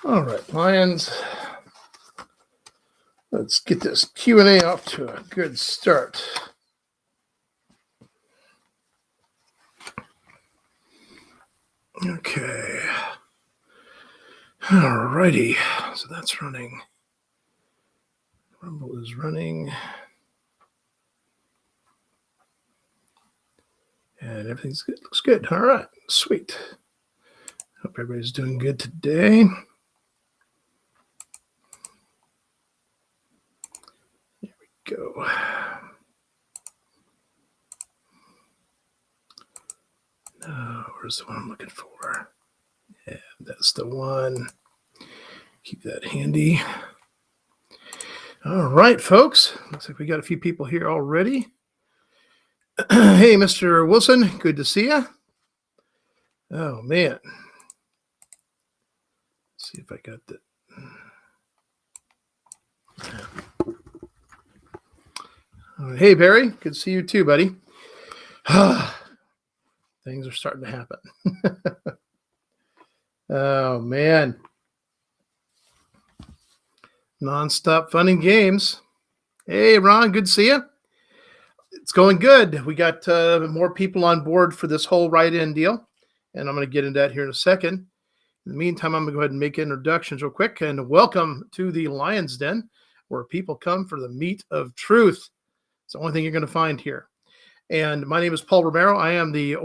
All right, Lions. Let's get this Q&A off to a good start. Okay. All righty. So that's running. Rumble is running. And everything's good. Looks good. All right. Sweet. Hope everybody's doing good today. Here we go. Now, where's the one I'm looking for? Yeah, that's the one. Keep that handy. All right, folks. Looks like we got a few people here already. Hey, Mr. Wilson. Good to see you. Oh, man. Let's see if I got that. Hey, Barry. Good to see you too, buddy. Things are starting to happen. Oh, man. Nonstop fun and games. Hey, Ron. Good to see you. It's going good. We got more people on board for this whole write-in deal, and I'm going to get into that here in a second. In the meantime, I'm going to go ahead and make introductions real quick, and welcome to the Lion's Den, where people come for the meat of truth. It's the only thing you're going to find here. And my name is Paul Romero. I am the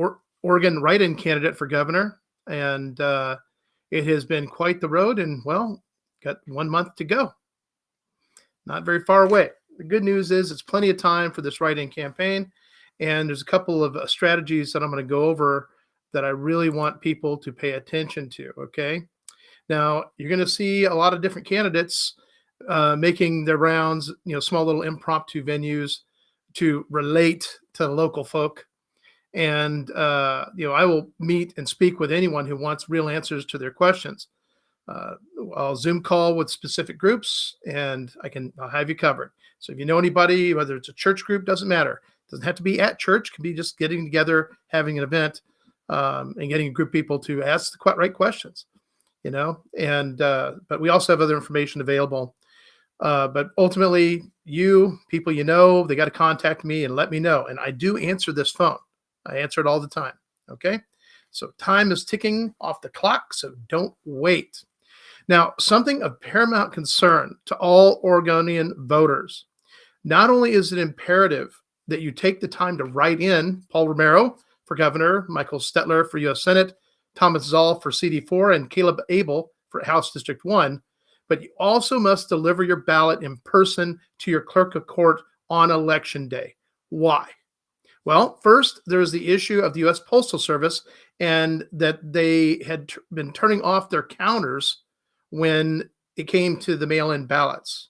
Oregon write-in candidate for governor, and it has been quite the road, and, well, got 1 month to go. Not very far away. The good news is it's plenty of time for this write-in campaign, and there's a couple of strategies that I'm going to go over that I really want people to pay attention to, okay? Now, you're going to see a lot of different candidates making their rounds, small little impromptu venues to relate to the local folk. And, I will meet and speak with anyone who wants real answers to their questions. I'll Zoom call with specific groups, and I'll have you covered. So if you know anybody, whether it's a church group, doesn't matter. It doesn't have to be at church. It can be just getting together, having an event, and getting a group of people to ask the right questions, but we also have other information available. But ultimately, people they got to contact me and let me know. And I do answer this phone. I answer it all the time. Okay. So time is ticking off the clock. So don't wait. Now, something of paramount concern to all Oregonian voters. Not only is it imperative that you take the time to write in Paul Romero for governor, Michael Stetler for U.S. Senate, Thomas Zoll for CD4, and Caleb Abel for House District 1, but you also must deliver your ballot in person to your clerk of court on Election Day. Why? Well, first, there's the issue of the U.S. Postal Service and that they had been turning off their counters when it came to the mail-in ballots.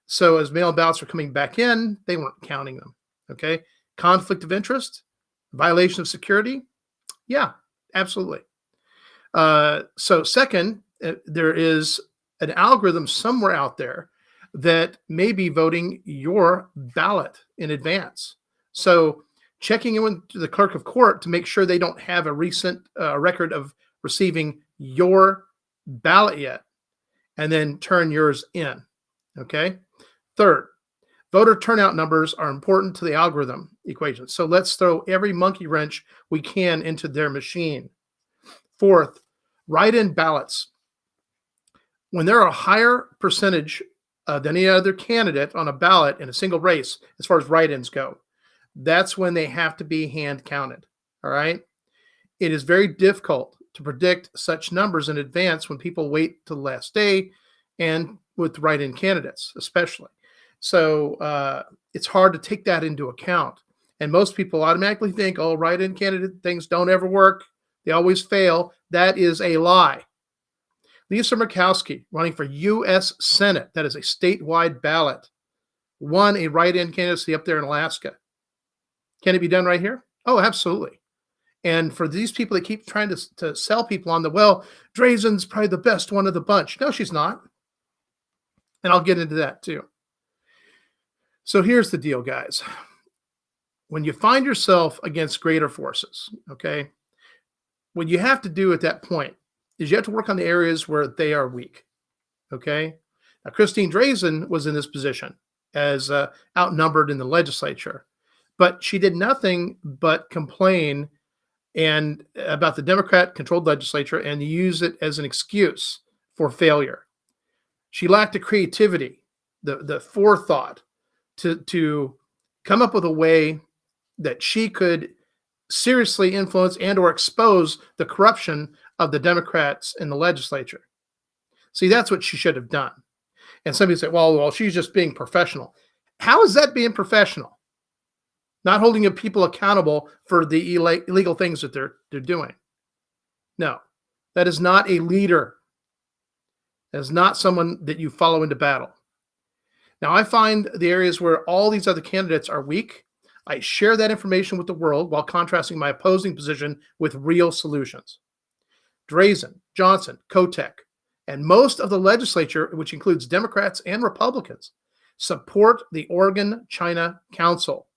So as mail-in ballots were coming back in, they weren't counting them, okay? Conflict of interest, violation of security? Yeah, absolutely. So second, there is an algorithm somewhere out there that may be voting your ballot in advance. So checking in with the clerk of court to make sure they don't have a recent record of receiving your ballot yet, and then turn yours in, okay? Third, voter turnout numbers are important to the algorithm equation. So let's throw every monkey wrench we can into their machine. Fourth, write-in ballots. When there are a higher percentage than any other candidate on a ballot in a single race, as far as write-ins go, that's when they have to be hand counted, all right? It is very difficult to predict such numbers in advance when people wait till the last day, and with write-in candidates especially. So it's hard to take that into account. And most people automatically think, oh, write-in candidate things don't ever work. They always fail. That is a lie. Lisa Murkowski, running for U.S. Senate, that is a statewide ballot, won a write-in candidacy up there in Alaska. Can it be done right here? Oh, absolutely. And for these people that keep trying to sell people on Drazen's probably the best one of the bunch. No, she's not. And I'll get into that too. So here's the deal, guys. When you find yourself against greater forces, okay, what you have to do at that point is you have to work on the areas where they are weak. Okay. Now, Christine Drazan was in this position as outnumbered in the legislature, but she did nothing but complain and about the Democrat-controlled legislature and use it as an excuse for failure. She lacked the creativity, the forethought to come up with a way that she could seriously influence and or expose the corruption of the Democrats in the legislature. See, that's what she should have done. And somebody say, well, she's just being professional. How is that being professional? Not holding people accountable for the illegal things that they're doing. No, that is not a leader. That is not someone that you follow into battle. Now, I find the areas where all these other candidates are weak. I share that information with the world while contrasting my opposing position with real solutions. Drazan, Johnson, Kotek, and most of the legislature, which includes Democrats and Republicans, support the Oregon-China Council,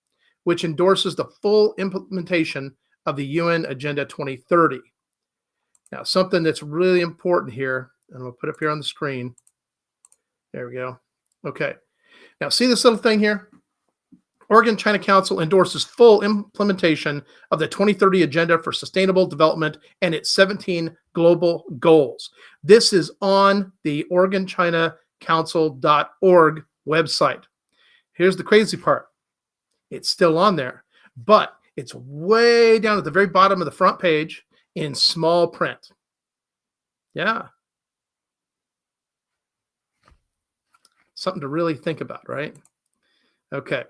which endorses the full implementation of the UN Agenda 2030. Now, something that's really important here, and we'll put up here on the screen. There we go. Okay. Now, see this little thing here? Oregon-China Council endorses full implementation of the 2030 Agenda for Sustainable Development and its 17 global goals. This is on the OregonChinaCouncil.org website. Here's the crazy part. It's still on there, but it's way down at the very bottom of the front page in small print. Yeah. Something to really think about, right? Okay.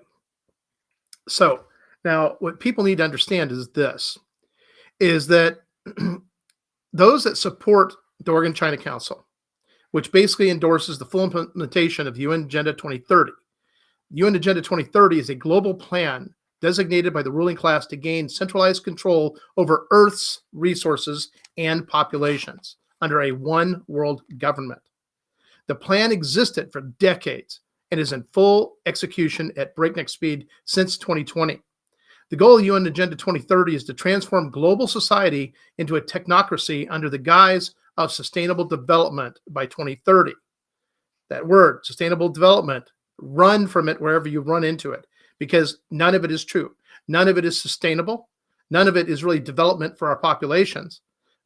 So now what people need to understand is this, is that those that support the Oregon-China Council, which basically endorses the full implementation of the UN Agenda 2030. The UN Agenda 2030 is a global plan designated by the ruling class to gain centralized control over Earth's resources and populations under a one world government. The plan existed for decades and is in full execution at breakneck speed since 2020. The goal of UN Agenda 2030 is to transform global society into a technocracy under the guise of sustainable development by 2030. That word, sustainable development, run from it wherever you run into it, because none of it is true. None of it is sustainable. None of it is really development for our populations.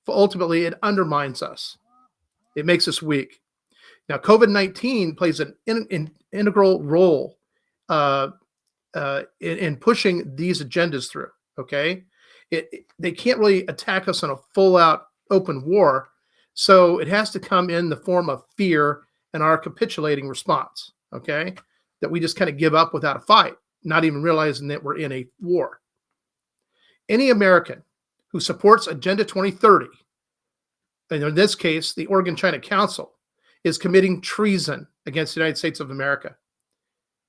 For ultimately, it undermines us. It makes us weak. Now, COVID-19 plays an integral role in pushing these agendas through, okay? They can't really attack us in a full-out open war, so it has to come in the form of fear and our capitulating response, okay? That we just kind of give up without a fight, not even realizing that we're in a war. Any American who supports Agenda 2030, and in this case, the Oregon-China Council, is committing treason against the United States of America.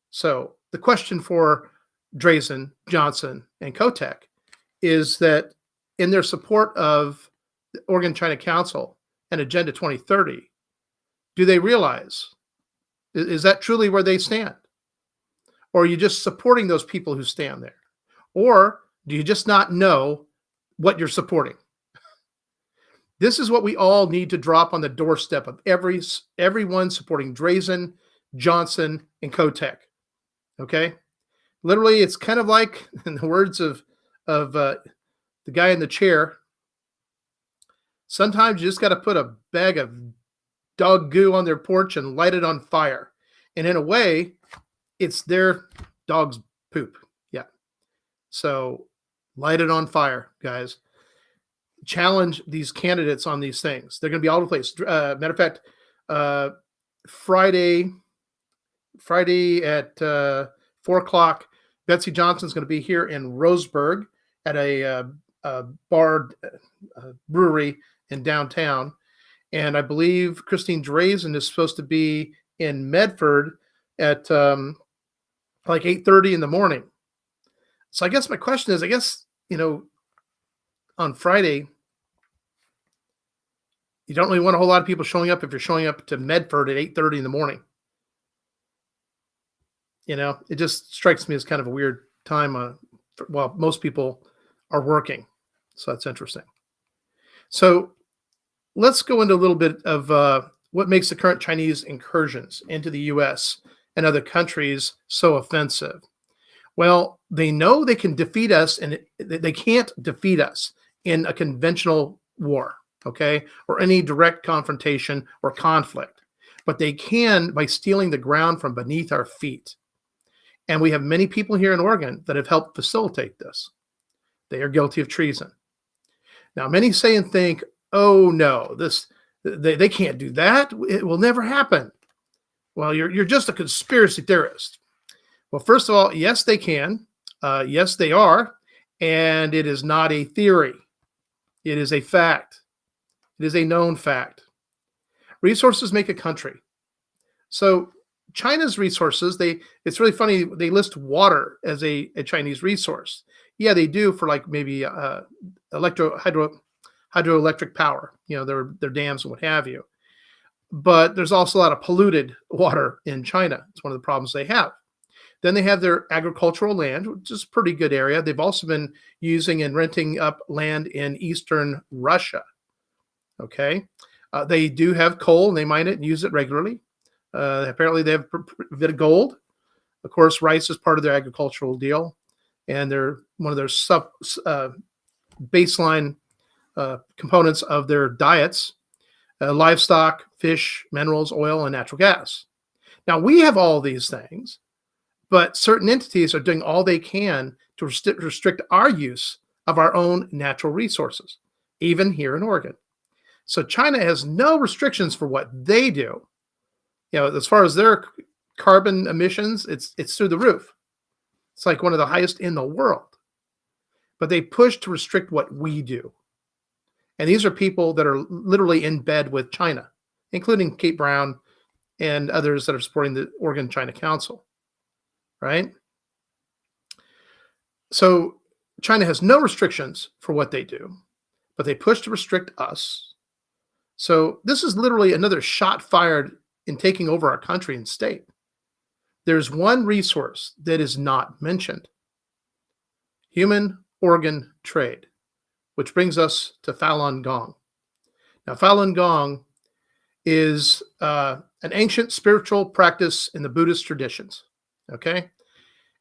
So the question for Drazan, Johnson, and Kotek is that in their support of the Oregon-China Council and Agenda 2030, do they realize, is that truly where they stand? Or are you just supporting those people who stand there? Or do you just not know what you're supporting? This is what we all need to drop on the doorstep of everyone supporting Drazan, Johnson, and Kotek. Okay? Literally, it's kind of like, in the words of the guy in the chair, sometimes you just got to put a bag of dog goo on their porch and light it on fire. And in a way, it's their dog's poop. Yeah. So light it on fire, guys. Challenge these candidates on these things. They're going to be all over the place. Matter of fact, Friday at 4:00, Betsy Johnson's going to be here in Roseburg at a brewery in downtown. And I believe Christine Drazan is supposed to be in Medford at like 8:30 in the morning. So I guess my question is, on Friday, you don't really want a whole lot of people showing up if you're showing up to Medford at 8:30 in the morning. It just strikes me as kind of a weird time while most people are working. So that's interesting. So let's go into a little bit of what makes the current Chinese incursions into the US and other countries so offensive. Well, they know they can defeat us, and they can't defeat us in a conventional war, okay, or any direct confrontation or conflict. But they can by stealing the ground from beneath our feet. And we have many people here in Oregon that have helped facilitate this. They are guilty of treason. Now, many say and think, oh no, they can't do that. It will never happen. Well, you're just a conspiracy theorist. Well, first of all, yes, they can. Yes, they are. And it is not a theory. It is a fact. It is a known fact. Resources make a country. So China's resources, it's really funny. They list water as a Chinese resource. Yeah, they do for like maybe hydroelectric power, their dams and what have you. But there's also a lot of polluted water in China. It's one of the problems they have. Then they have their agricultural land, which is a pretty good area. They've also been using and renting up land in eastern Russia. Okay. They do have coal, and they mine it and use it regularly. Apparently, they have a bit of gold. Of course, rice is part of their agricultural deal, and they're one of their baseline components of their diets: livestock, fish, minerals, oil, and natural gas. Now, we have all these things, but certain entities are doing all they can to restrict our use of our own natural resources, even here in Oregon. So China has no restrictions for what they do. As far as their carbon emissions, it's through the roof. It's like one of the highest in the world. But they push to restrict what we do. And these are people that are literally in bed with China, including Kate Brown and others that are supporting the Oregon-China Council, right? So China has no restrictions for what they do, but they push to restrict us. So this is literally another shot fired in taking over our country and state. There's one resource that is not mentioned: human organ trade, which brings us to Thalon Gong. Now, Falun Gong is an ancient spiritual practice in the Buddhist traditions, okay?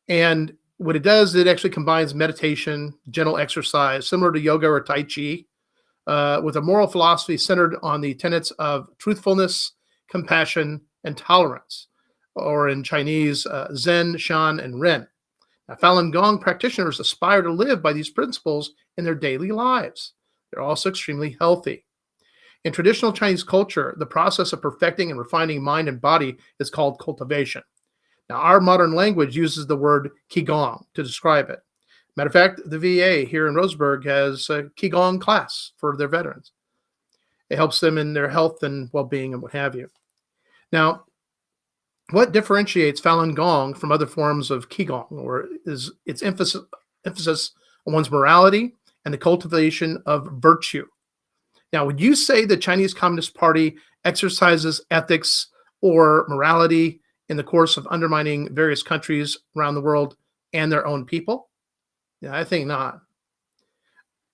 And what it does, it actually combines meditation, gentle exercise, similar to yoga or Tai Chi, with a moral philosophy centered on the tenets of truthfulness, compassion, and tolerance, or in Chinese, Zen, Shan, and Ren. Now, Falun Gong practitioners aspire to live by these principles in their daily lives. They're also extremely healthy. In traditional Chinese culture, the process of perfecting and refining mind and body is called cultivation. Now, our modern language uses the word Qigong to describe it. Matter of fact, the VA here in Roseburg has a Qigong class for their veterans. It helps them in their health and well-being and what have you. Now, what differentiates Falun Gong from other forms of Qigong, or is its emphasis on one's morality and the cultivation of virtue? Now, would you say the Chinese Communist Party exercises ethics or morality in the course of undermining various countries around the world and their own people? Yeah, I think not.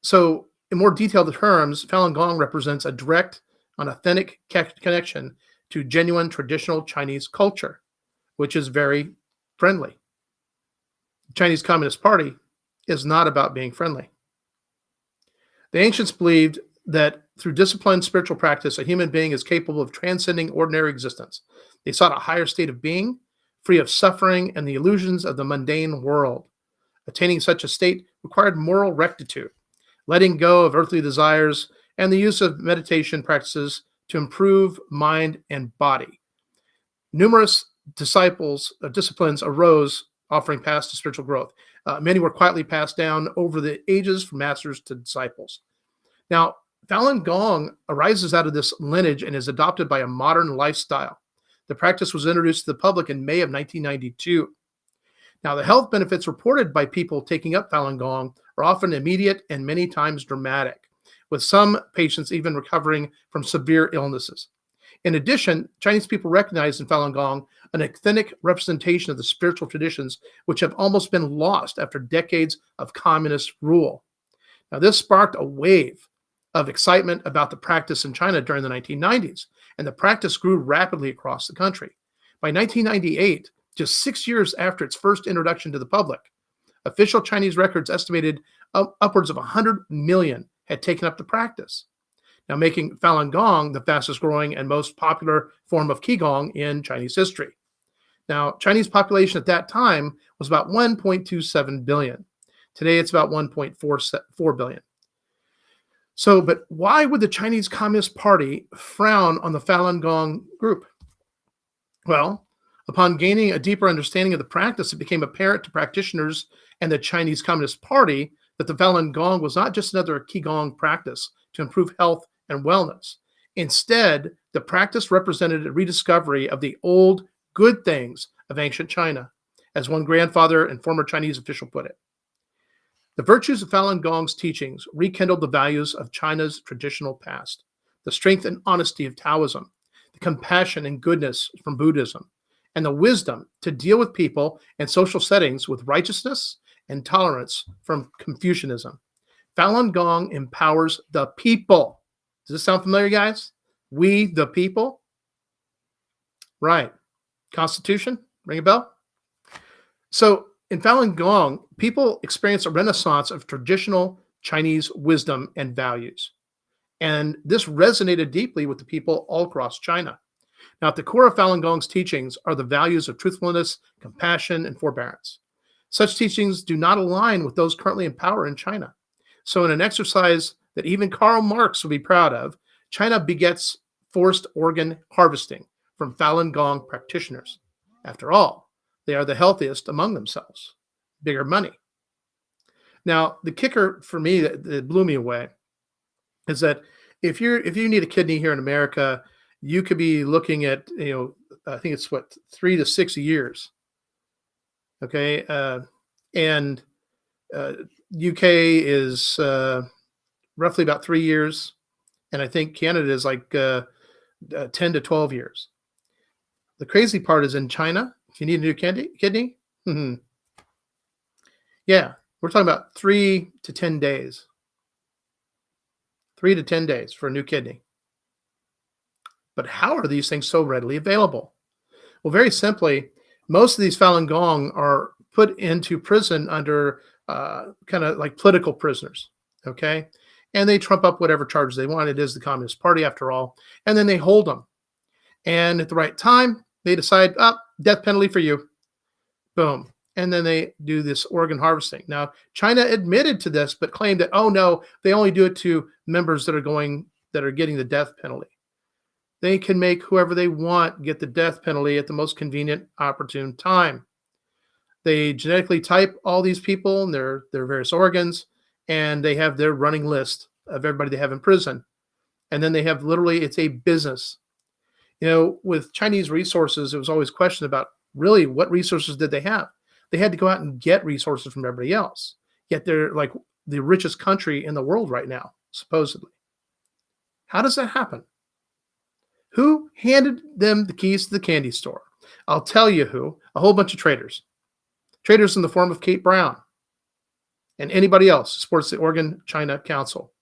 So, in more detailed terms, Falun Gong represents a direct and authentic connection to genuine traditional Chinese culture, which is very friendly. The Chinese Communist Party is not about being friendly. The ancients believed that through disciplined spiritual practice, a human being is capable of transcending ordinary existence. They sought a higher state of being, free of suffering and the illusions of the mundane world. Attaining such a state required moral rectitude, letting go of earthly desires, and the use of meditation practices to improve mind and body. Numerous disciplines arose, offering paths to spiritual growth. Many were quietly passed down over the ages from masters to disciples. Now, Falun Gong arises out of this lineage and is adopted by a modern lifestyle. The practice was introduced to the public in May of 1992. Now, the health benefits reported by people taking up Falun Gong are often immediate and many times dramatic, with some patients even recovering from severe illnesses. In addition, Chinese people recognize in Falun Gong an authentic representation of the spiritual traditions which have almost been lost after decades of communist rule. Now, this sparked a wave of excitement about the practice in China during the 1990s, and the practice grew rapidly across the country. By 1998, just 6 years after its first introduction to the public, official Chinese records estimated upwards of 100 million had taken up the practice, now making Falun Gong the fastest growing and most popular form of Qigong in Chinese history. Now, Chinese population at that time was about 1.27 billion. Today, it's about 1.44 billion. So, but why would the Chinese Communist Party frown on the Falun Gong group? Well, upon gaining a deeper understanding of the practice, it became apparent to practitioners and the Chinese Communist Party that the Falun Gong was not just another Qigong practice to improve health and wellness. Instead, the practice represented a rediscovery of the old good things of ancient China, as one grandfather and former Chinese official put it. The virtues of Falun Gong's teachings rekindled the values of China's traditional past, the strength and honesty of Taoism, the compassion and goodness from Buddhism, and the wisdom to deal with people and social settings with righteousness and tolerance from Confucianism. Falun Gong empowers the people. Does this sound familiar, guys? We the people? Right. Constitution? Ring a bell? So in Falun Gong, people experience a renaissance of traditional Chinese wisdom and values. And this resonated deeply with the people all across China. Now, at the core of Falun Gong's teachings are the values of truthfulness, compassion, and forbearance. Such teachings do not align with those currently in power in China. So in an exercise that even Karl Marx would be proud of, China begets forced organ harvesting from Falun Gong practitioners. After all, they are the healthiest among themselves. Bigger money. Now, the kicker for me that blew me away is that if you need a kidney here in America, you could be looking at, I think it's 3 to 6 years. Okay. And UK is roughly about 3 years. And I think Canada is like 10 to 12 years. The crazy part is in China, if you need a new kidney, yeah, we're talking about 3 to 10 days. 3 to 10 days for a new kidney. But how are these things so readily available? Well, very simply, most of these Falun Gong are put into prison under kind of like political prisoners, okay? And they trump up whatever charges they want. It is the Communist Party, after all. And then they hold them. And at the right time, they decide, death penalty for you. Boom. And then they do this organ harvesting. Now, China admitted to this, but claimed that, oh no, they only do it to members that are getting the death penalty. They can make whoever they want get the death penalty at the most convenient, opportune time. They genetically type all these people and their various organs, and they have their running list of everybody they have in prison. And then they have literally, it's a business. With Chinese resources, it was always questioned about really what resources did they have? They had to go out and get resources from everybody else. Yet they're like the richest country in the world right now, supposedly. How does that happen? Who handed them the keys to the candy store? I'll tell you who. A whole bunch of traders. Traders in the form of Kate Brown and anybody else who supports the Oregon China Council.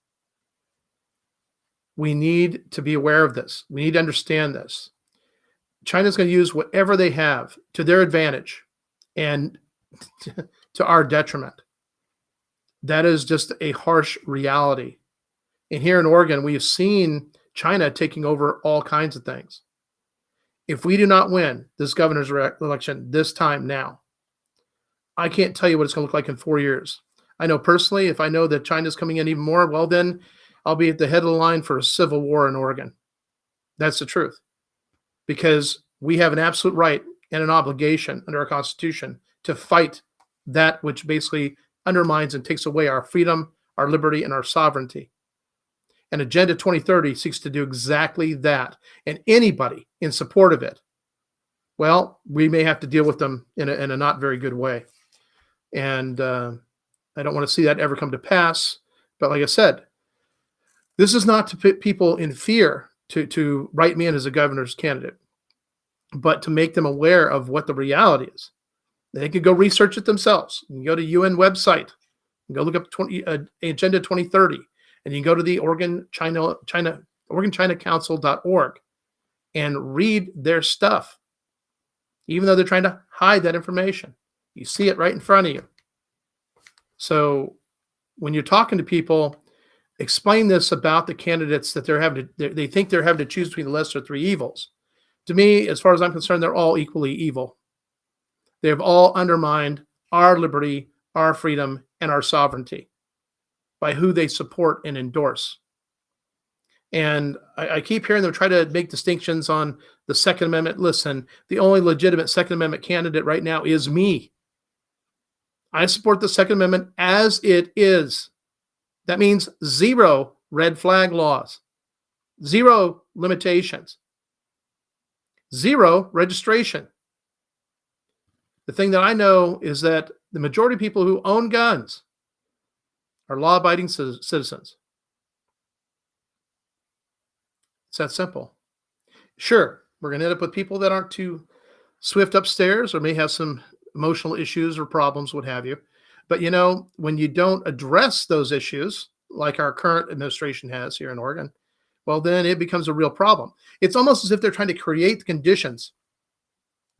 We need to be aware of this. We need to understand this. China's going to use whatever they have to their advantage and to our detriment. That is just a harsh reality. And here in Oregon, we have seen China taking over all kinds of things. If we do not win this governor's election this time now, I can't tell you what it's going to look like in 4 years. I know personally, if I know that China's coming in even more, well, then I'll be at the head of the line for a civil war in Oregon. That's the truth. Because we have an absolute right and an obligation under our Constitution to fight that which basically undermines and takes away our freedom, our liberty, and our sovereignty. And Agenda 2030 seeks to do exactly that. And anybody in support of it, well, we may have to deal with them in a not very good way. And I don't want to see that ever come to pass. But like I said, this is not to put people in fear to write me in as a governor's candidate, but to make them aware of what the reality is. They can go research it themselves. You can go to UN website and go look up Agenda 2030 And you can go to the OregonChinaCouncil.org and read their stuff, even though they're trying to hide that information. You see it right in front of you. So when you're talking to people, explain this about the candidates that they think they're having to choose between the lesser three evils. To me, as far as I'm concerned, they're all equally evil. They have all undermined our liberty, our freedom, and our sovereignty by who they support and endorse. And I keep hearing them try to make distinctions on the Second Amendment. Listen, the only legitimate Second Amendment candidate right now is me. I support the Second Amendment as it is. That means zero red flag laws, zero limitations, zero registration. The thing that I know is that the majority of people who own guns are law-abiding citizens. It's that simple. Sure, we're going to end up with people that aren't too swift upstairs or may have some emotional issues or problems, what have you. But, when you don't address those issues, like our current administration has here in Oregon, well, then it becomes a real problem. It's almost as if they're trying to create the conditions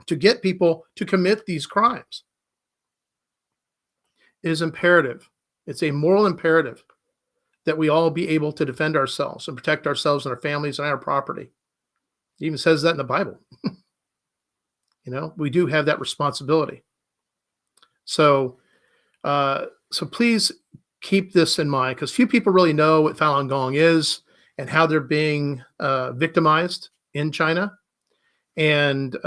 to get people to commit these crimes. It is imperative. It's a moral imperative that we all be able to defend ourselves and protect ourselves and our families and our property. It even says that in the Bible. We do have that responsibility. So please keep this in mind, because few people really know what Thalon Gong is and how they're being victimized in China. And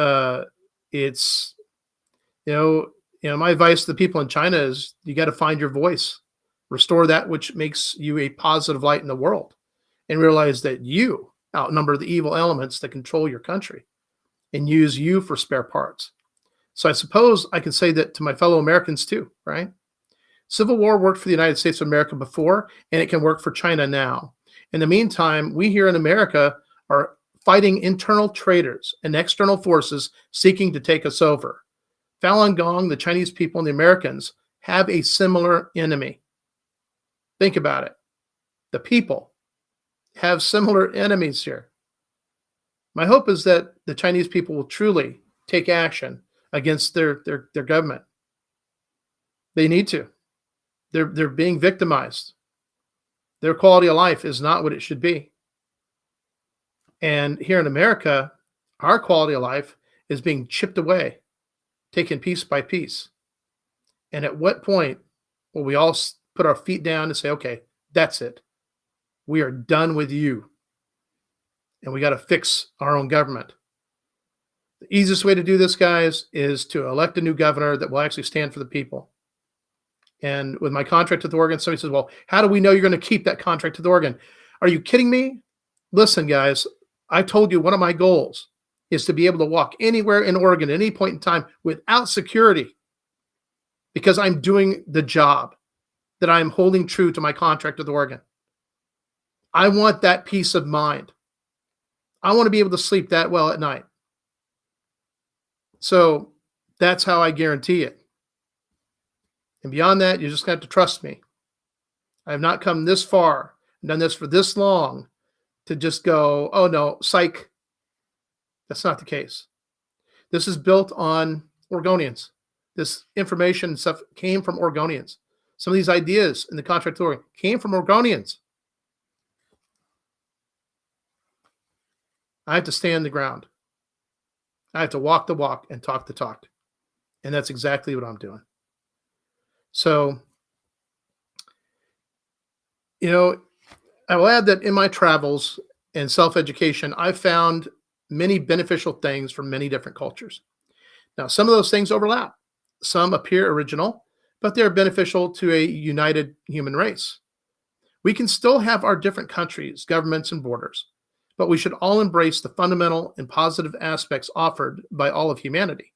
it's, my advice to the people in China is you got to find your voice, restore that which makes you a positive light in the world, and realize that you outnumber the evil elements that control your country and use you for spare parts. So I suppose I can say that to my fellow Americans too, right? Civil war worked for the United States of America before, and it can work for China now. In the meantime, we here in America are fighting internal traitors and external forces seeking to take us over. Falun Gong, the Chinese people, and the Americans have a similar enemy. Think about it. The people have similar enemies here. My hope is that the Chinese people will truly take action against their government. They need to. They're being victimized. Their quality of life is not what it should be. And here in America, our quality of life is being chipped away, taken piece by piece. And at what point will we all put our feet down and say, okay, that's it. We are done with you. And we got to fix our own government. The easiest way to do this, guys, is to elect a new governor that will actually stand for the people. And with my contract with Oregon, somebody says, well, how do we know you're going to keep that contract with Oregon? Are you kidding me? Listen, guys, I told you one of my goals is to be able to walk anywhere in Oregon at any point in time without security, because I'm doing the job that I'm holding true to my contract with Oregon. I want that peace of mind. I want to be able to sleep that well at night. So that's how I guarantee it. And beyond that, you just got to trust me. I have not come this far and done this for this long to just go, oh no, psych. That's not the case. This is built on Oregonians. This information and stuff came from Oregonians. Some of these ideas in the contract with Oregon came from Oregonians. I have to stand the ground. I have to walk the walk and talk the talk. And that's exactly what I'm doing. So, I will add that in my travels and self-education, I've found many beneficial things from many different cultures. Now, some of those things overlap. Some appear original, but they're beneficial to a united human race. We can still have our different countries, governments, and borders, but we should all embrace the fundamental and positive aspects offered by all of humanity.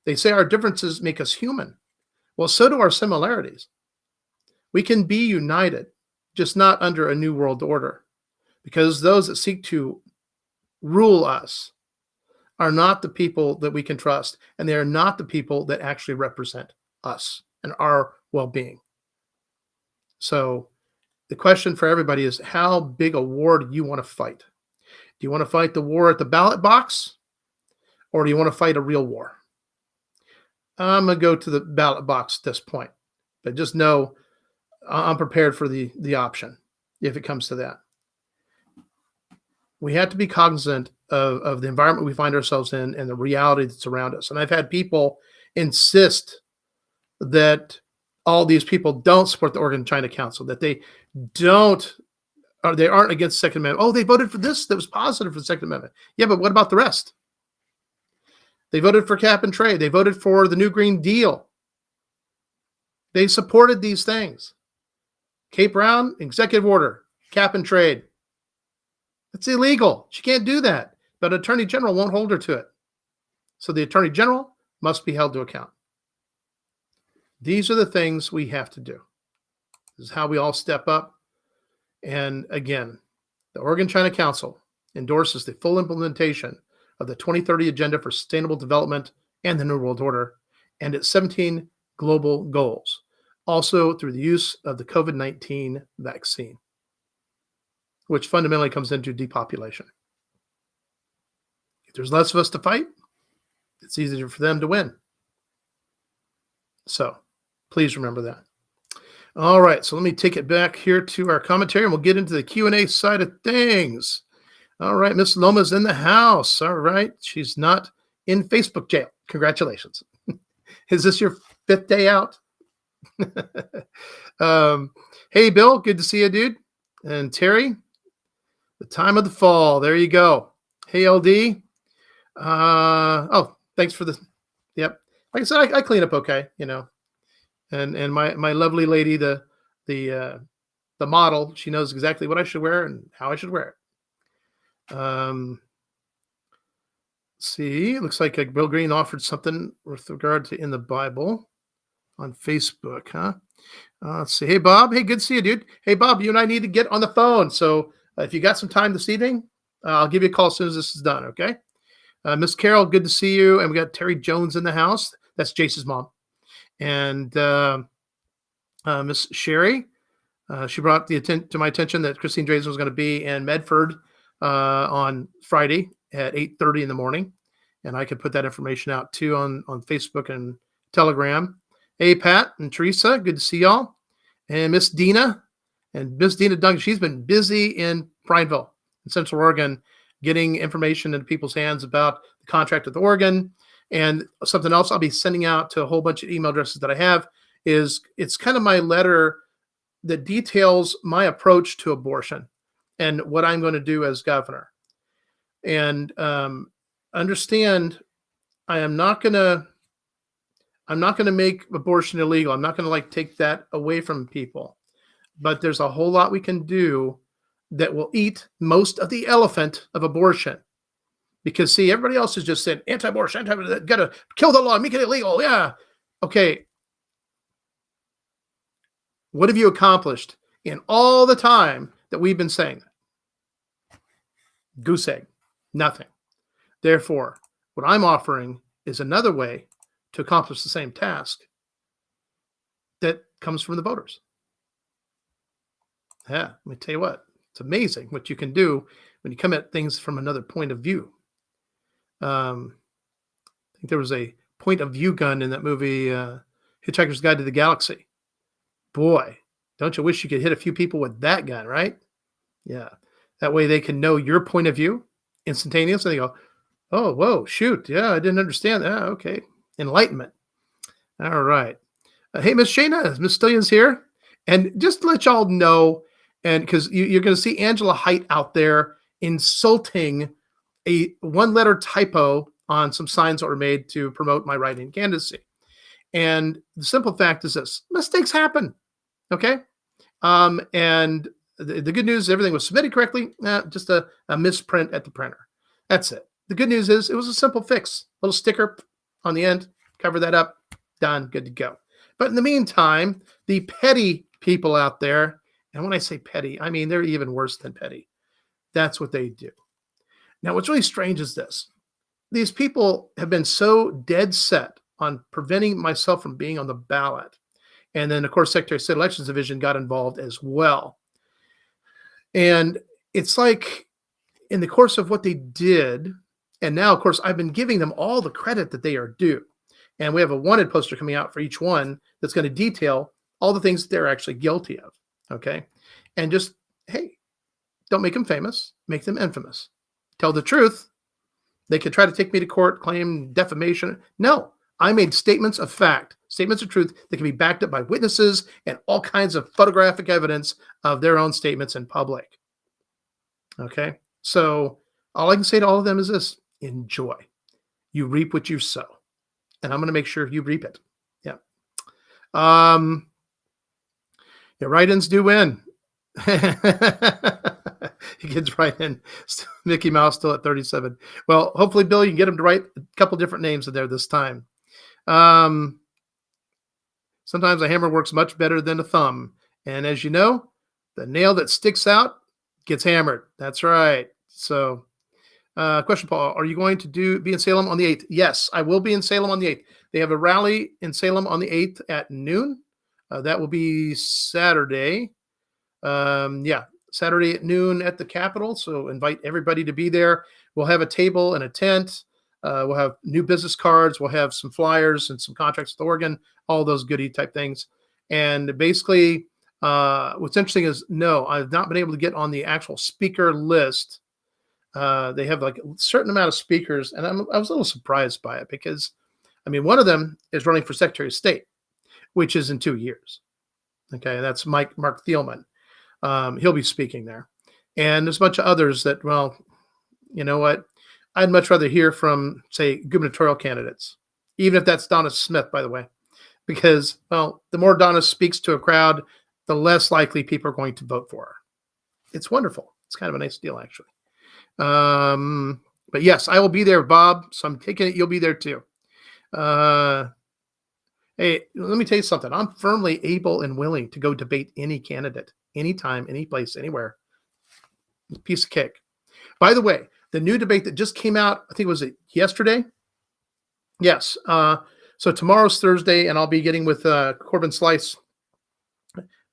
They say our differences make us human. Well, so do our similarities. We can be united, just not under a new world order, because those that seek to rule us are not the people that we can trust, and they are not the people that actually represent us and our well-being. So the question for everybody is, how big a war do you want to fight? Do you want to fight the war at the ballot box, or do you want to fight a real war? I'm going to go to the ballot box at this point, but just know I'm prepared for the option if it comes to that. We have to be cognizant of the environment we find ourselves in and the reality that's around us. And I've had people insist that all these people don't support the Oregon-China Council, that they don't, or they aren't against the Second Amendment. Oh, they voted for this that was positive for the Second Amendment. Yeah, but what about the rest? They voted for cap and trade. They voted for the new Green Deal. They supported these things. Kate Brown, executive order, cap and trade. It's illegal. She can't do that. But Attorney General won't hold her to it. So the Attorney General must be held to account. These are the things we have to do. This is how we all step up. And again, the Oregon-China Council endorses the full implementation of the 2030 Agenda for Sustainable Development and the New World Order and its 17 global goals, also through the use of the COVID-19 vaccine, which fundamentally comes into depopulation. If there's less of us to fight, it's easier for them to win. So please remember that. All right, so let me take it back here to our commentary, and we'll get into the Q&A side of things. All right, Miss Loma's in the house. All right, she's not in Facebook jail. Congratulations. Is this your 5th day out? Hey, Bill, good to see you, dude. And Terry, the time of the fall. There you go. Hey, LD. Oh, thanks for the. Yep. Like I said, I clean up okay, you know. And my lovely lady, the model, she knows exactly what I should wear and how I should wear it. See, it looks like Bill Green offered something with regard to in the Bible on Facebook, huh? Let's see. Hey, Bob. Hey, good to see you, dude. Hey, Bob, you and I need to get on the phone. So if you got some time this evening, I'll give you a call as soon as this is done, okay? Miss Carol, good to see you. And we got Terry Jones in the house. That's Jace's mom. And Miss Sherry, she brought to my attention that Christine Drazen was going to be in Medford on Friday at 8:30 in the morning. And I could put that information out too on Facebook and Telegram. Hey, Pat and Teresa, good to see y'all. And Miss Dina Duncan, she's been busy in Prineville in Central Oregon, getting information into people's hands about the contract with Oregon. And something else I'll be sending out to a whole bunch of email addresses that I have is it's kind of my letter that details my approach to abortion and what I'm going to do as governor. And understand, I'm not going to make abortion illegal. I'm not going to take that away from people. But there's a whole lot we can do that will eat most of the elephant of abortion. Because, see, everybody else is just saying anti-abortion, got to kill the law, make it illegal. Yeah. Okay. What have you accomplished in all the time that we've been saying that? Goose egg. Nothing. Therefore, what I'm offering is another way to accomplish the same task that comes from the voters. Yeah, let me tell you what. It's amazing what you can do when you come at things from another point of view. I think there was a point of view gun in that movie, Hitchhiker's Guide to the Galaxy. Boy, don't you wish you could hit a few people with that gun, right? Yeah. That way they can know your point of view instantaneously. They go, oh, whoa, shoot. Yeah, I didn't understand that. Okay. Enlightenment. All right. Hey, Miss Shayna, Miss Stillian's here. And just to let y'all know, and because you're going to see Angela Height out there insulting a one-letter typo on some signs that were made to promote my write-in candidacy. And the simple fact is this: mistakes happen, okay? And the good news is everything was submitted correctly, just a misprint at the printer. That's it. The good news is it was a simple fix. Little sticker on the end, cover that up, done, good to go. But in the meantime, the petty people out there, and when I say petty, I mean they're even worse than petty. That's what they do. Now, what's really strange is this. These people have been so dead set on preventing myself from being on the ballot. And then, of course, Secretary of State Elections Division got involved as well. And it's like in the course of what they did, and now, of course, I've been giving them all the credit that they are due. And we have a wanted poster coming out for each one that's going to detail all the things that they're actually guilty of. Okay. And just, hey, don't make them famous, make them infamous. Tell the truth. They could try to take me to court, claim defamation. No, I made statements of fact, statements of truth that can be backed up by witnesses and all kinds of photographic evidence of their own statements in public. Okay. So all I can say to all of them is this: enjoy. You reap what you sow. And I'm going to make sure you reap it. Yeah. Yeah, write-ins do win. He gets right in. Mickey Mouse still at 37. Well, hopefully, Bill, you can get him to write a couple different names in there this time. Sometimes a hammer works much better than a thumb. And as you know, the nail that sticks out gets hammered. That's right. So, question, Paul, are you going to be in Salem on the 8th? Yes, I will be in Salem on the 8th. They have a rally in Salem on the 8th at noon. That will be Saturday. Saturday at noon at the Capitol. So invite everybody to be there. We'll have a table and a tent. We'll have new business cards. We'll have some flyers and some contracts with Oregon, all those goodie type things. And basically, what's interesting is, no, I've not been able to get on the actual speaker list. They have like a certain amount of speakers, and I was a little surprised by it because, I mean, one of them is running for Secretary of State, which is in 2 years. Okay, that's Mark Thielman. He'll be speaking there. And there's a bunch of others that, well, you know what? I'd much rather hear from, say, gubernatorial candidates, even if that's Donna Smith, by the way, because, well, the more Donna speaks to a crowd, the less likely people are going to vote for her. It's wonderful. It's kind of a nice deal, actually. But yes, I will be there, Bob. So I'm taking it you'll be there too. Hey, let me tell you something. I'm firmly able and willing to go debate any candidate, anytime, any place, anywhere. Piece of cake. By the way, the new debate that just came out, I think was it yesterday? Yes. So tomorrow's Thursday, and I'll be getting with Corbin Slice,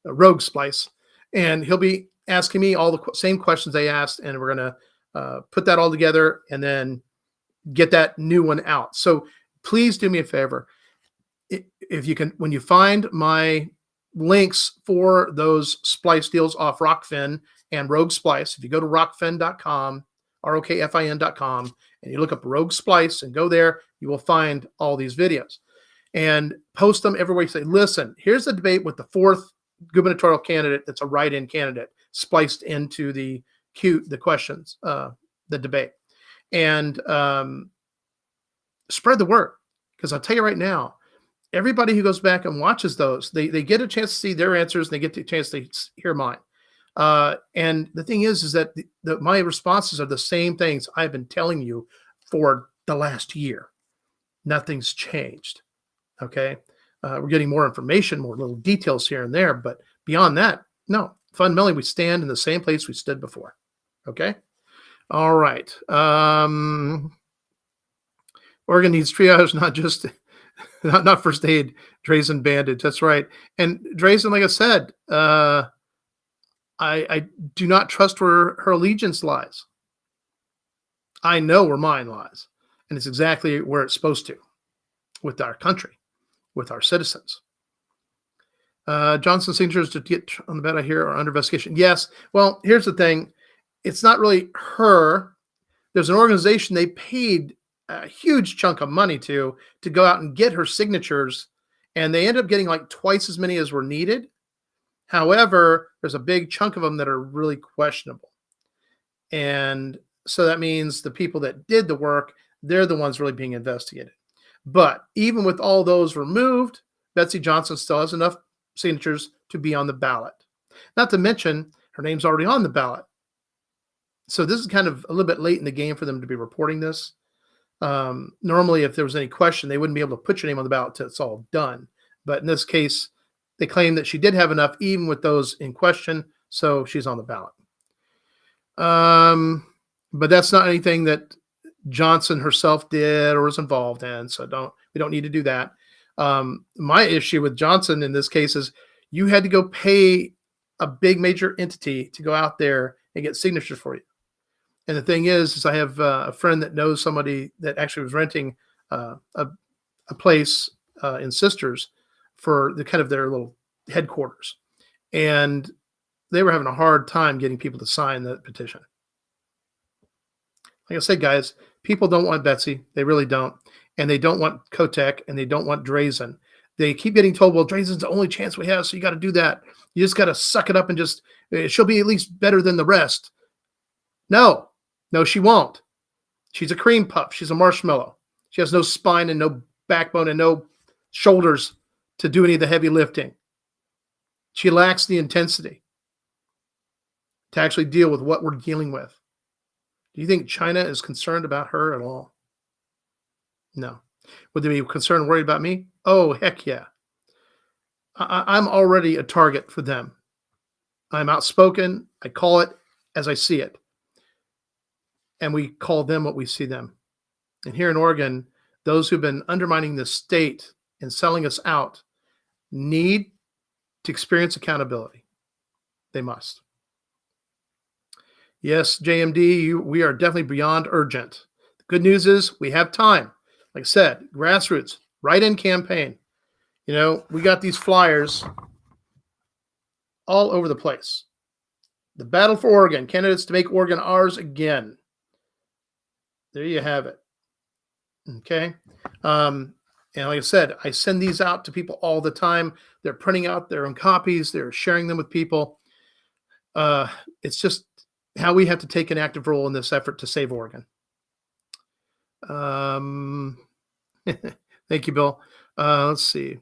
Rogue Splice, and he'll be asking me all the same questions they asked, and we're going to put that all together and then get that new one out. So please do me a favor. If you can, when you find my links for those splice deals off Rockfin and Rogue Splice, if you go to rockfin.com, ROKFIN.com, and you look up Rogue Splice and go there, you will find all these videos and post them everywhere. You say, listen, here's the debate with the fourth gubernatorial candidate that's a write-in candidate spliced into the questions, the debate, and spread the word. Because I'll tell you right now, everybody who goes back and watches those, they get a chance to see their answers, and they get a chance to hear mine. And the thing is that my responses are the same things I've been telling you for the last year. Nothing's changed. Okay. We're getting more information, more little details here and there, but beyond that, no. Fundamentally, we stand in the same place we stood before. Okay. All right. Oregon needs triage, not just not first aid, Drazen bandage. That's right. And Drazen, like I said, I do not trust where her allegiance lies. I know where mine lies, and it's exactly where it's supposed to, with our country, with our citizens. Johnson's signatures to get on the bed, I hear, are under investigation. Yes. Well, here's the thing. It's not really her. There's an organization they paid a huge chunk of money to go out and get her signatures, and they end up getting like twice as many as were needed. However, there's a big chunk of them that are really questionable. And so that means the people that did the work, they're the ones really being investigated. But even with all those removed, Betsy Johnson still has enough signatures to be on the ballot. Not to mention, her name's already on the ballot. So this is kind of a little bit late in the game for them to be reporting this. Normally, if there was any question, they wouldn't be able to put your name on the ballot till it's all done. But in this case, they claim that she did have enough, even with those in question, so she's on the ballot. But that's not anything that Johnson herself did or was involved in, so we don't need to do that. My issue with Johnson in this case is you had to go pay a big major entity to go out there and get signatures for you. And the thing is I have a friend that knows somebody that actually was renting a place in Sisters for the kind of their little headquarters, and they were having a hard time getting people to sign the petition. Like I said, guys, people don't want Betsy. They really don't. And they don't want Kotek, and they don't want Drazen. They keep getting told, well, Drazen's the only chance we have, so you got to do that. You just got to suck it up and just, she'll be at least better than the rest. No, she won't. She's a cream puff. She's a marshmallow. She has no spine and no backbone and no shoulders to do any of the heavy lifting. She lacks the intensity to actually deal with what we're dealing with. Do you think China is concerned about her at all? No. Would they be concerned and worried about me? Oh, heck yeah. I'm already a target for them. I'm outspoken. I call it as I see it. And we call them what we see them. And here in Oregon, those who've been undermining the state and selling us out need to experience accountability. They must. Yes, JMD, we are definitely beyond urgent. The good news is we have time. Like I said, grassroots, write-in campaign. You know, we got these flyers all over the place. The battle for Oregon, candidates to make Oregon ours again. There you have it. Okay. And like I said, I send these out to people all the time. They're printing out their own copies. They're sharing them with people. It's just how we have to take an active role in this effort to save Oregon. Thank you, Bill. Let's see.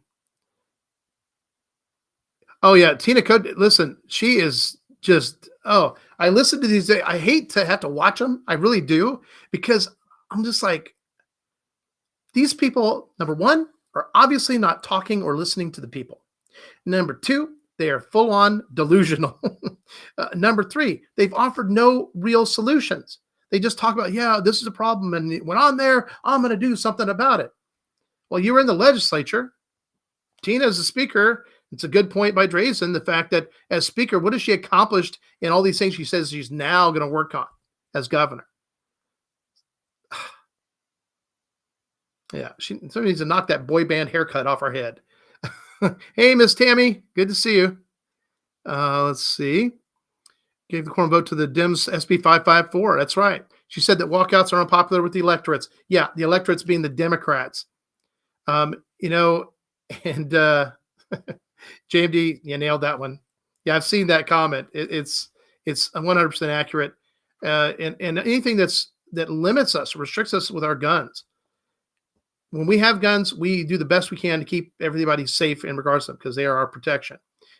Oh yeah, Tina Code. Listen, she is just. Oh, I listen to these. I hate to have to watch them. I really do, because I'm just like, these people. Number one, are obviously not talking or listening to the people. Number two, they are full on delusional. Number three, they've offered no real solutions. They just talk about, yeah, this is a problem, and when I'm there, I'm going to do something about it. Well, you were in the legislature. Tina is a speaker. It's a good point by Drazen, the fact that as speaker, what has she accomplished in all these things she says she's now going to work on as governor? Yeah, somebody needs to knock that boy band haircut off her head. Hey, Miss Tammy, good to see you. Let's see. Gave the quorum vote to the Dems SB 554. That's right. She said that walkouts are unpopular with the electorates. Yeah, the electorates being the Democrats. You know, and JMD, you nailed that one. Yeah, I've seen that comment. It's 100% accurate. And anything that limits us, restricts us with our guns. When we have guns, we do the best we can to keep everybody safe in regards to them, because they are our protection.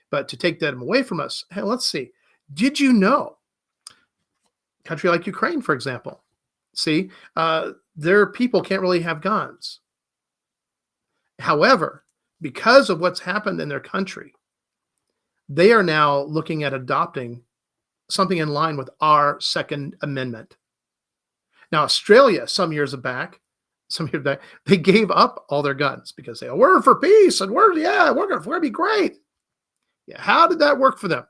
But to take them away from us, hey, let's see. Did you know, a country like Ukraine, for example, their people can't really have guns. However, because of what's happened in their country, they are now looking at adopting something in line with our Second Amendment. Now, Australia, some years back, they gave up all their guns because they we're for peace and we're going to be great. Yeah, how did that work for them?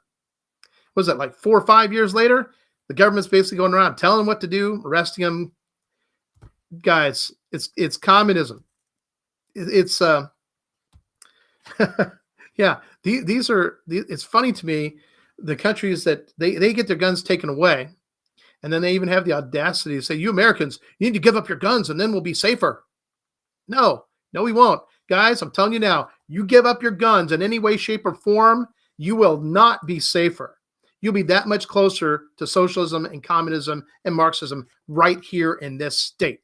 Was that like 4 or 5 years later? The government's basically going around telling them what to do, arresting them. Guys, it's communism. It's yeah. It's funny to me, the countries that they get their guns taken away, and then they even have the audacity to say, you Americans, you need to give up your guns and then we'll be safer. No, we won't. Guys, I'm telling you now, you give up your guns in any way, shape, or form, you will not be safer. You'll be that much closer to socialism and communism and Marxism right here in this state.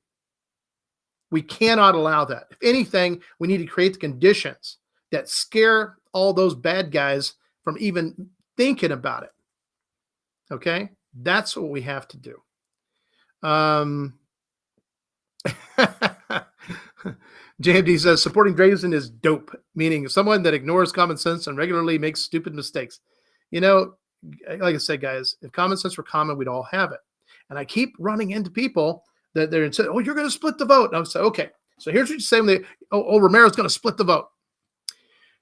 We cannot allow that. If anything, we need to create the conditions that scare all those bad guys from even thinking about it. Okay? That's what we have to do. JMD says, supporting Drazen is dope, meaning someone that ignores common sense and regularly makes stupid mistakes. You know, like I said, guys, if common sense were common, we'd all have it. And I keep running into people that they're saying, oh, you're going to split the vote. And I say, okay, so here's what you say when Romero's going to split the vote.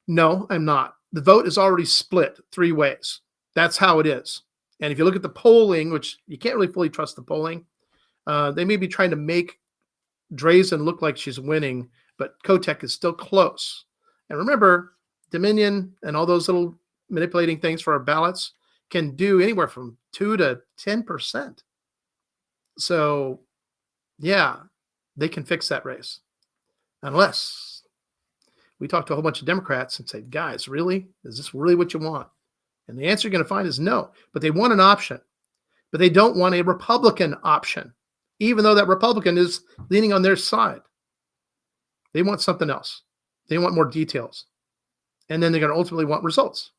No, I'm not. The vote is already split 3 ways. That's how it is. And if you look at the polling, which you can't really fully trust the polling, they may be trying to make Drazen look like she's winning, but Kotek is still close. And remember, Dominion and all those little manipulating things for our ballots can do anywhere from 2 to 10%. So, yeah, they can fix that race. Unless we talk to a whole bunch of Democrats and say, guys, really? Is this really what you want? And the answer you're going to find is no. But they want an option. But they don't want a Republican option, even though that Republican is leaning on their side. They want something else. They want more details. And then they're going to ultimately want results.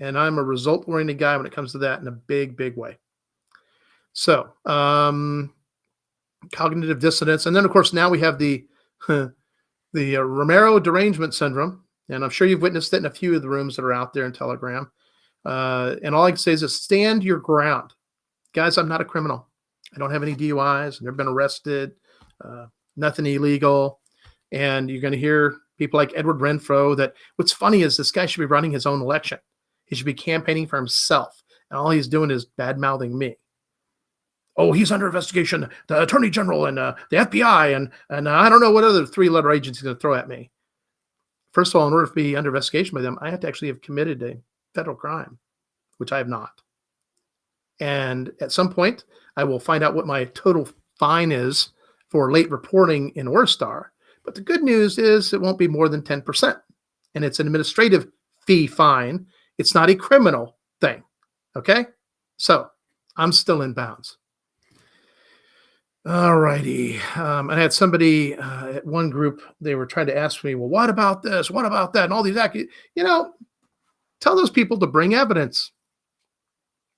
And I'm a result-oriented guy when it comes to that in a big, big way. So, cognitive dissonance. And then, of course, now we have the Romero derangement syndrome. And I'm sure you've witnessed it in a few of the rooms that are out there in Telegram. And all I can say is stand your ground. Guys, I'm not a criminal. I don't have any DUIs. I've never been arrested. Nothing illegal. And you're going to hear people like Edward Renfro that what's funny is this guy should be running his own election. He should be campaigning for himself. And all he's doing is bad-mouthing me. Oh, he's under investigation. The Attorney General and the FBI and I don't know what other three-letter agency is going to throw at me. First of all, in order to be under investigation by them, I have to actually have committed a federal crime, which I have not. And at some point, I will find out what my total fine is for late reporting in Orstar. But the good news is it won't be more than 10%. And it's an administrative fee fine. It's not a criminal thing. Okay? So I'm still in bounds. All righty. I had somebody at one group, they were trying to ask me, well, what about this? What about that? And all these, tell those people to bring evidence.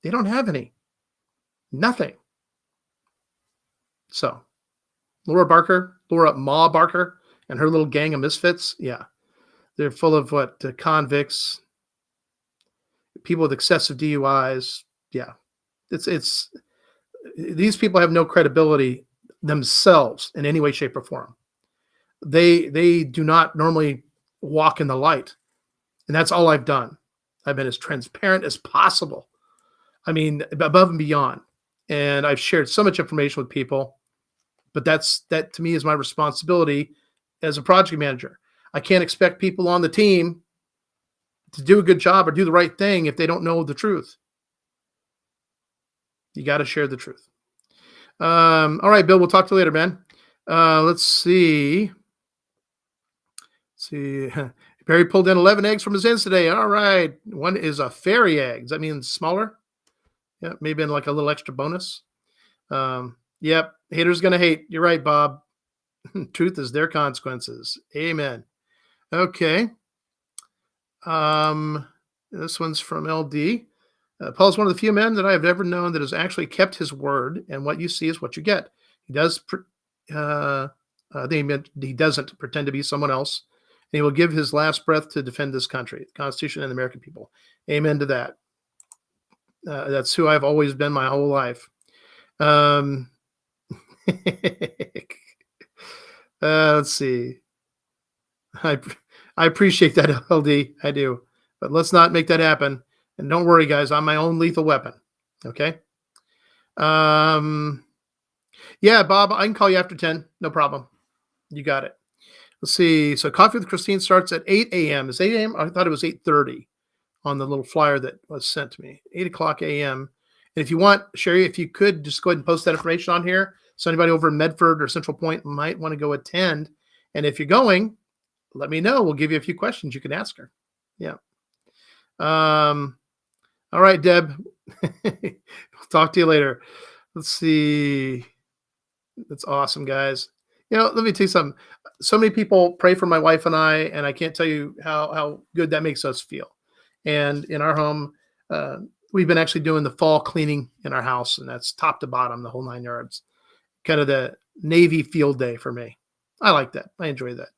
They don't have any. Nothing. So, Laura Ma Barker, and her little gang of misfits, yeah. They're full of convicts, people with excessive DUIs. Yeah. It's these people have no credibility themselves in any way, shape, or form. They do not normally walk in the light. And that's all I've done. I've been as transparent as possible. I mean, above and beyond. And I've shared so much information with people, but that to me is my responsibility as a project manager. I can't expect people on the team to do a good job or do the right thing if they don't know the truth. You got to share the truth. All right, Bill, we'll talk to you later, man. Let's see. Barry pulled in 11 eggs from his hens today. All right. One is a fairy egg. Does that mean smaller? Yeah, maybe in like a little extra bonus. Yep. Haters going to hate. You're right, Bob. Truth is their consequences. Amen. Okay. This one's from LD. Paul is one of the few men that I have ever known that has actually kept his word, and what you see is what you get. He doesn't pretend to be someone else, and he will give his last breath to defend this country, the Constitution, and the American people. Amen to that. That's who I've always been my whole life. Let's see. I appreciate that, LD. I do. But let's not make that happen. And don't worry, guys. I'm my own lethal weapon. Okay? Yeah, Bob, I can call you after 10. No problem. You got it. Let's see. So Coffee with Christine starts at 8 a.m. Is 8 a.m.? I thought it was 8:30 on the little flyer that was sent to me. 8 o'clock a.m. And if you want, Sherry, if you could just go ahead and post that information on here. So anybody over in Medford or Central Point might want to go attend. And if you're going, let me know. We'll give you a few questions you can ask her. Yeah. All right, Deb. We'll talk to you later. Let's see. That's awesome, guys. Let me tell you something. So many people pray for my wife and I can't tell you how good that makes us feel. And in our home, we've been actually doing the fall cleaning in our house, and that's top to bottom, the whole 9 yards. Kind of the Navy field day for me. I like that. I enjoy that.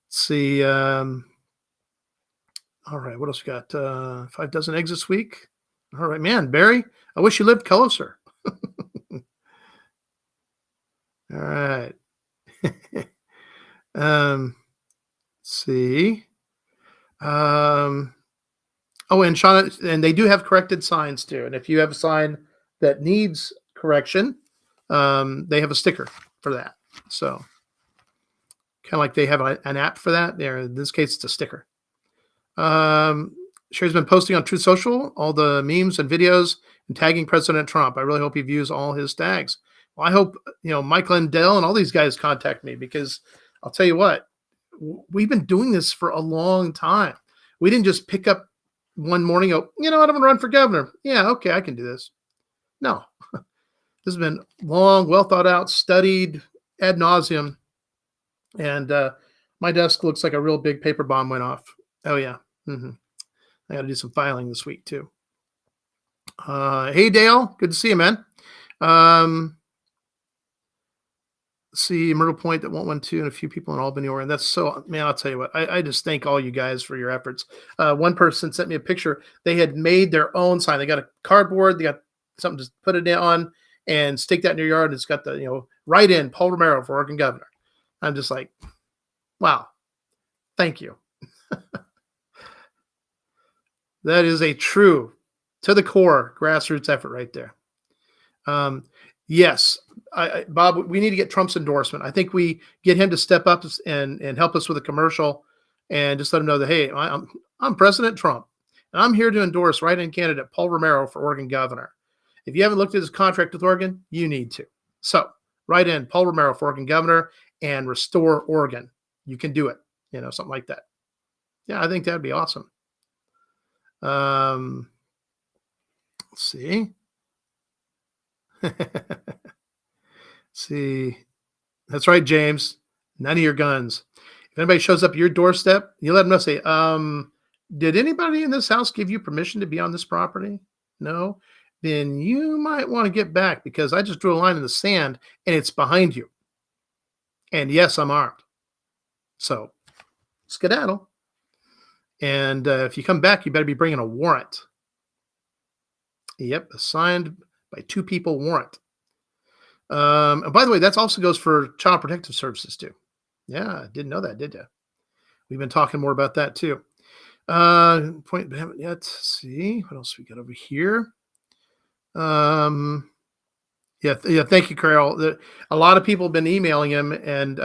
Let's see. All right, what else we got? 5 dozen eggs this week. All right, man, Barry, I wish you lived closer. All right. Let's see. Oh, and Shauna, and they do have corrected signs too. And if you have a sign that needs correction, they have a sticker for that. So kind of like they have an app for that. There, in this case, it's a sticker. Sherry's been posting on Truth Social all the memes and videos and tagging President Trump. I really hope he views all his tags. Well, I hope Mike Lindell and all these guys contact me, because I'll tell you what, we've been doing this for a long time. We didn't just pick up one morning, go, you know what, I'm gonna run for governor. Yeah, okay, I can do this. No, this has been long, well thought out, studied ad nauseum, and my desk looks like a real big paper bomb went off. Oh yeah. I got to do some filing this week too. Hey Dale, good to see you, man. See Myrtle Point at 112 and a few people in Albany, Oregon. That's so, man, I'll tell you what, I just thank all you guys for your efforts. One person sent me a picture. They had made their own sign. They got a cardboard, they got something to put it on and stick that in your yard. It's got the, write in Paul Romero for Oregon governor. I'm just like, wow, thank you. That is a true, to the core, grassroots effort right there. Yes, Bob, we need to get Trump's endorsement. I think we get him to step up and help us with a commercial, and just let him know that, hey, I'm President Trump, and I'm here to endorse write-in candidate Paul Romero for Oregon governor. If you haven't looked at his contract with Oregon, you need to. So write in Paul Romero for Oregon governor and restore Oregon. You can do it, something like that. Yeah, I think that'd be awesome. Let's see. See. That's right, James. None of your guns. If anybody shows up at your doorstep, you let them know, say, did anybody in this house give you permission to be on this property? No? Then you might want to get back, because I just drew a line in the sand and it's behind you. And yes, I'm armed. So skedaddle. And if you come back, you better be bringing a warrant. Yep, a signed by 2 people warrant. And by the way, that also goes for Child Protective Services too. Yeah, didn't know that, did you? We've been talking more about that too. Point, we haven't yet. Let's see what else we got over here. Yeah. Thank you, Carol. A lot of people have been emailing him, and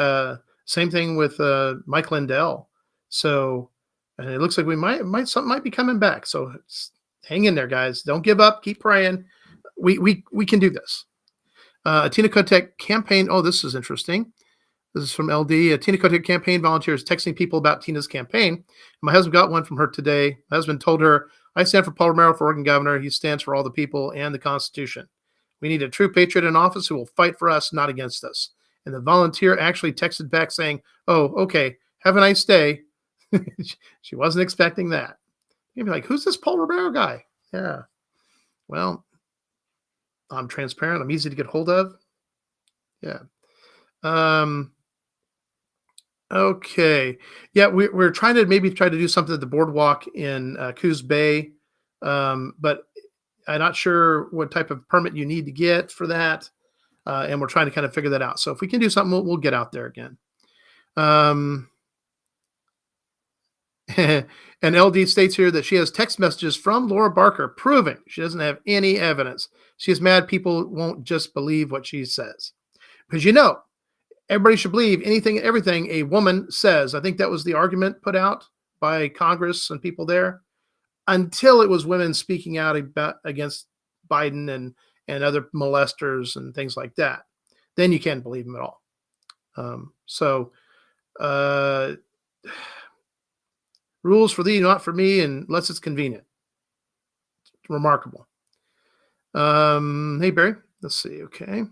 same thing with Mike Lindell. So, and it looks like we something might be coming back. So hang in there, guys. Don't give up. Keep praying. We can do this. Tina Kotek campaign. Oh, this is interesting. This is from LD. Tina Kotek campaign volunteers texting people about Tina's campaign. My husband got one from her today. My husband told her, I stand for Paul Romero for Oregon governor. He stands for all the people and the Constitution. We need a true patriot in office who will fight for us, not against us. And the volunteer actually texted back saying, oh, okay, have a nice day. She wasn't expecting that. You'd be like, who's this Paul Romero guy? Yeah. Well, I'm transparent. I'm easy to get hold of. Yeah. Okay. Yeah, we're trying to do something at the boardwalk in Coos Bay, but I'm not sure what type of permit you need to get for that, and we're trying to kind of figure that out. So if we can do something, we'll get out there again. And LD states here that she has text messages from Laura Barker proving she doesn't have any evidence. She is mad people won't just believe what she says. Because everybody should believe anything and everything a woman says. I think that was the argument put out by Congress and people there, until it was women speaking out against Biden and other molesters and things like that. Then you can't believe them at all. Rules for thee, not for me, unless it's convenient. Remarkable. Hey, Barry. Let's see. Okay.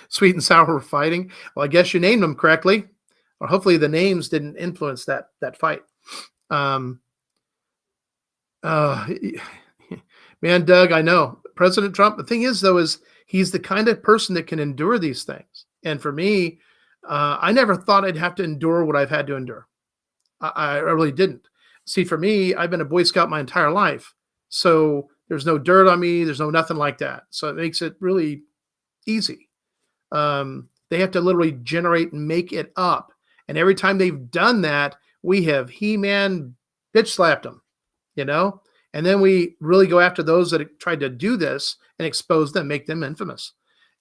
Sweet and sour were fighting. Well, I guess you named them correctly, or hopefully the names didn't influence that fight. Man, Doug, I know President Trump. The thing is, though, is he's the kind of person that can endure these things. And for me, I never thought I'd have to endure what I've had to endure. I really didn't. See, for me, I've been a Boy Scout my entire life. So there's no dirt on me. There's no nothing like that. So it makes it really easy. They have to literally generate and make it up. And every time they've done that, we have He-Man bitch slapped them, you know? And then we really go after those that tried to do this and expose them, make them infamous.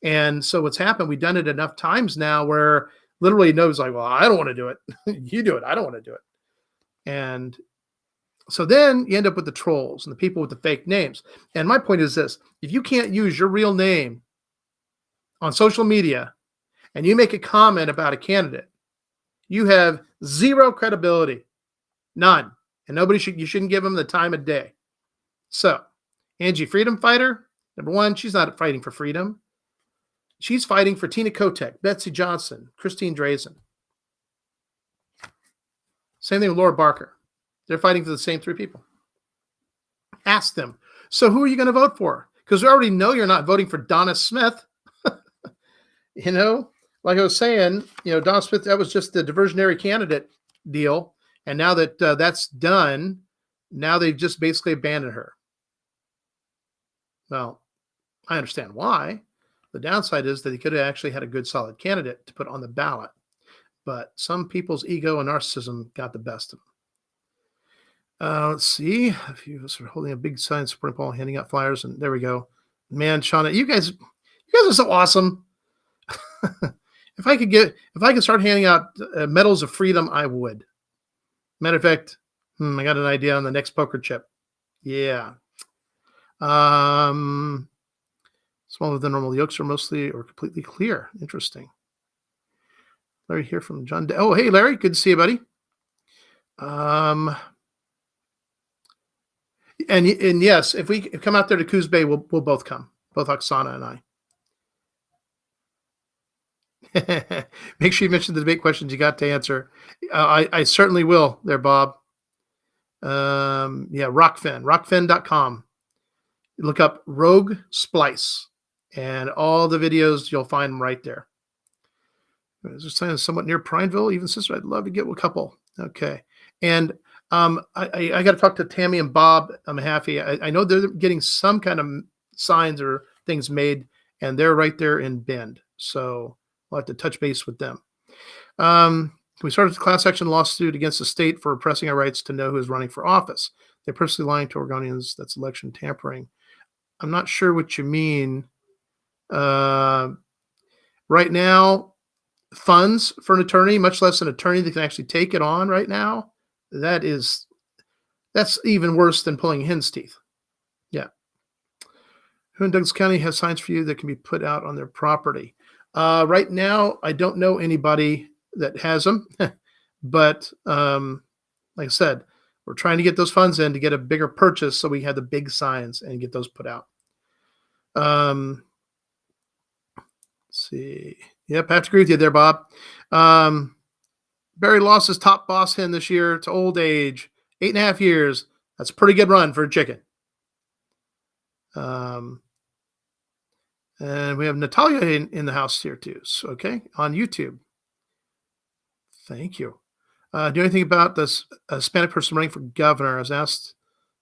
And so what's happened, we've done it enough times now where literally nobody's like, well, I don't want to do it. You do it. I don't want to do it. And so then you end up with the trolls and the people with the fake names. And my point is this: if you can't use your real name on social media and you make a comment about a candidate, you have zero credibility, none. And you shouldn't give them the time of day. So, Angie, freedom fighter, number one, she's not fighting for freedom. She's fighting for Tina Kotek, Betsy Johnson, Christine Drazen. Same thing with Laura Barker. They're fighting for the same three people. Ask them. So who are you going to vote for? Because we already know you're not voting for Donna Smith. You know, like I was saying, you know, Donna Smith, that was just the diversionary candidate deal. And now that that's done, now they've just basically abandoned her. Well, I understand why. The downside is that he could have actually had a good, solid candidate to put on the ballot. But some people's ego and narcissism got the best of them. Let's see. A few of us are holding a big sign supporting Paul, handing out flyers, and there we go. Man, Shauna, you guys are so awesome. If I could start handing out medals of freedom, I would. Matter of fact, I got an idea on the next poker chip. Yeah. Smaller than normal yolks are mostly or completely clear. Interesting. Larry here from John. Oh, hey, Larry. Good to see you, buddy. And yes, if we come out there to Coos Bay, we'll both come. Both Oksana and I. Make sure you mention the debate questions you got to answer. I certainly will there, Bob. Yeah, rockfin.com. Look up Rogue Splice and all the videos, you'll find them right there. Is there something somewhat near Prineville? Even sister, I'd love to get a couple. Okay. And I got to talk to Tammy and Bob Mahaffey. I know they're getting some kind of signs or things made, and they're right there in Bend. So we'll have to touch base with them. We started a class action lawsuit against the state for oppressing our rights to know who is running for office. They're purposely lying to Oregonians. That's election tampering. I'm not sure what you mean. Right now, funds for an attorney, much less an attorney that can actually take it on right now, that's even worse than pulling hen's teeth. Yeah. Who in Douglas County has signs for you that can be put out on their property? Right now, I don't know anybody that has them, but like I said, we're trying to get those funds in to get a bigger purchase so we have the big signs and get those put out. Let's see. Yep, I have to agree with you there, Bob. Barry lost his top boss hen this year to old age, 8.5 years. That's a pretty good run for a chicken. And we have Natalia in the house here too. So, okay, on YouTube. Thank you. Do anything about this Hispanic person running for governor? I was asked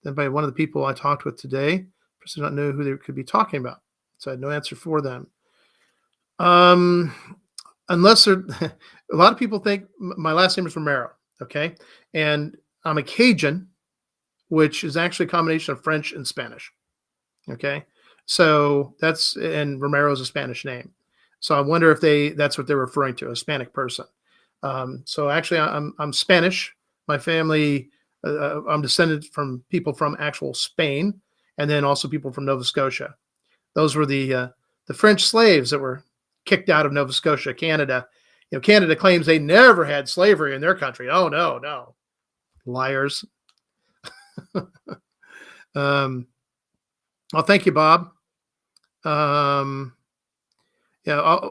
then by one of the people I talked with today. Person did not know who they could be talking about, so I had no answer for them. Unless they're, a lot of people think my last name is Romero. Okay, and I'm a Cajun, which is actually a combination of French and Spanish. Okay, so and Romero is a Spanish name. So I wonder if that's what they're referring to, a Hispanic person. So actually, I'm Spanish. My family, I'm descended from people from actual Spain, and then also people from Nova Scotia. Those were the French slaves that were kicked out of Nova Scotia, Canada. You know, Canada claims they never had slavery in their country. Oh no, liars. Well, thank you, Bob. Yeah,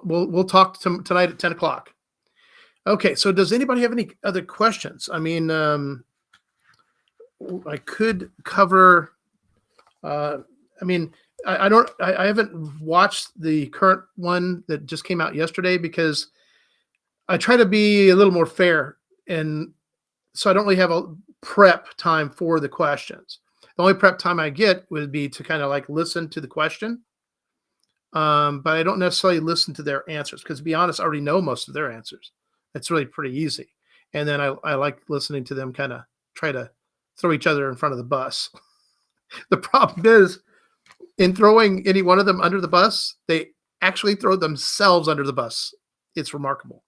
we'll talk tonight at 10 o'clock. Okay, so does anybody have any other questions? I mean, I could cover. I haven't watched the current one that just came out yesterday because I try to be a little more fair, and so I don't really have a prep time for the questions. The only prep time I get would be to kind of like listen to the question, but I don't necessarily listen to their answers because, to be honest, I already know most of their answers. It's really pretty easy, and then I like listening to them kind of try to throw each other in front of the bus. The problem is, in throwing any one of them under the bus, they actually throw themselves under the bus. It's remarkable.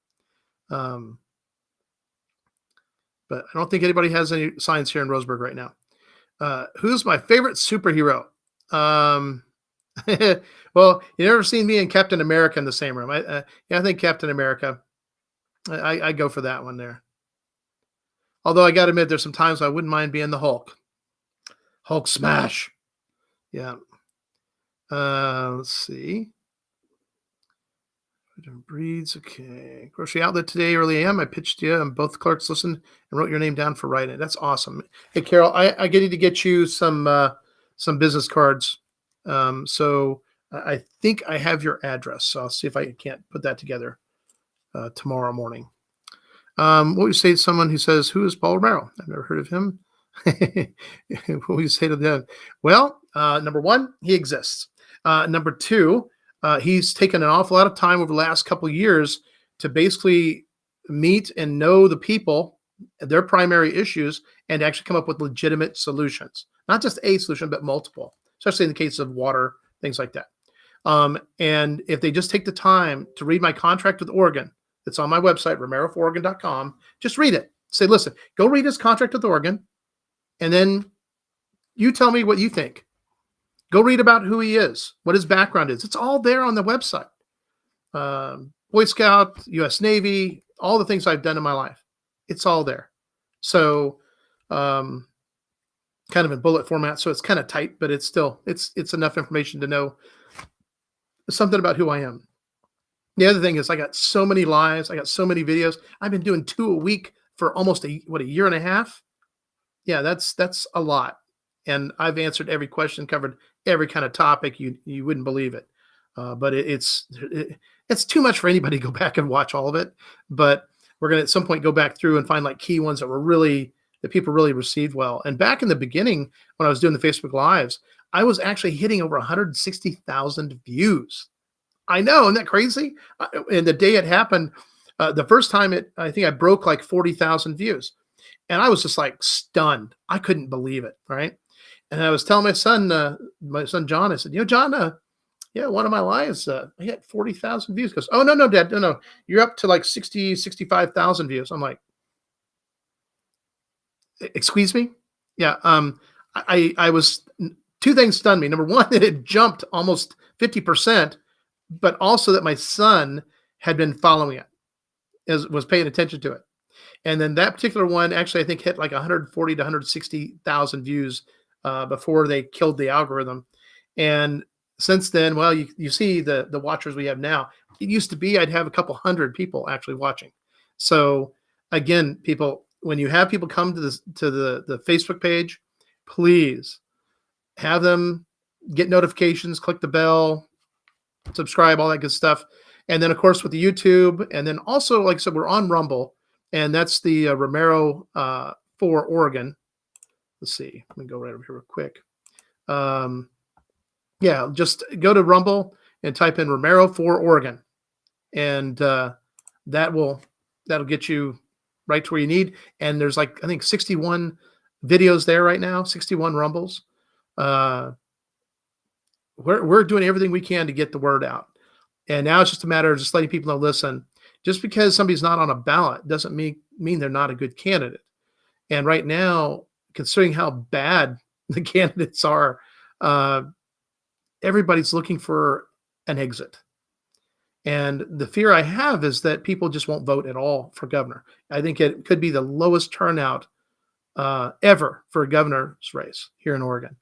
Um, but I don't think anybody has any signs here in Roseburg right now. Who's my favorite superhero? Um, well, you never seen me and Captain America in the same room. Yeah, I think Captain America. I go for that one there. Although I got to admit, there's some times I wouldn't mind being the Hulk. Hulk smash. Yeah. Let's see. Breeds. Okay. Grocery outlet today, early AM. I pitched you, and both clerks listened and wrote your name down for writing. That's awesome. Hey, Carol, I need to get you some business cards. So I think I have your address. So I'll see if I can't put that together tomorrow morning. What would you say to someone who says, "Who is Paul Romero? I've never heard of him." What would you say to them? Well, number one, he exists. Number two, he's taken an awful lot of time over the last couple of years to basically meet and know the people, their primary issues, and actually come up with legitimate solutions. Not just a solution, but multiple, especially in the case of water, things like that. And if they just take the time to read my contract with Oregon, it's on my website, romerofororegon.com, just read it. Say, listen, go read his contract with Oregon, and then you tell me what you think. Go read about who he is, what his background is. It's all there on the website. Boy Scout, U.S. Navy, all the things I've done in my life. It's all there. So kind of in bullet format, so it's kind of tight, but it's still, it's enough information to know something about who I am. The other thing is I got so many lives. I got so many videos. I've been doing 2 a week for almost a year and a half. Yeah, that's a lot. And I've answered every question, covered every kind of topic. You wouldn't believe it. But it's too much for anybody to go back and watch all of it. But we're going to at some point go back through and find like key ones that people really received well. And back in the beginning, when I was doing the Facebook Lives, I was actually hitting over 160,000 views. I know, isn't that crazy? And the day it happened, the first time I think I broke like 40,000 views. And I was just like stunned. I couldn't believe it, right? And I was telling my son John, I said, John, yeah, one of my lives, I hit 40,000 views. He goes, oh, no, Dad, no. You're up to like 60, 65,000 views. I'm like, excuse me? Yeah, I was, 2 things stunned me. Number one, that it jumped almost 50%, but also that my son had been following it, was paying attention to it. And then that particular one actually, I think, hit like 140 to 160,000 views before they killed the algorithm. And since then, well, you see the watchers we have now. It used to be I'd have a couple hundred people actually watching. So again, people, when you have people come to the Facebook page, please have them get notifications, click the bell, subscribe, all that good stuff. And then, of course, with the YouTube, and then also, like I said, we're on Rumble, and that's the Romero for Oregon. Let's see. Let me go right over here real quick. Yeah, just go to Rumble and type in Romero for Oregon, and that'll get you right to where you need. And there's like, I think 61 videos there right now, 61 Rumbles. We're doing everything we can to get the word out. And now it's just a matter of just letting people know, listen, just because somebody's not on a ballot doesn't mean they're not a good candidate. And right now, considering how bad the candidates are, everybody's looking for an exit. And the fear I have is that people just won't vote at all for governor. I think it could be the lowest turnout ever for a governor's race here in Oregon.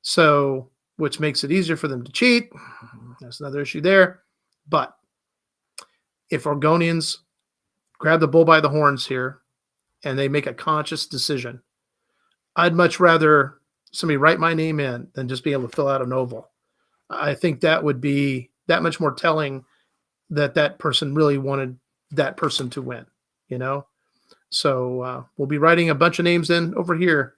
So, which makes it easier for them to cheat. That's another issue there. But if Oregonians grab the bull by the horns here and they make a conscious decision, I'd much rather somebody write my name in than just be able to fill out an oval. I think that would be that much more telling that person really wanted that person to win, So we'll be writing a bunch of names in over here.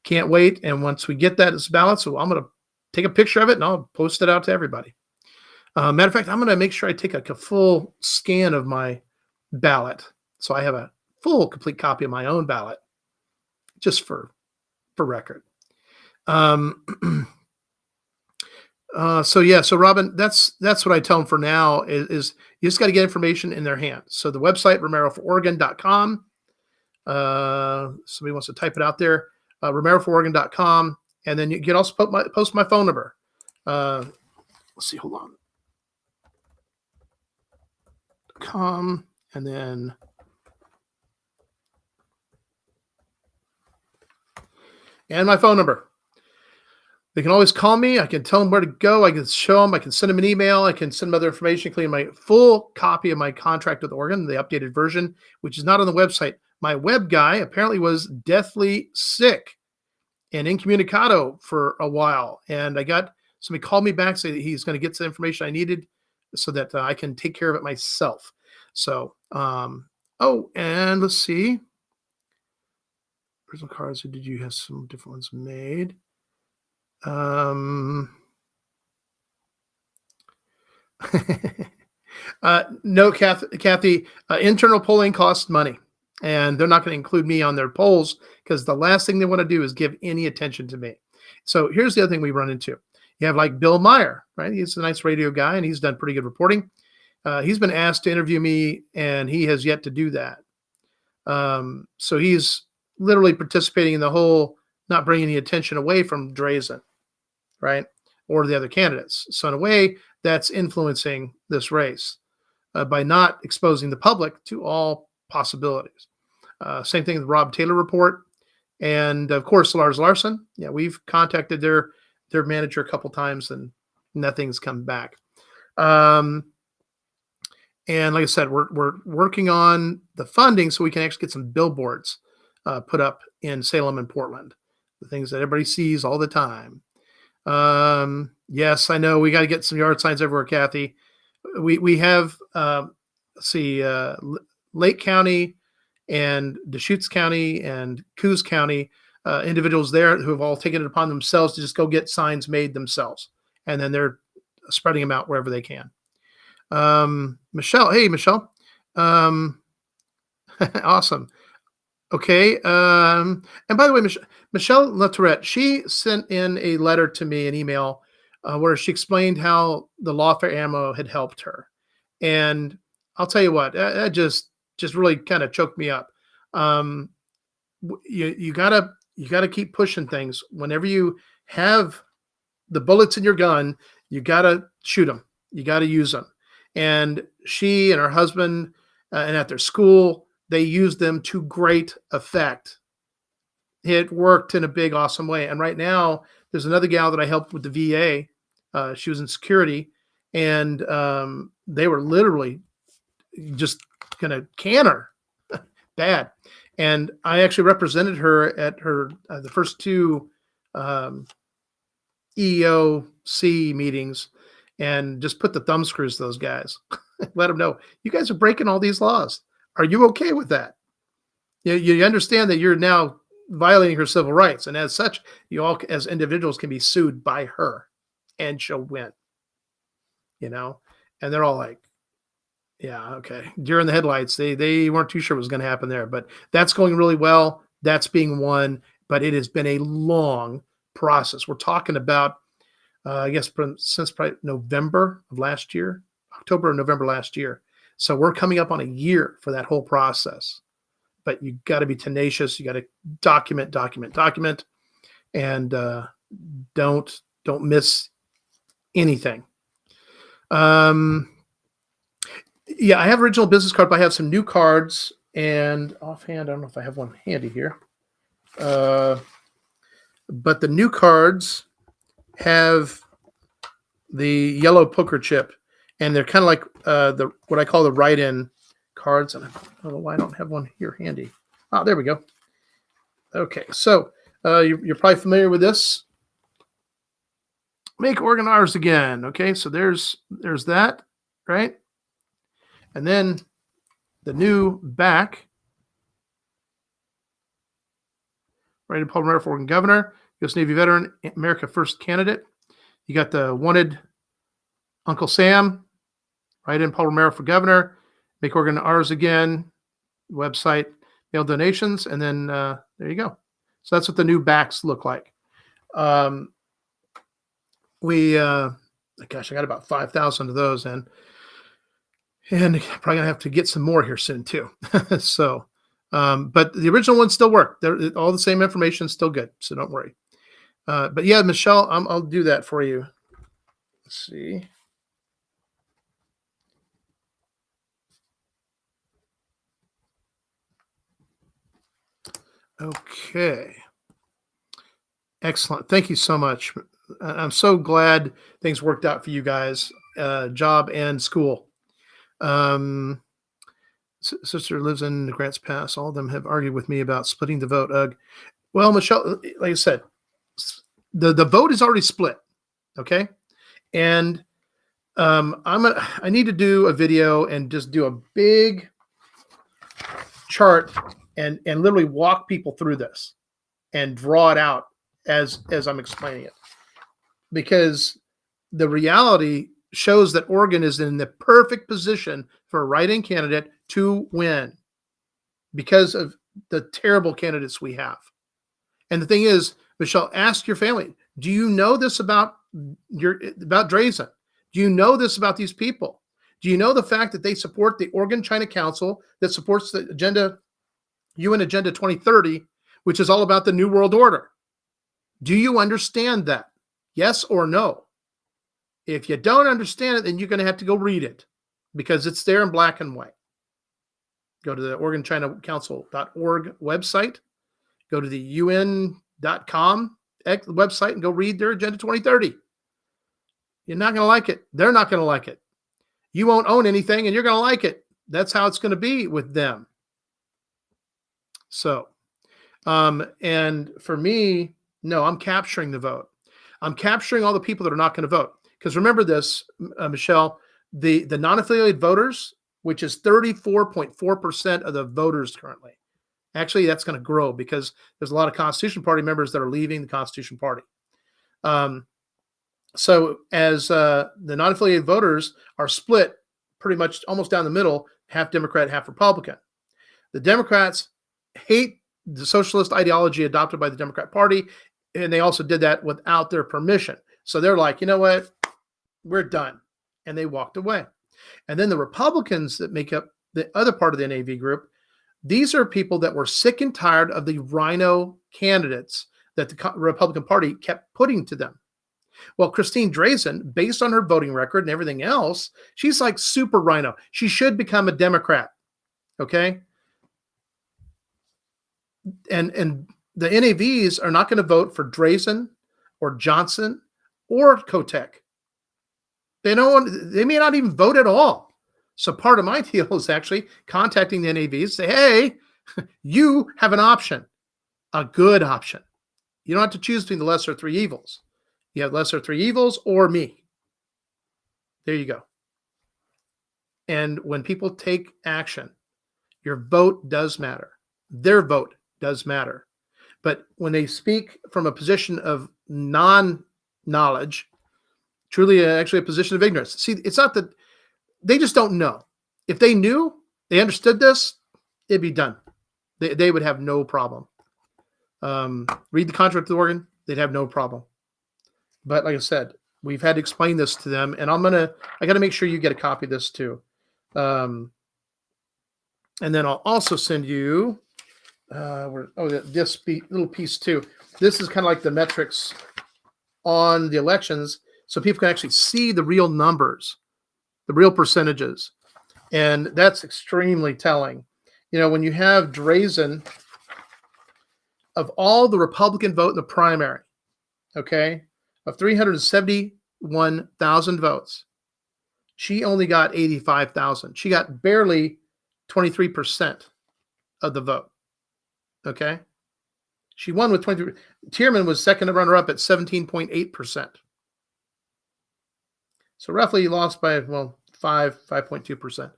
Can't wait. And once we get that as ballots, so I'm going to take a picture of it and I'll post it out to everybody. Matter of fact, I'm going to make sure I take a full scan of my ballot. So I have a full, complete copy of my own ballot just for for record. So Robin, that's what I tell them for now is you just got to get information in their hands. So the website, romerofororegon.com. Somebody wants to type it out there, romerofororegon.com. And then you can also post my phone number. Let's see, hold on. And then my phone number. They can always call me. I can tell them where to go. I can show them. I can send them an email. I can send them other information, including my full copy of my contract with Oregon, the updated version, which is not on the website. My web guy apparently was deathly sick and incommunicado for a while. And I got somebody called me back, say that he's going to get the information I needed so that I can take care of it myself. So, and let's see. Original cards, did you have some different ones made? No, Kathy, internal polling costs money, and they're not going to include me on their polls because the last thing they want to do is give any attention to me. So here's the other thing we run into. You have like Bill Meyer, right? He's a nice radio guy, and he's done pretty good reporting. He's been asked to interview me, and he has yet to do that. So he's literally participating in the whole not bringing the attention away from Drazen, right? Or the other candidates. So in a way, that's influencing this race by not exposing the public to all possibilities. Same thing with the Rob Taylor report. And of course, Lars Larson. Yeah, we've contacted their manager a couple times and nothing's come back. And like I said, we're working on the funding so we can actually get some billboards put up in Salem and Portland, the things that everybody sees all the time. Yes, I know we got to get some yard signs everywhere, Kathy. We have, Lake County and Deschutes County and Coos County, individuals there who have all taken it upon themselves to just go get signs made themselves. And then they're spreading them out wherever they can. Michelle, hey, Michelle. Awesome. Okay. And by the way, Michelle Latourette, she sent in a letter to me, an email, where she explained how the Lawfare ammo had helped her. And I'll tell you what, that just really kind of choked me up. You gotta keep pushing things. Whenever you have the bullets in your gun, you gotta shoot them. You gotta use them. And she and her husband, and at their school, they used them to great effect. It worked in a big, awesome way. And right now, there's another gal that I helped with the VA. She was in security, and they were literally just going to can her bad. And I actually represented her at her the first two EEOC meetings and just put the thumb screws to those guys. Let them know, you guys are breaking all these laws. Are you okay with that? You understand that you're now violating her civil rights, and as such, you all as individuals can be sued by her, and she'll win. And they're all like, "Yeah, okay." Deer in the headlights. They weren't too sure what was going to happen there, but that's going really well. That's being won, but it has been a long process. We're talking about, I guess, since probably November of last year, October or November last year. So we're coming up on a year for that whole process, but you got to be tenacious. You got to document, and don't miss anything. Yeah, I have original business card, but I have some new cards, and offhand, I don't know if I have one handy here. But the new cards have the yellow poker chip. And they're kind of like what I call the write-in cards. And I don't know why I don't have one here handy. Ah, there we go. Okay, so you're probably familiar with this. Make Oregon ours again. Okay, so there's that, right? And then the new back. Right in Paul Romero for Oregon Governor, U.S. Navy veteran, America First candidate. You got the wanted Uncle Sam. Right in Paul Romero for governor, make Oregon ours again, website, mail donations, and then there you go. So that's what the new backs look like. Um, gosh, I got about 5,000 of those in, and probably gonna have to get some more here soon too. So, but the original ones still work. They're all the same information, still good. So don't worry. But yeah, Michelle, I'll do that for you. Let's see. Okay. Excellent. Thank you so much. I'm so glad things worked out for you guys, job and school. Um, Sister lives in Grants Pass. All of them have argued with me about splitting the vote. Ugh. Well, Michelle, like I said, the vote is already split. Okay, and I need to do a video and just do a big chart and literally walk people through this and draw it out as I'm explaining it, because the reality shows that Oregon is in the perfect position for a write-in candidate to win because of the terrible candidates we have. And the thing is, Michelle, ask your family, do you know this about Drazen? Do you know this about these people? Do you know the fact that they support the Oregon-China Council that supports the UN Agenda 2030, which is all about the New World Order? Do you understand that? Yes or no? If you don't understand it, then you're going to have to go read it because it's there in black and white. Go to the OregonChinaCouncil.org website. Go to the UN.com website and go read their Agenda 2030. You're not going to like it. They're not going to like it. You won't own anything and you're going to like it. That's how it's going to be with them. So, and for me, no, I'm capturing the vote. I'm capturing all the people that are not going to vote. Because remember this, Michelle, the non-affiliated voters, which is 34.4% of the voters currently. Actually, that's going to grow because there's a lot of Constitution Party members that are leaving the Constitution Party. So as the non-affiliated voters are split pretty much almost down the middle, half Democrat, half Republican. The Democrats hate the socialist ideology adopted by the Democrat Party, and they also did that without their permission. So they're like, you know what? We're done. And they walked away. And then the Republicans that make up the other part of the NAV group, these are people that were sick and tired of the rhino candidates that the Republican Party kept putting to them. Well, Christine Drazen, based on her voting record and everything else, she's like super rhino. She should become a Democrat. Okay? And the NAVs are not going to vote for Drazen or Johnson or Kotek. They may not even vote at all. So part of my deal is actually contacting the NAVs, say, hey, you have an option, a good option. You don't have to choose between the lesser three evils. You have lesser three evils or me. There you go. And when people take action, your vote does matter. Their vote does matter. But when they speak from a position of non-knowledge, truly actually a position of ignorance. See, it's not that they just don't know. If they knew, they understood this, it'd be done. They would have no problem. Read the contract with Oregon, they'd have no problem. But like I said, we've had to explain this to them, and I got to make sure you get a copy of this too. And then I'll also send you this little piece too. This is kind of like the metrics on the elections, so people can actually see the real numbers, the real percentages. And that's extremely telling. You know, when you have Drazen, of all the Republican vote in the primary, okay, of 371,000 votes, she only got 85,000. She got barely 23% of the vote. Okay. She won with 23. Tierman was second runner-up at 17.8%. So roughly lost by, 5.2%.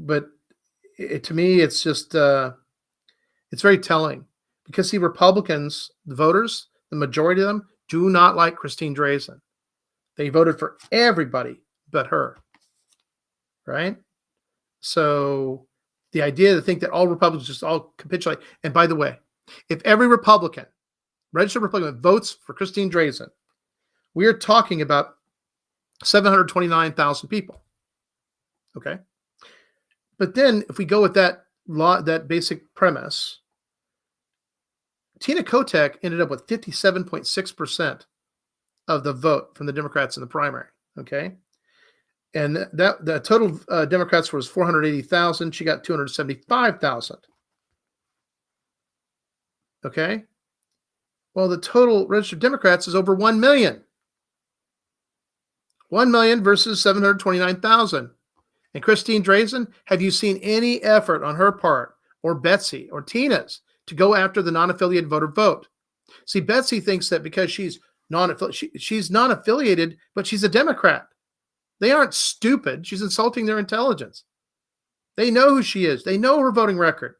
But to me, it's just, it's very telling because see, Republicans, the voters, the majority of them do not like Christine Drazen. They voted for everybody but her. Right? So the idea to think that all Republicans just all capitulate. And by the way, If every Republican, registered Republican, votes for Christine Drazan, we are talking about 729,000 people. Okay. But then if we go with that basic premise, Tina Kotek ended up with 57.6% of the vote from the Democrats in the primary. Okay. And that the total Democrats was 480,000. She got 275,000. Okay. Well, the total registered Democrats is over 1 million. 1 million versus 729,000. And Christine Drazan, have you seen any effort on her part, or Betsy or Tina's, to go after the non-affiliated voter vote? See, Betsy thinks that because she's non-affiliated, but she's a Democrat. They aren't stupid. She's insulting their intelligence. They know who she is. They know her voting record.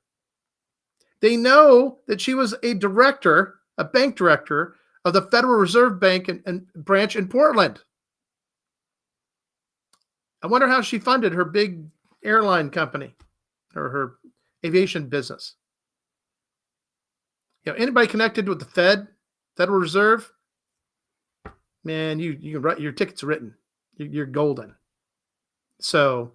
They know that she was a director, a bank director of the Federal Reserve Bank and branch in Portland. I wonder how she funded her big airline company or her aviation business. You know, anybody connected with the Federal Reserve, man, you can write your ticket's written. You're golden. So,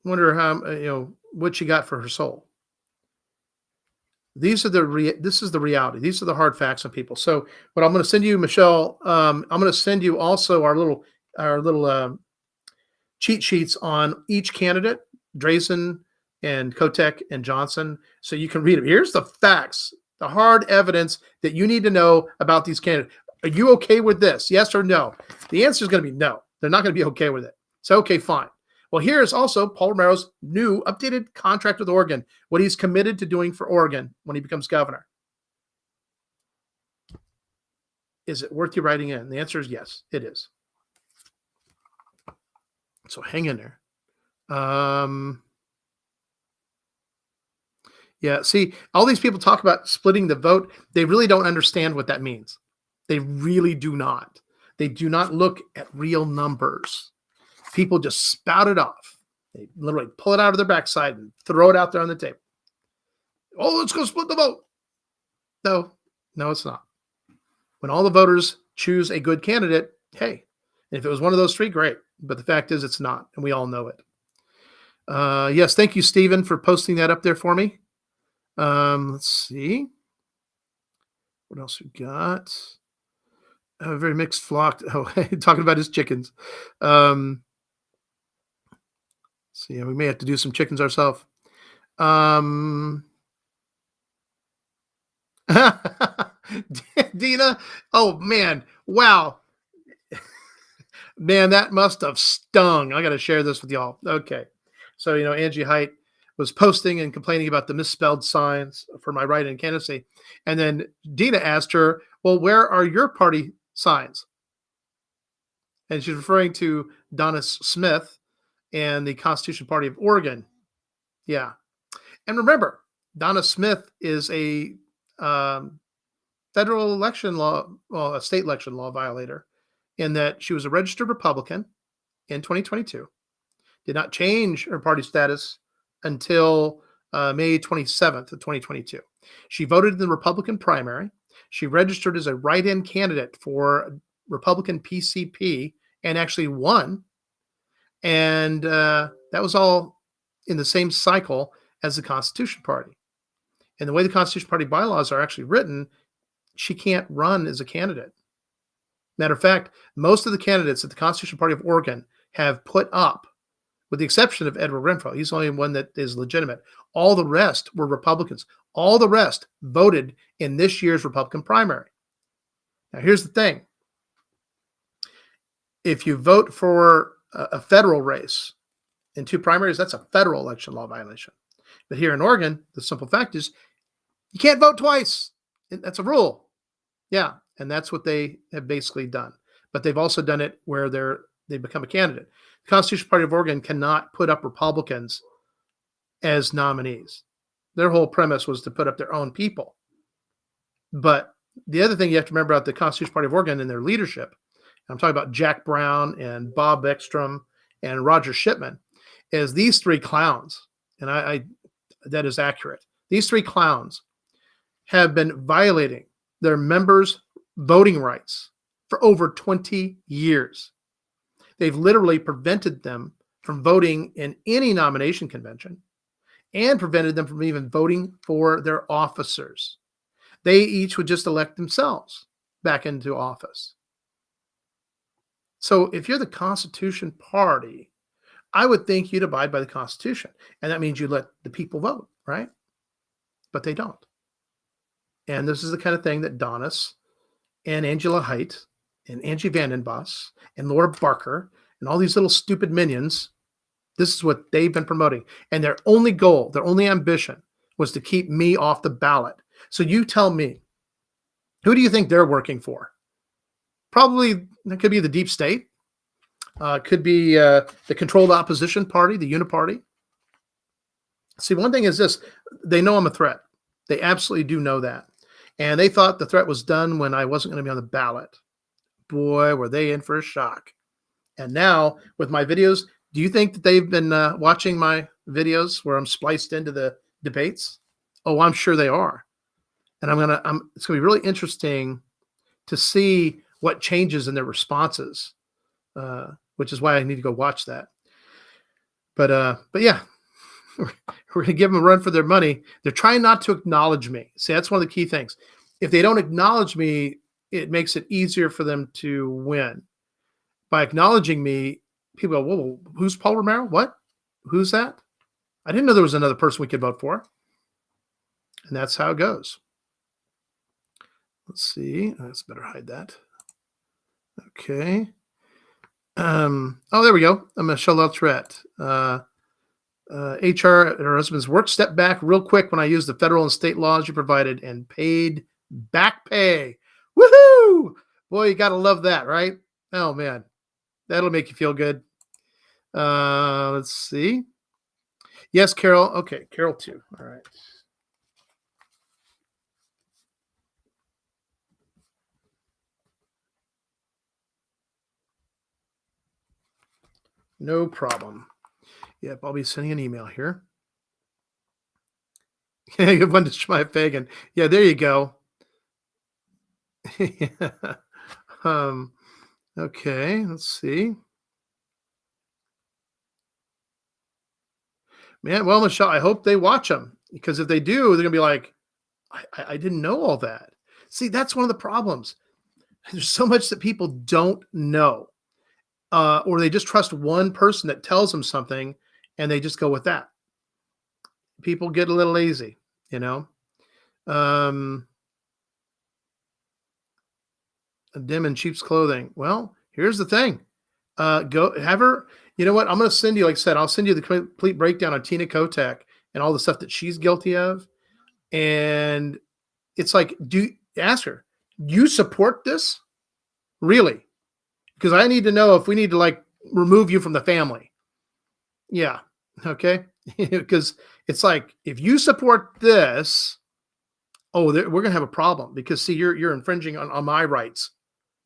wonder how what she got for her soul. This is the reality. These are the hard facts on people. So, what I'm going to send you, Michelle, I'm going to send you also our little cheat sheets on each candidate, Drazan and Kotek and Johnson, so you can read them. Here's the facts, the hard evidence that you need to know about these candidates. Are you okay with this? Yes or no? The answer is going to be no. They're not going to be okay with it. So, okay, fine. Well, here's also Paul Romero's new updated contract with Oregon, what he's committed to doing for Oregon when he becomes governor. Is it worth you writing in? The answer is yes, it is. So hang in there. Yeah, see, all these people talk about splitting the vote. They really don't understand what that means. They really do not. They do not look at real numbers. People just spout it off. They literally pull it out of their backside and throw it out there on the table. Oh, let's go split the vote. No, it's not. When all the voters choose a good candidate, hey, if it was one of those three, great. But the fact is it's not, and we all know it. Yes, thank you, Stephen, for posting that up there for me. Let's see. What else we got? A very mixed flock. Oh, talking about his chickens. So yeah, we may have to do some chickens ourselves. Dina, oh man, wow. Man, that must have stung. I got to share this with y'all. Okay. So, Angie Height was posting and complaining about the misspelled signs for my write-in candidacy. And then Dina asked her, well, where are your party signs? And she's referring to Donna Smith and the Constitution Party of Oregon. Yeah. And remember, Donna Smith is a federal election law, well, a state election law violator, in that she was a registered Republican in 2022, did not change her party status until May 27th of 2022. She voted in the Republican primary. She registered as a write-in candidate for Republican PCP and actually won. And that was all in the same cycle as the Constitution Party. And the way the Constitution Party bylaws are actually written, she can't run as a candidate. Matter of fact, most of the candidates that the Constitution Party of Oregon have put up, with the exception of Edward Renfro, he's the only one that is legitimate. All the rest were Republicans. All the rest voted in this year's Republican primary. Now, here's the thing. If you vote for a federal race in two primaries, that's a federal election law violation. But here in Oregon, the simple fact is you can't vote twice. That's a rule. Yeah. And that's what they have basically done. But they've also done it where they become a candidate. The Constitution Party of Oregon cannot put up Republicans as nominees. Their whole premise was to put up their own people. But the other thing you have to remember about the Constitution Party of Oregon and their leadership, I'm talking about Jack Brown and Bob Ekstrom and Roger Shipman, is these three clowns. And that is accurate. These three clowns have been violating their members' voting rights for over 20 years. They've literally prevented them from voting in any nomination convention and prevented them from even voting for their officers. They each would just elect themselves back into office. So if you're the Constitution Party, I would think you'd abide by the Constitution. And that means you let the people vote, right? But they don't. And this is the kind of thing that Donis and Angela Haidt and Angie Vandenbos and Laura Barker and all these little stupid minions, this is what they've been promoting. And their only goal, their only ambition was to keep me off the ballot. So you tell me, who do you think they're working for? Probably it could be the deep state. Could be the controlled opposition party, the Uniparty. See, one thing is this. They know I'm a threat. They absolutely do know that. And they thought the threat was done when I wasn't going to be on the ballot. Boy, were they in for a shock. And now with my videos, do you think that they've been watching my videos where I'm spliced into the debates? Oh, I'm sure they are. And it's going to be really interesting to see what changes in their responses, which is why I need to go watch that. But yeah, we're going to give them a run for their money. They're trying not to acknowledge me. See, that's one of the key things. If they don't acknowledge me, it makes it easier for them to win. By acknowledging me, people go, whoa, who's Paul Romero? What? Who's that? I didn't know there was another person we could vote for. And that's how it goes. Let's see. Let's better hide that. Okay. Oh, there we go. Michelle Lautrette. HR at her husband's work stepped back real quick when I used the federal and state laws you provided and paid back pay. Woohoo! Boy, you got to love that, right? Oh, man. That'll make you feel good. Let's see. Yes, Carol. Okay, Carol too. All right. No problem. Yep, I'll be sending an email here. Good one to Shmai Fagan. Yeah, there you go. Okay, let's see. Man, well, Michelle, I hope they watch them, because if they do, they're gonna be like, I didn't know all that. See, that's one of the problems. There's so much that people don't know, or they just trust one person that tells them something, and they just go with that. People get a little lazy, you know. Dim in sheep's clothing. Well, here's the thing. Go have her. You know what? I'm going to send you, like I said, I'll send you the complete breakdown on Tina Kotek and all the stuff that she's guilty of. And it's like, ask her, you support this? Really? Because I need to know if we need to like remove you from the family. Yeah. Okay. Because it's like, if you support this, we're going to have a problem, because see, you're infringing on my rights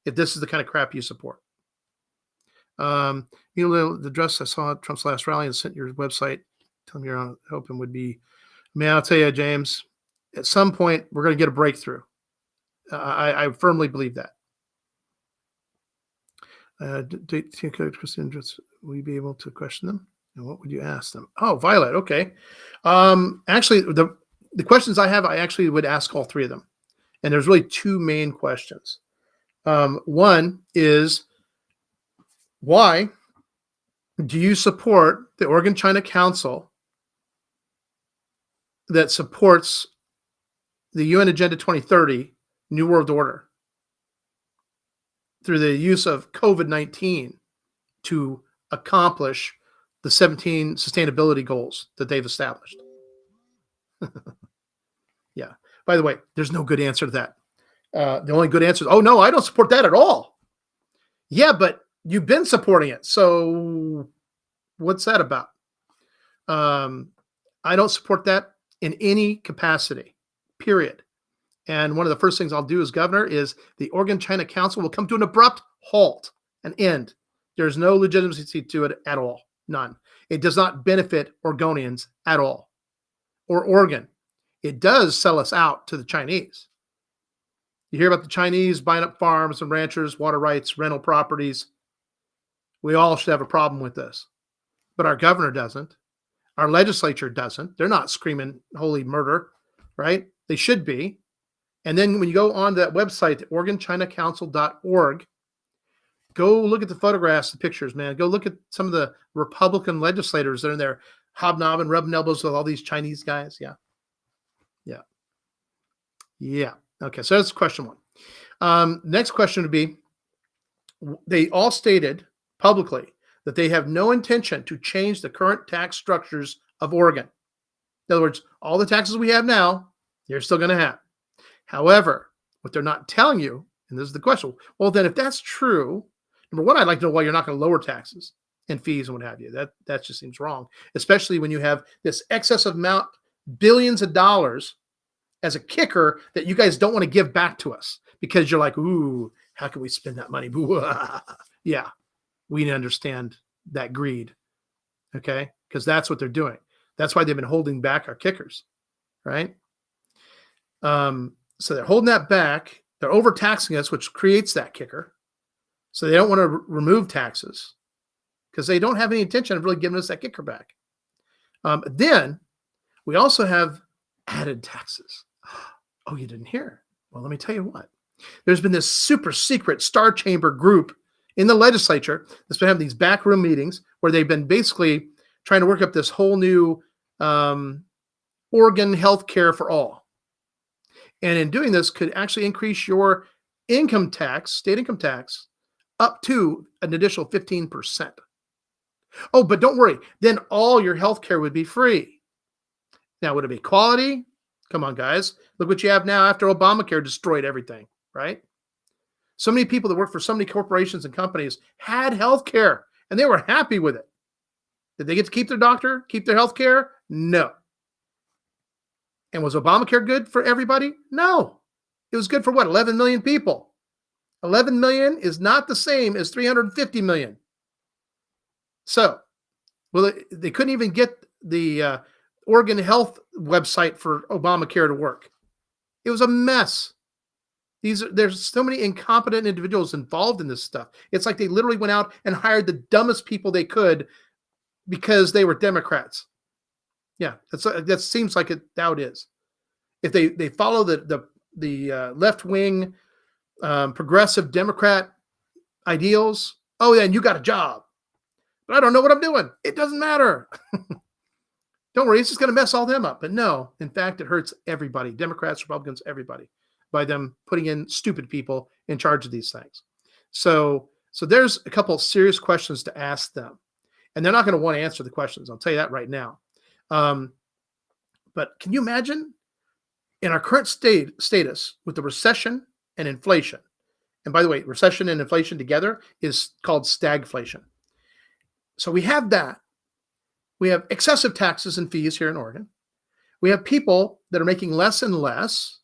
if this is the kind of crap you support. You know, the dress I saw at Trump's last rally and sent your website, tell me you're hoping would be, man, I'll tell you, James, at some point we're going to get a breakthrough. I firmly believe that. Christian, will you be able to question them? And what would you ask them? Oh, Violet. Okay. Actually, the questions I have, I actually would ask all three of them. And there's really two main questions. One is, why do you support the Oregon-China Council that supports the UN Agenda 2030, New World Order, through the use of COVID-19 to accomplish the 17 sustainability goals that they've established? Yeah. By the way, there's no good answer to that. The only good answer is, oh, no, I don't support that at all. Yeah, but you've been supporting it. So what's that about? I don't support that in any capacity, period. And one of the first things I'll do as governor is the Oregon-China Council will come to an abrupt halt, an end. There's no legitimacy to it at all. None. It does not benefit Oregonians at all, or Oregon. it does sell us out to the Chinese. You hear about the Chinese buying up farms and ranchers, water rights, rental properties. We all should have a problem with this. But our governor doesn't. Our legislature doesn't. They're not screaming holy murder, right? They should be. And then when you go on that website, OregonChinaCouncil.org, go look at the photographs, the pictures, man. Go look at some of the Republican legislators that are in there hobnobbing, rubbing elbows with all these Chinese guys. Yeah. Yeah. Yeah. Okay. So that's question one. Next question would be, they all stated publicly that they have no intention to change the current tax structures of Oregon. In other words, all the taxes we have now, they're still going to have. However, what they're not telling you, and this is the question, well, then if that's true, number one, I'd like to know why you're not going to lower taxes and fees and what have you. That just seems wrong, especially when you have this excessive amount, billions of dollars as a kicker that you guys don't want to give back to us because you're like, ooh, how can we spend that money? Yeah, we understand that greed, okay? Because that's what they're doing. That's why they've been holding back our kickers, right? So they're holding that back. They're overtaxing us, which creates that kicker. So they don't want to remove taxes because they don't have any intention of really giving us that kicker back. Then we also have added taxes. Oh, you didn't hear? Well, let me tell you what. There's been this super secret Star Chamber group in the legislature that's been having these backroom meetings where they've been basically trying to work up this whole new Oregon health care for all. And in doing this could actually increase your income tax, state income tax, up to an additional 15%. Oh, but don't worry. Then all your health care would be free. Now, would it be quality? Come on, guys. Look what you have now after Obamacare destroyed everything, right? So many people that work for so many corporations and companies had health care, and they were happy with it. Did they get to keep their doctor, keep their health care? No. And was Obamacare good for everybody? No. It was good for what, 11 million people? 11 million is not the same as 350 million. So, well, they couldn't even get the Oregon Health website for Obamacare to work. It was a mess. There's so many incompetent individuals involved in this stuff. It's like they literally went out and hired the dumbest people they could because they were Democrats. Yeah, that seems like how it is. If they follow the left wing progressive Democrat ideals, oh yeah, and you got a job, but I don't know what I'm doing. It doesn't matter. Don't worry, it's just going to mess all them up. But no, in fact, it hurts everybody, Democrats, Republicans, everybody, by them putting in stupid people in charge of these things. So there's a couple of serious questions to ask them, and they're not going to want to answer the questions. I'll tell you that right now. But can you imagine in our current status with the recession and inflation? And by the way, recession and inflation together is called stagflation. So we have that. We have excessive taxes and fees here in Oregon. We have people that are making less and less.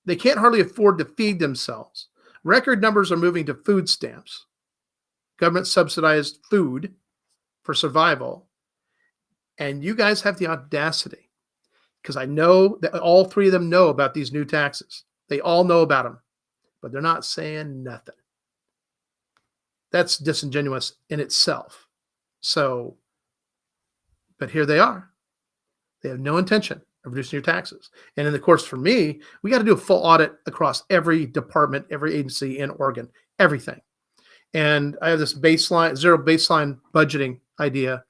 They can't hardly afford to feed themselves. Record numbers are moving to food stamps, government subsidized food for survival. And you guys have the audacity, because I know that all three of them know about these new taxes. They all know about them, but they're not saying nothing. That's disingenuous in itself. So, but here they are. They have no intention of reducing your taxes. And then, of course, for me, we got to do a full audit across every department, every agency in Oregon, everything. And I have this zero baseline budgeting idea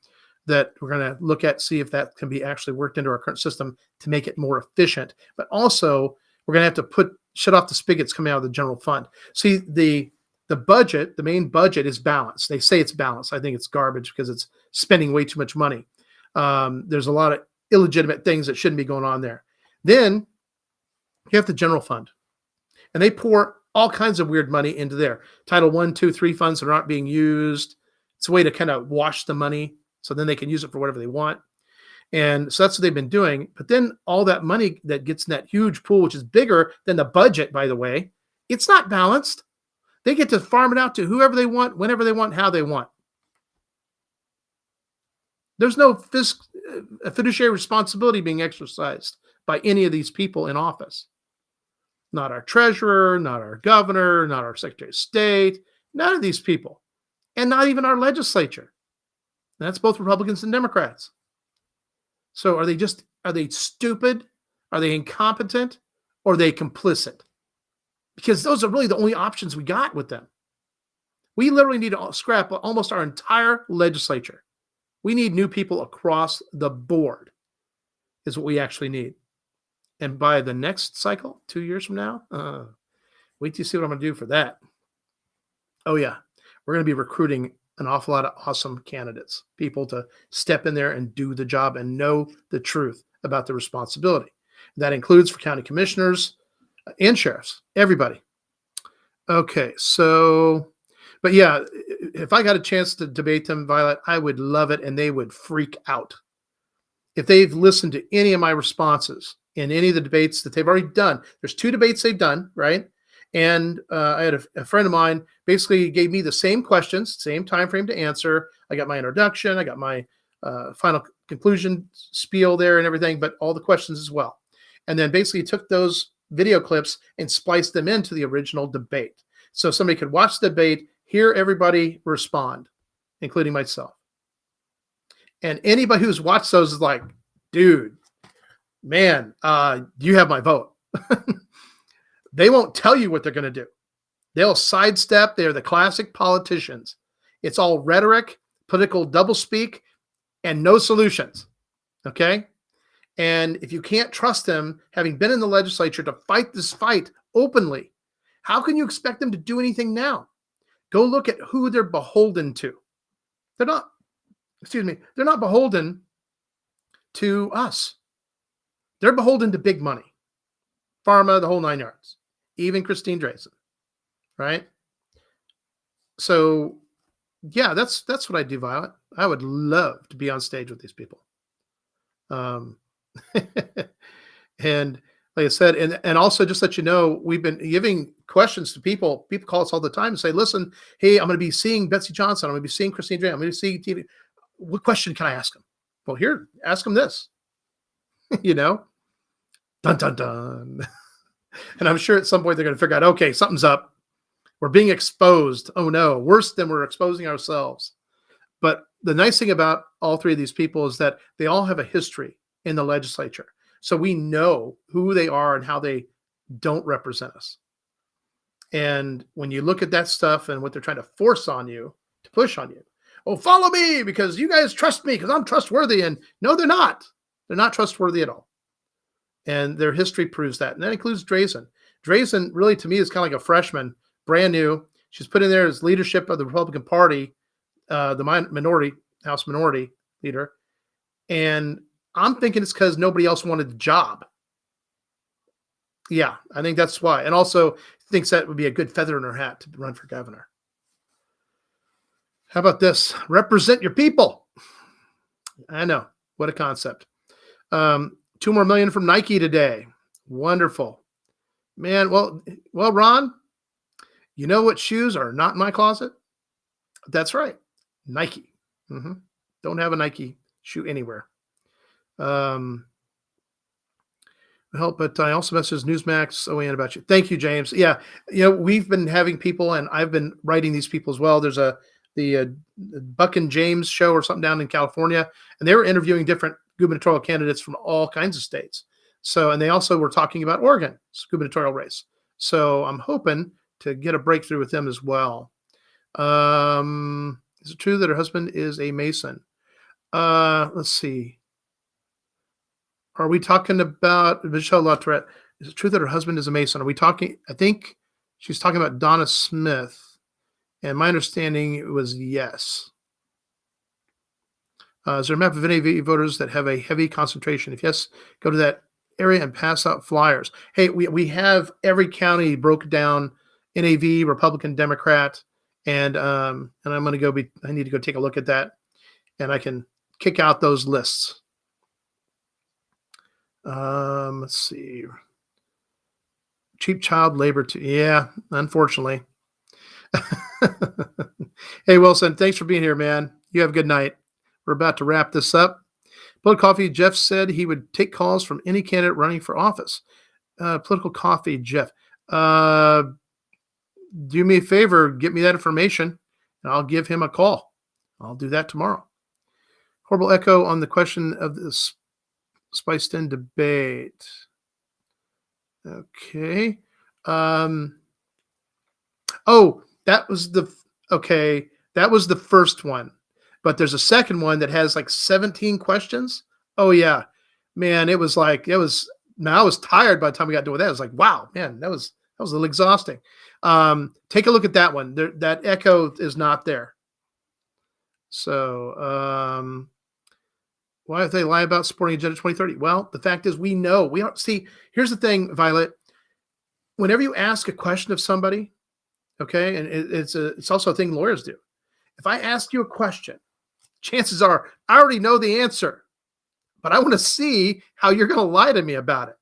that we're going to look at, see if that can be actually worked into our current system to make it more efficient. But also, we're going to have to shut off the spigots coming out of the general fund. See, the budget, the main budget is balanced. They say it's balanced. I think it's garbage because it's spending way too much money. There's a lot of illegitimate things that shouldn't be going on there. Then you have the general fund, and they pour all kinds of weird money into there. Title 1, 2, 3 funds that aren't being used. It's a way to kind of wash the money so then they can use it for whatever they want. And so that's what they've been doing. But then all that money that gets in that huge pool, which is bigger than the budget, by the way, it's not balanced. They get to farm it out to whoever they want, whenever they want, how they want. There's no fiduciary responsibility being exercised by any of these people in office. Not our treasurer, not our governor, not our secretary of state, none of these people, and not even our legislature. That's both Republicans and Democrats. So are they stupid? Are they incompetent? Or are they complicit? Because those are really the only options we got with them. We literally need to scrap almost our entire legislature. We need new people across the board is what we actually need. And by the next cycle, 2 years from now, wait till you see what I'm going to do for that. Oh, yeah. We're going to be recruiting an awful lot of awesome candidates, people to step in there and do the job and know the truth about the responsibility. That includes for county commissioners and sheriffs, everybody. Okay, so, but yeah, if I got a chance to debate them, Violet, I would love it, and they would freak out. If they've listened to any of my responses in any of the debates that they've already done, there's 2 debates they've done, right? And I had a friend of mine basically gave me the same questions, same time frame to answer. I got my introduction, I got my final conclusion spiel there and everything, but all the questions as well. And then basically took those video clips and spliced them into the original debate. So somebody could watch the debate, hear everybody respond, including myself. And anybody who's watched those is like, dude, man, you have my vote. They won't tell you what they're going to do. They'll sidestep. They're the classic politicians. It's all rhetoric, political doublespeak, and no solutions. Okay? And if you can't trust them, having been in the legislature, to fight this fight openly, how can you expect them to do anything now? Go look at who they're beholden to. They're not beholden to us. They're beholden to big money. Pharma, the whole 9 yards. Even Christine Drazen, right? So, yeah, that's what I do, Violet. I would love to be on stage with these people. And like I said, and also just let you know, we've been giving questions to people. People call us all the time and say, listen, hey, I'm going to be seeing Betsy Johnson. I'm going to be seeing Christine Drazen. I'm going to be seeing TV. What question can I ask them? Well, here, ask them this. Dun, dun, dun. And I'm sure at some point they're going to figure out, okay, something's up. We're being exposed. Oh, no, worse than we're exposing ourselves. But the nice thing about all 3 of these people is that they all have a history in the legislature. So we know who they are and how they don't represent us. And when you look at that stuff and what they're trying to force on you, to push on you, oh, follow me because you guys trust me because I'm trustworthy. And no, they're not. They're not trustworthy at all. And their history proves that. And that includes Drazen. Drazen really, to me, is kind of like a freshman, brand new. She's put in there as leadership of the Republican Party, the House Minority Leader. And I'm thinking it's because nobody else wanted the job. Yeah, I think that's why. And also thinks that would be a good feather in her hat to run for governor. How about this? Represent your people. I know. What a concept. 2 more million from Nike today. Wonderful. Man, well, Ron, you know what shoes are not in my closet? That's right. Nike. Don't have a Nike shoe anywhere. But I also messaged Newsmax OAN about you. Thank you, James. Yeah, we've been having people, and I've been writing these people as well. There's the Buck and James show or something down in California, and they were interviewing different gubernatorial candidates from all kinds of states. So, and they also were talking about Oregon's gubernatorial race. So I'm hoping to get a breakthrough with them as well. Is it true that her husband is a Mason? Let's see. Are we talking about Michelle Lautrette? Is it true that her husband is a Mason? Are we talking? I think she's talking about Donna Smith. And my understanding was yes. Is there a map of NAV voters that have a heavy concentration? If yes, go to that area and pass out flyers. Hey, we have every county broken down, NAV, Republican, Democrat, and I'm going to go. I need to go take a look at that, and I can kick out those lists. Let's see. Cheap child labor too. Yeah, unfortunately. Hey, Wilson, thanks for being here, man. You have a good night. We're about to wrap this up. Political Coffee, Jeff said he would take calls from any candidate running for office. Political Coffee, Jeff. Do me a favor, get me that information, and I'll give him a call. I'll do that tomorrow. Horrible Echo on the question of this spiced in debate. Okay. Oh, that was the first one. But there's a second one that has like 17 questions. Oh yeah. Man, I was tired by the time we got done with that. I was like, wow, man, that was a little exhausting. Take a look at that one. That echo is not there. So, why do they lie about supporting Agenda 2030? Well, the fact is we don't see. Here's the thing, Violet. Whenever you ask a question of somebody, okay, and it's also a thing lawyers do. If I ask you a question, chances are I already know the answer, but I want to see how you're going to lie to me about it.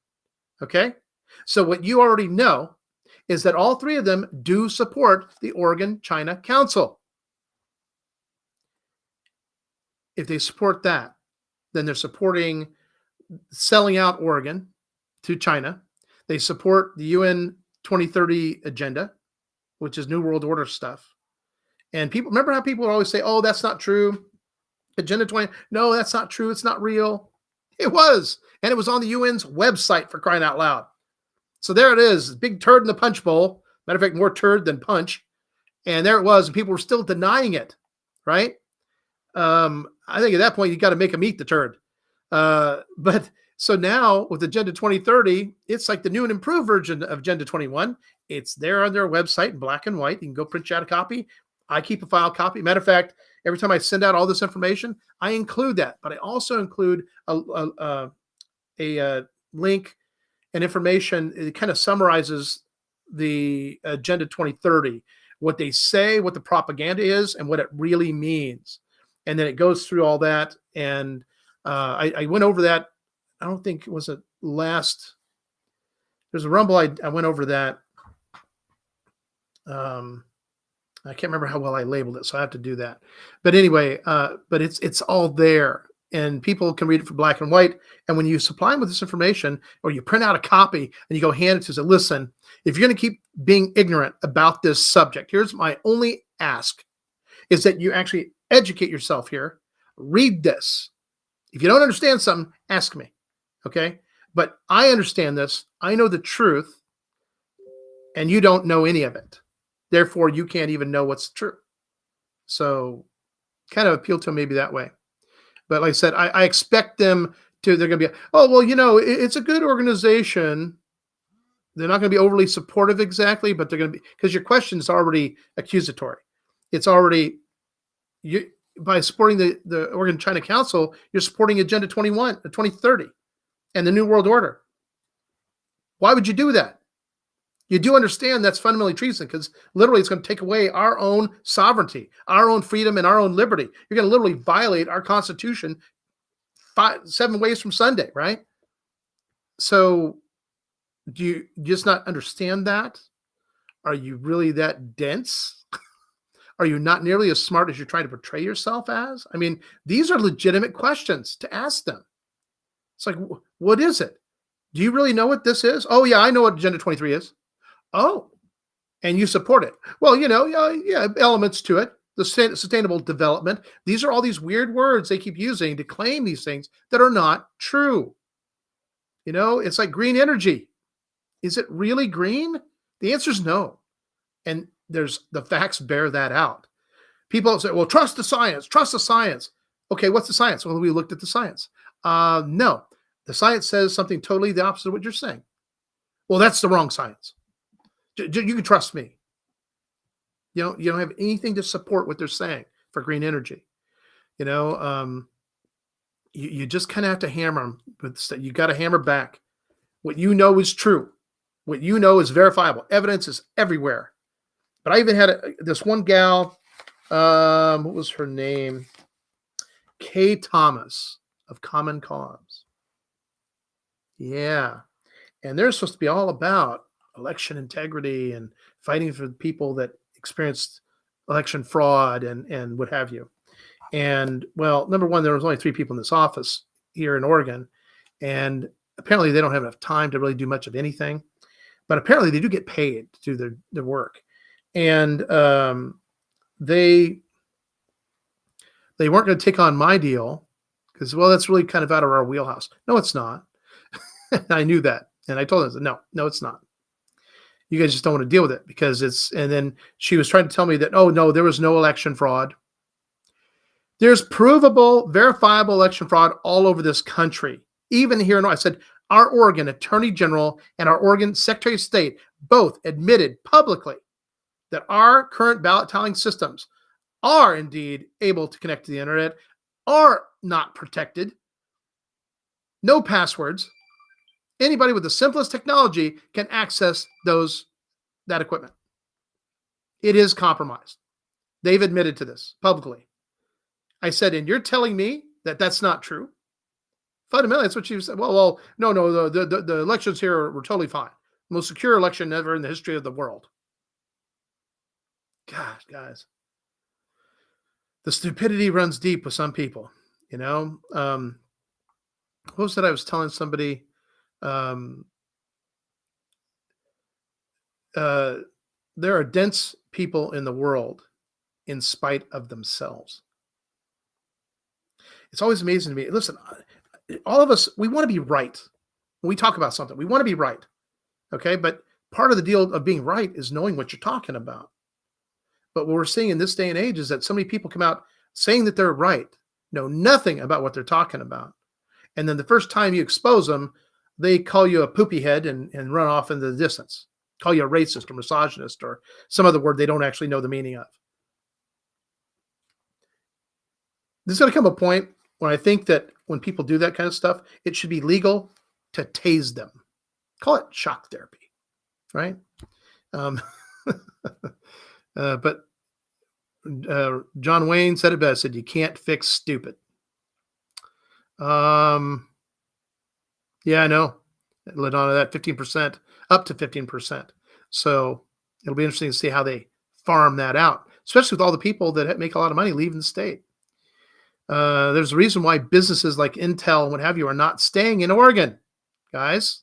Okay? So what you already know is that all three of them do support the Oregon-China Council. If they support that, then they're supporting selling out Oregon to China. They support the UN 2030 agenda, which is New World Order stuff. And people, remember how people would always say, oh, that's not true. Agenda 20, no, that's not true. It's not real. It was. And it was on the UN's website, for crying out loud. So there it is, big turd in the punch bowl. Matter of fact, more turd than punch. And there it was. And people were still denying it, right? I think at that point, you got to make them eat the turd. But so now with Agenda 2030, it's like the new and improved version of Agenda 21. It's there on their website in black and white. You can go print out a copy. I keep a file copy. Matter of fact, every time I send out all this information, I include that. But I also include a link and information. It kind of summarizes the Agenda 2030, what they say, what the propaganda is, and what it really means. And then it goes through all that. And I went over that. I don't think it was a last. There's a Rumble. I went over that. I can't remember how well I labeled it, so I have to do that. But anyway, but it's all there, and people can read it for black and white. And when you supply them with this information, or you print out a copy and you go hand it to them, listen, if you're going to keep being ignorant about this subject, here's my only ask, is that you actually educate yourself here. Read this. If you don't understand something, ask me, okay? But I understand this. I know the truth, and you don't know any of it. Therefore, you can't even know what's true. So kind of appeal to them maybe that way. But like I said, I expect them to, they're going to be, oh, well, it's a good organization. They're not going to be overly supportive exactly, but they're going to be, because your question is already accusatory. It's already, by supporting the Oregon-China Council, you're supporting Agenda 2030 and the New World Order. Why would you do that? You do understand that's fundamentally treason, because literally it's going to take away our own sovereignty, our own freedom, and our own liberty. You're going to literally violate our Constitution 7 ways from Sunday, right? So do you just not understand that? Are you really that dense? Are you not nearly as smart as you're trying to portray yourself as? I mean, these are legitimate questions to ask them. It's like, what is it? Do you really know what this is? Oh, yeah, I know what Agenda 23 is. Oh, and you support it. Well, yeah, elements to it. The sustainable development. These are all these weird words they keep using to claim these things that are not true. It's like green energy. Is it really green? The answer is no. And the facts bear that out. People say, well, trust the science, trust the science. Okay, what's the science? Well, we looked at the science. No, the science says something totally the opposite of what you're saying. Well, that's the wrong science. You can trust me. You don't have anything to support what they're saying for green energy. You just kind of have to hammer them. But you got to hammer back. What you know is true. What you know is verifiable. Evidence is everywhere. But I even had this one gal. What was her name? Kay Thomas of Common Cause. Yeah, and they're supposed to be all about election integrity and fighting for the people that experienced election fraud and what have you. And well, number one, there was only 3 people in this office here in Oregon, and apparently they don't have enough time to really do much of anything. But apparently they do get paid to do their work, and they weren't going to take on my deal because, well, that's really kind of out of our wheelhouse. No, it's not. I knew that, and I told them, no, it's not. You guys just don't want to deal with it because it's. And then she was trying to tell me that, oh no, there was no election fraud. There's provable, verifiable election fraud all over this country, even here in Oregon. I said our Oregon Attorney General and our Oregon Secretary of State both admitted publicly that our current ballot tallying systems are indeed able to connect to the internet, are not protected, no passwords. Anybody with the simplest technology can access that equipment. It is compromised. They've admitted to this publicly. I said, and you're telling me that that's not true? Fundamentally, that's what she said. Well, no, the elections here were totally fine. Most secure election ever in the history of the world. Gosh, guys. The stupidity runs deep with some people, you know. What was that I was telling somebody? There are dense people in the world in spite of themselves. It's always amazing to me. Listen, all of us, we want to be right. When we talk about something, we want to be right. Okay. But part of the deal of being right is knowing what you're talking about. But what we're seeing in this day and age is that so many people come out saying that they're right, know nothing about what they're talking about. And then the first time you expose them, they call you a poopy head and run off into the distance, call you a racist or misogynist or some other word they don't actually know the meaning of. There's going to come a point when I think that when people do that kind of stuff, it should be legal to tase them. Call it shock therapy, right? But John Wayne said it best, said, you can't fix stupid. Yeah, I know. It led on to that 15%, up to 15%. So it'll be interesting to see how they farm that out, especially with all the people that make a lot of money leaving the state. There's a reason why businesses like Intel and what have you are not staying in Oregon, guys.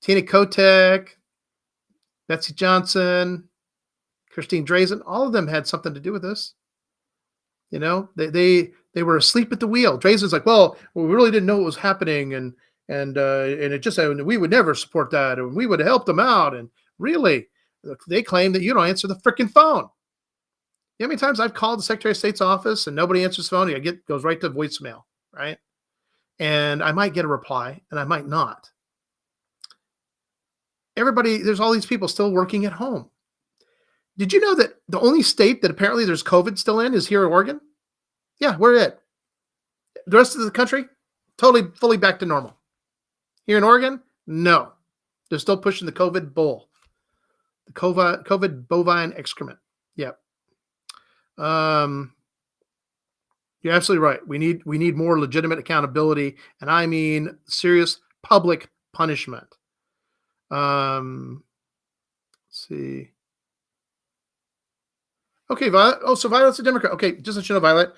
Tina Kotek, Betsy Johnson, Christine Drazen, all of them had something to do with this. You know, they were asleep at the wheel. Drazen's like, well, we really didn't know what was happening, and it just we would never support that, and we would help them out. And really, they claim that you don't answer the freaking phone. You know how many times I've called the Secretary of State's office and nobody answers the phone? Goes right to voicemail, right? And I might get a reply, and I might not. There's all these people still working at home. Did you know that the only state that apparently there's COVID still in is here in Oregon? Yeah, we're it. The rest of the country, totally, fully back to normal. Here in Oregon, no. They're still pushing the COVID bull. The COVID bovine excrement. Yep. You're absolutely right. We need more legitimate accountability, and I mean serious public punishment. Let's see. Okay, Violet. Oh, so Violet's a Democrat. Okay, just let you know, Violet,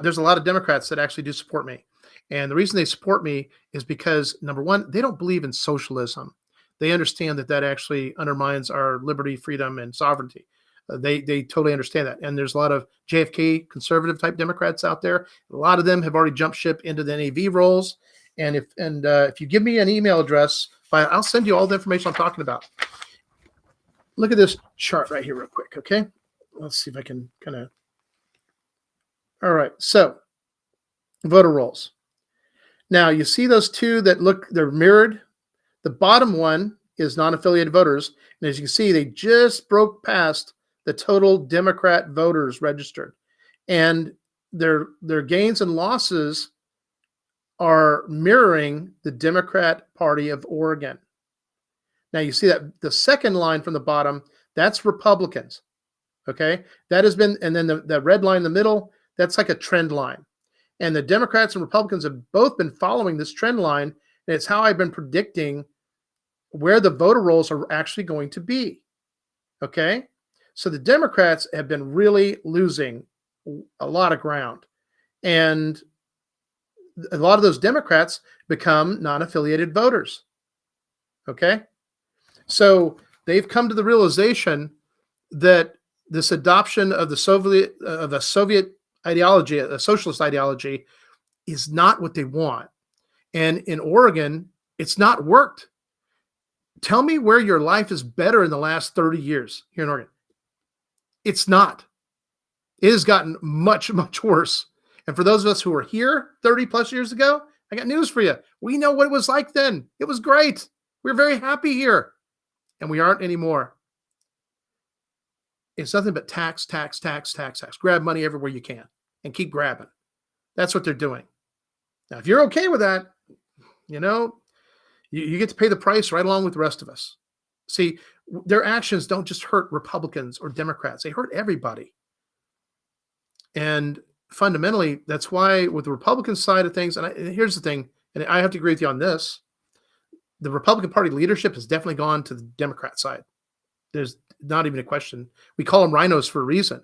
there's a lot of Democrats that actually do support me. And the reason they support me is because, number one, they don't believe in socialism. They understand that actually undermines our liberty, freedom, and sovereignty. They totally understand that. And there's a lot of JFK conservative type Democrats out there. A lot of them have already jumped ship into the NAV roles. And if you give me an email address, I'll send you all the information I'm talking about. Look at this chart right here real quick, okay? Let's see if I can kind of. All right, so voter rolls. Now you see those two that they're mirrored. The bottom one is non-affiliated voters, and as you can see, they just broke past the total Democrat voters registered, and their gains and losses are mirroring the Democrat Party of Oregon. Now you see that the second line from the bottom, that's Republicans. Okay, that has been, and then the red line in the middle, that's like a trend line. And the Democrats and Republicans have both been following this trend line, and it's how I've been predicting where the voter rolls are actually going to be. Okay, so the Democrats have been really losing a lot of ground, and a lot of those Democrats become non-affiliated voters. Okay. So they've come to the realization that this adoption of the Soviet ideology, a socialist ideology, is not what they want. And in Oregon, it's not worked. Tell me where your life is better in the last 30 years here in Oregon. It's not. It has gotten much, much worse. And for those of us who were here 30 plus years ago, I got news for you. We know what it was like then. It was great. We were very happy here. And we aren't anymore. It's nothing but tax, tax, tax, tax, tax. Grab money everywhere you can and keep grabbing. That's what they're doing. Now, if you're okay with that, you know, you get to pay the price right along with the rest of us. See, their actions don't just hurt Republicans or Democrats. They hurt everybody. And fundamentally, that's why with the Republican side of things, and here's the thing, and I have to agree with you on this, the Republican Party leadership has definitely gone to the Democrat side. There's not even a question. We call them rhinos for a reason.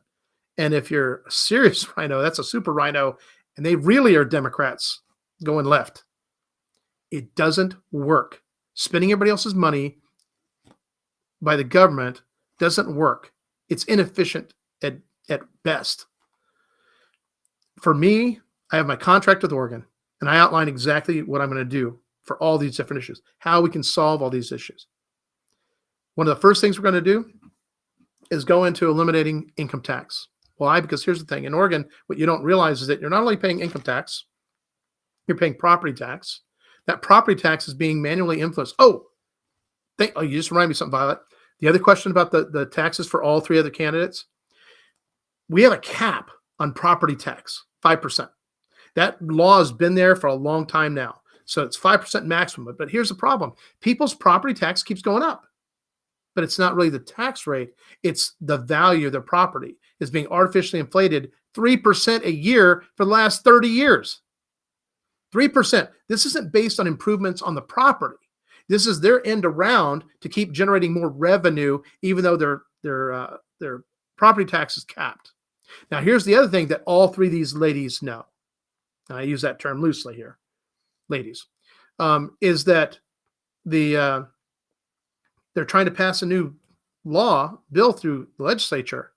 And if you're a serious rhino, that's a super rhino, and they really are Democrats going left. It doesn't work. Spending everybody else's money by the government doesn't work. It's inefficient at best. For me, I have my contract with Oregon, and I outline exactly what I'm going to do for all these different issues, how we can solve all these issues. One of the first things we're going to do is go into eliminating income tax. Why? Because here's the thing. In Oregon, what you don't realize is that you're not only paying income tax, you're paying property tax. That property tax is being manually influenced. You just reminded me of something, Violet. The other question about the taxes for all three other candidates, we have a cap on property tax, 5%. That law has been there for a long time now. So it's 5% maximum. But here's the problem. People's property tax keeps going up. But it's not really the tax rate. It's the value of their property is being artificially inflated 3% a year for the last 30 years. 3%. This isn't based on improvements on the property. This is their end around to keep generating more revenue, even though their property tax is capped. Now, here's the other thing that all three of these ladies know. And I use that term loosely here, ladies, is that they're trying to pass a new bill through the legislature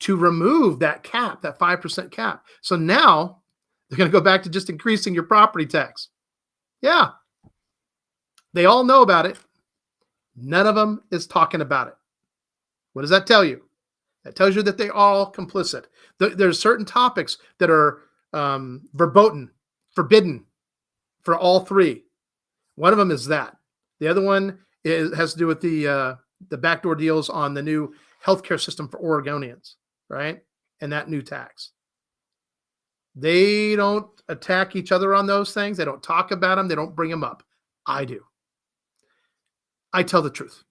to remove that cap, that 5% cap. So now they're going to go back to just increasing your property tax. Yeah. They all know about it. None of them is talking about it. What does that tell you? That tells you that they all complicit. There's certain topics that are forbidden for all three. One of them is that. The other one has to do with the backdoor deals on the new healthcare system for Oregonians, right? And that new tax. They don't attack each other on those things. They don't talk about them. They don't bring them up. I do. I tell the truth.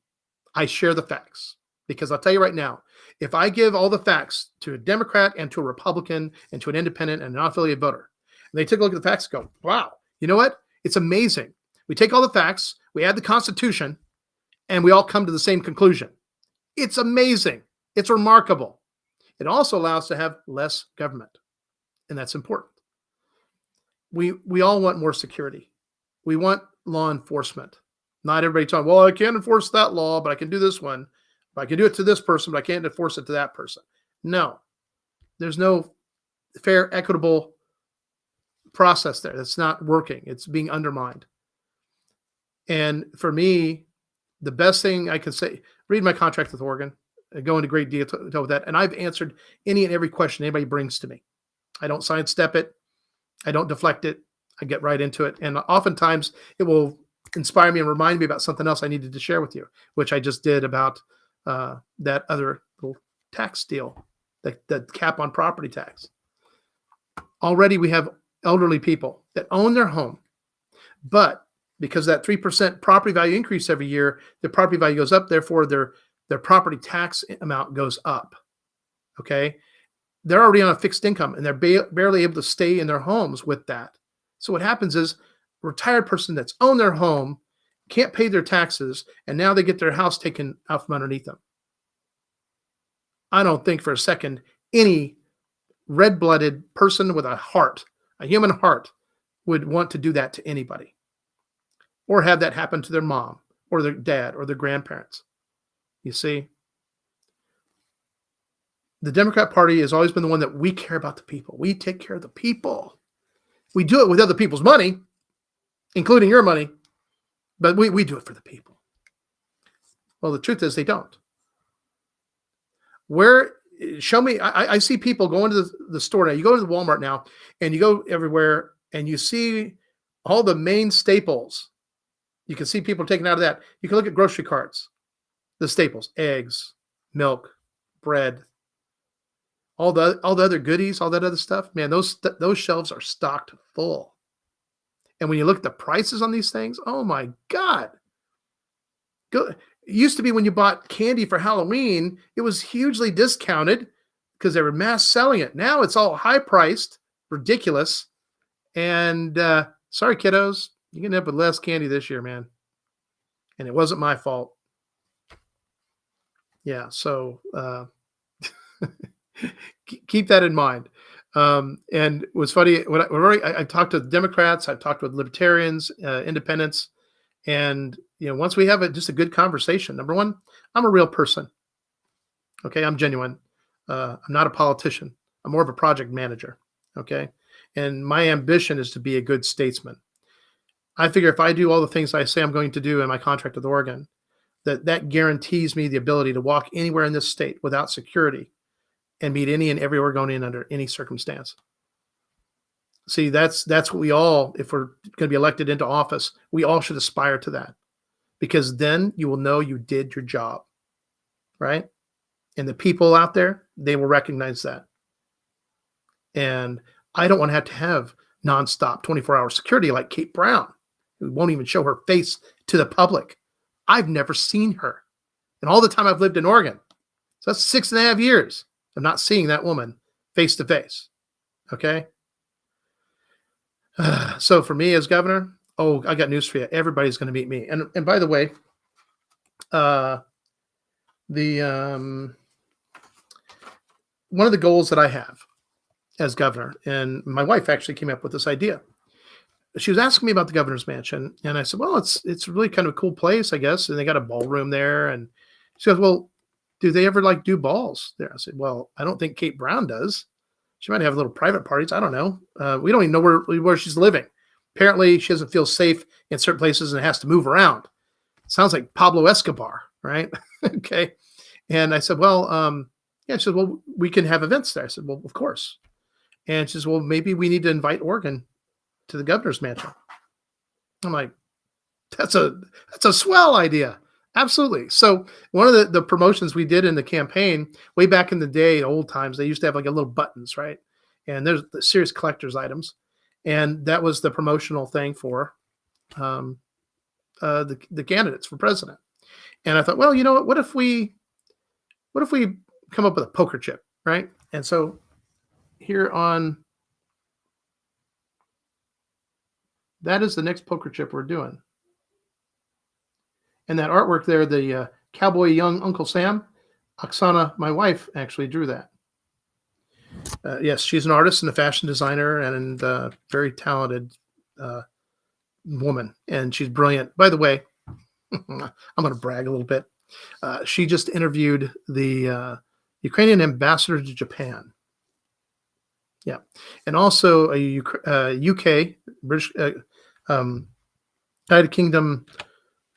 I share the facts. Because I'll tell you right now, if I give all the facts to a Democrat and to a Republican and to an independent and a non-affiliated voter, and they take a look at the facts and go, wow, you know what? It's amazing. We take all the facts, we add the Constitution, and we all come to the same conclusion. It's amazing. It's remarkable. It also allows us to have less government, and that's important. We all want more security. We want law enforcement. Not everybody talking, well, I can't enforce that law, but I can do this one. I can do it to this person, but I can't enforce it to that person. No, there's no fair, equitable process there. That's not working. It's being undermined. And for me, the best thing I can say, read my contract with Oregon, go into great detail with that. And I've answered any and every question anybody brings to me. I don't sidestep it. I don't deflect it. I get right into it. And oftentimes it will inspire me and remind me about something else I needed to share with you, which I just did about that other little tax deal, the cap on property tax. Already we have elderly people that own their home, but because that 3% property value increase every year, their property value goes up, therefore their property tax amount goes up. Okay? They're already on a fixed income and they're barely able to stay in their homes with that. So what happens is a retired person that's owned their home can't pay their taxes, and now they get their house taken out from underneath them. I don't think for a second any red-blooded person with a heart, a human heart, would want to do that to anybody or have that happen to their mom or their dad or their grandparents. You see, the Democrat Party has always been the one that we care about the people. We take care of the people. We do it with other people's money, including your money, but we do it for the people. Well, the truth is they don't. Show me, I see people going to the store now. You go to the Walmart now and you go everywhere and you see all the main staples. You can see people taking out of that. You can look at grocery carts, the staples, eggs, milk, bread, all the other goodies, all that other stuff. Man, those shelves are stocked full. And when you look at the prices on these things, oh my God. It used to be when you bought candy for Halloween, it was hugely discounted because they were mass selling it. Now it's all high priced, ridiculous. And sorry, kiddos, you're going to end up with less candy this year, man. And it wasn't my fault. Yeah, so keep that in mind. And it was funny, I talked to Democrats, I've talked with libertarians, independents, and once we have just a good conversation, number one, I'm a real person. Okay, I'm genuine. I'm not a politician. I'm more of a project manager. Okay, and my ambition is to be a good statesman. I figure if I do all the things I say I'm going to do in my contract with Oregon, that guarantees me the ability to walk anywhere in this state without security and meet any and every Oregonian under any circumstance. See, that's what we all, if we're going to be elected into office, we all should aspire to that, because then you will know you did your job, right? And the people out there, they will recognize that. And I don't want to have nonstop 24-hour security like Kate Brown, who won't even show her face to the public. I've never seen her in all the time I've lived in Oregon. So that's 6.5 years of not seeing that woman face to face. Okay. So for me as governor, I got news for you. Everybody's going to meet me. And by the way, one of the goals that I have as governor, and my wife actually came up with this idea. She was asking me about the governor's mansion, and I said, well, it's really kind of a cool place, I guess, and they got a ballroom there. And she goes, well, do they ever do balls there? I said, well, I don't think Kate Brown does. She might have little private parties. I don't know. We don't even know where she's living. Apparently, she doesn't feel safe in certain places and has to move around. Sounds like Pablo Escobar, right? Okay. And I said, well, yeah. She said, well, we can have events there. I said, well, of course. And she says, well, maybe we need to invite Oregon to the governor's mansion. I'm like, that's a swell idea. Absolutely. So one of the promotions we did in the campaign way back in the day, old times, they used to have a little buttons, right? And there's the serious collector's items. And that was the promotional thing for the candidates for president. And I thought, well, you know what if we come up with a poker chip, right? And so here that is the next poker chip we're doing. And that artwork there, the cowboy young Uncle Sam, Oksana, my wife, actually drew that. Yes, she's an artist and a fashion designer and very talented woman. And she's brilliant. By the way, I'm going to brag a little bit. She just interviewed the Ukrainian ambassador to Japan. Yeah. And also a UK, British, United Kingdom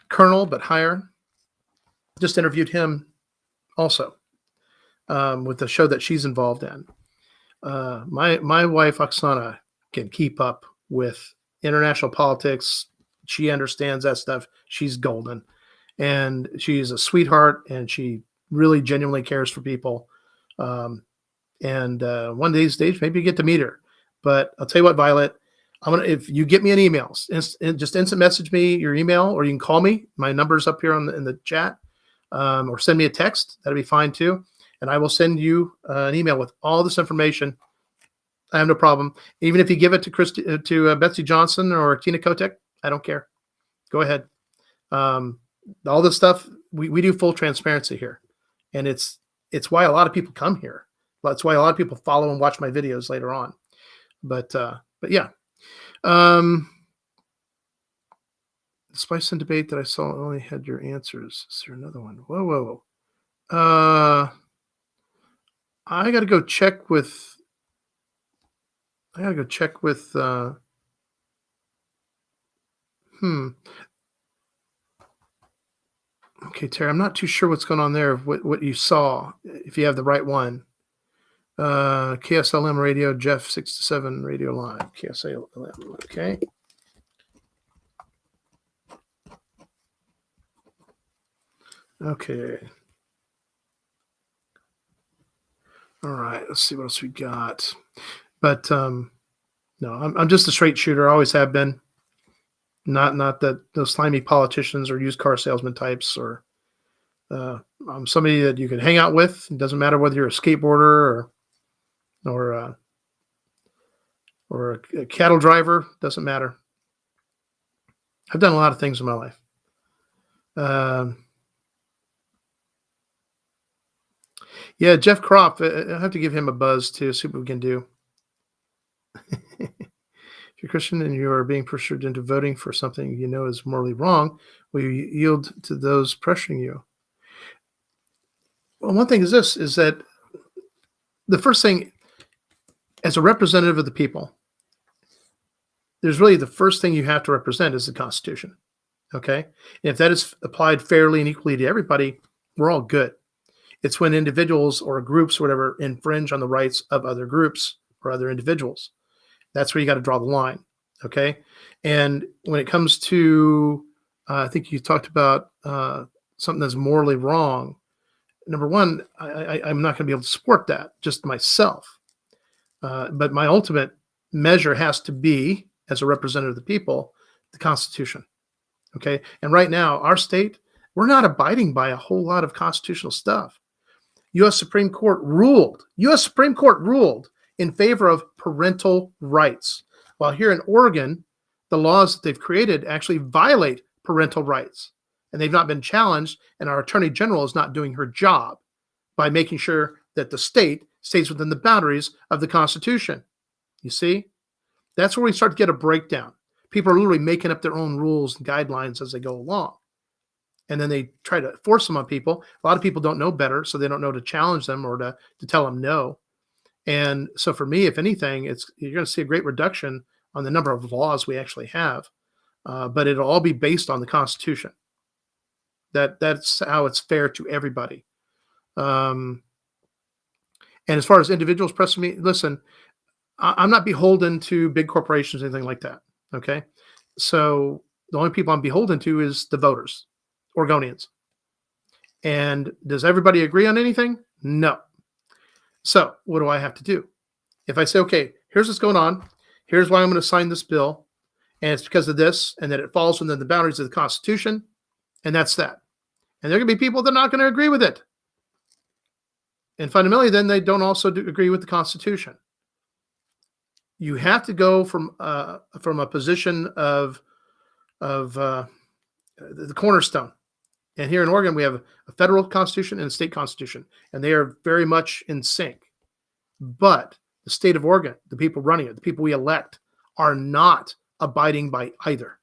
colonel, but higher. Just interviewed him also with the show that she's involved in. My wife, Oksana, can keep up with international politics. She understands that stuff. She's golden. And she's a sweetheart, and she really genuinely cares for people. And one of these days, maybe you get to meet her. But I'll tell you what, Violet, if you get me an email, just instant message me your email, or you can call me. My number's up here in the chat, or send me a text. That'll be fine too. And I will send you an email with all this information. I have no problem. Even if you give it to Betsy Johnson or Tina Kotek, I don't care. Go ahead. All this stuff, we do full transparency here. And it's why a lot of people come here. That's why a lot of people follow and watch my videos later on. But yeah. Um, the Spice and Debate that I saw only had your answers. Is there another one? Whoa, whoa, whoa. I got to go check with. I got to go check with. Hmm. Okay, Terry. I'm not too sure what's going on there. What you saw, if you have the right one. KSLM radio, Jeff 6 to 7 radio line. KSLM. Okay. Okay. All right. Let's see what else we got. But no, I'm just a straight shooter. I always have been. Not that those slimy politicians or used car salesman types, or I'm somebody that you can hang out with. It doesn't matter whether you're a skateboarder or a cattle driver. Doesn't matter. I've done a lot of things in my life. Yeah, Jeff Kropp. I have to give him a buzz too. See what we can do. If you're Christian and you are being pressured into voting for something you know is morally wrong, will you yield to those pressuring you? Well, one thing is this: is that the first thing, as a representative of the people, there's really the first thing you have to represent is the Constitution. Okay, and if that is applied fairly and equally to everybody, we're all good. It's when individuals or groups or whatever infringe on the rights of other groups or other individuals. That's where you got to draw the line. Okay. And when it comes to, I think you talked about something that's morally wrong. Number one, I'm not going to be able to support that just myself. But my ultimate measure has to be, as a representative of the people, the Constitution. Okay. And right now, our state, we're not abiding by a whole lot of constitutional stuff. U.S. Supreme Court ruled in favor of parental rights. While here in Oregon, the laws that they've created actually violate parental rights, and they've not been challenged, and our Attorney General is not doing her job by making sure that the state stays within the boundaries of the Constitution. You see? That's where we start to get a breakdown. People are literally making up their own rules and guidelines as they go along. And then they try to force them on people. A lot of people don't know better, so they don't know to challenge them or to tell them no. And so for me, if anything, you're going to see a great reduction on the number of laws we actually have, but it'll all be based on the Constitution. That's how it's fair to everybody. And as far as individuals pressing me, listen, I'm not beholden to big corporations or anything like that. Okay, so the only people I'm beholden to is the voters, Oregonians. And does everybody agree on anything? No. So what do I have to do? If I say, okay, here's what's going on, here's why I'm going to sign this bill, and it's because of this, and that it falls within the boundaries of the Constitution, and that's that. And there are going to be people that are not going to agree with it. And fundamentally, then they don't also agree with the Constitution. You have to go from a position of the cornerstone. And here in Oregon, we have a federal constitution and a state constitution, and they are very much in sync. But the state of Oregon, the people running it, the people we elect, are not abiding by either.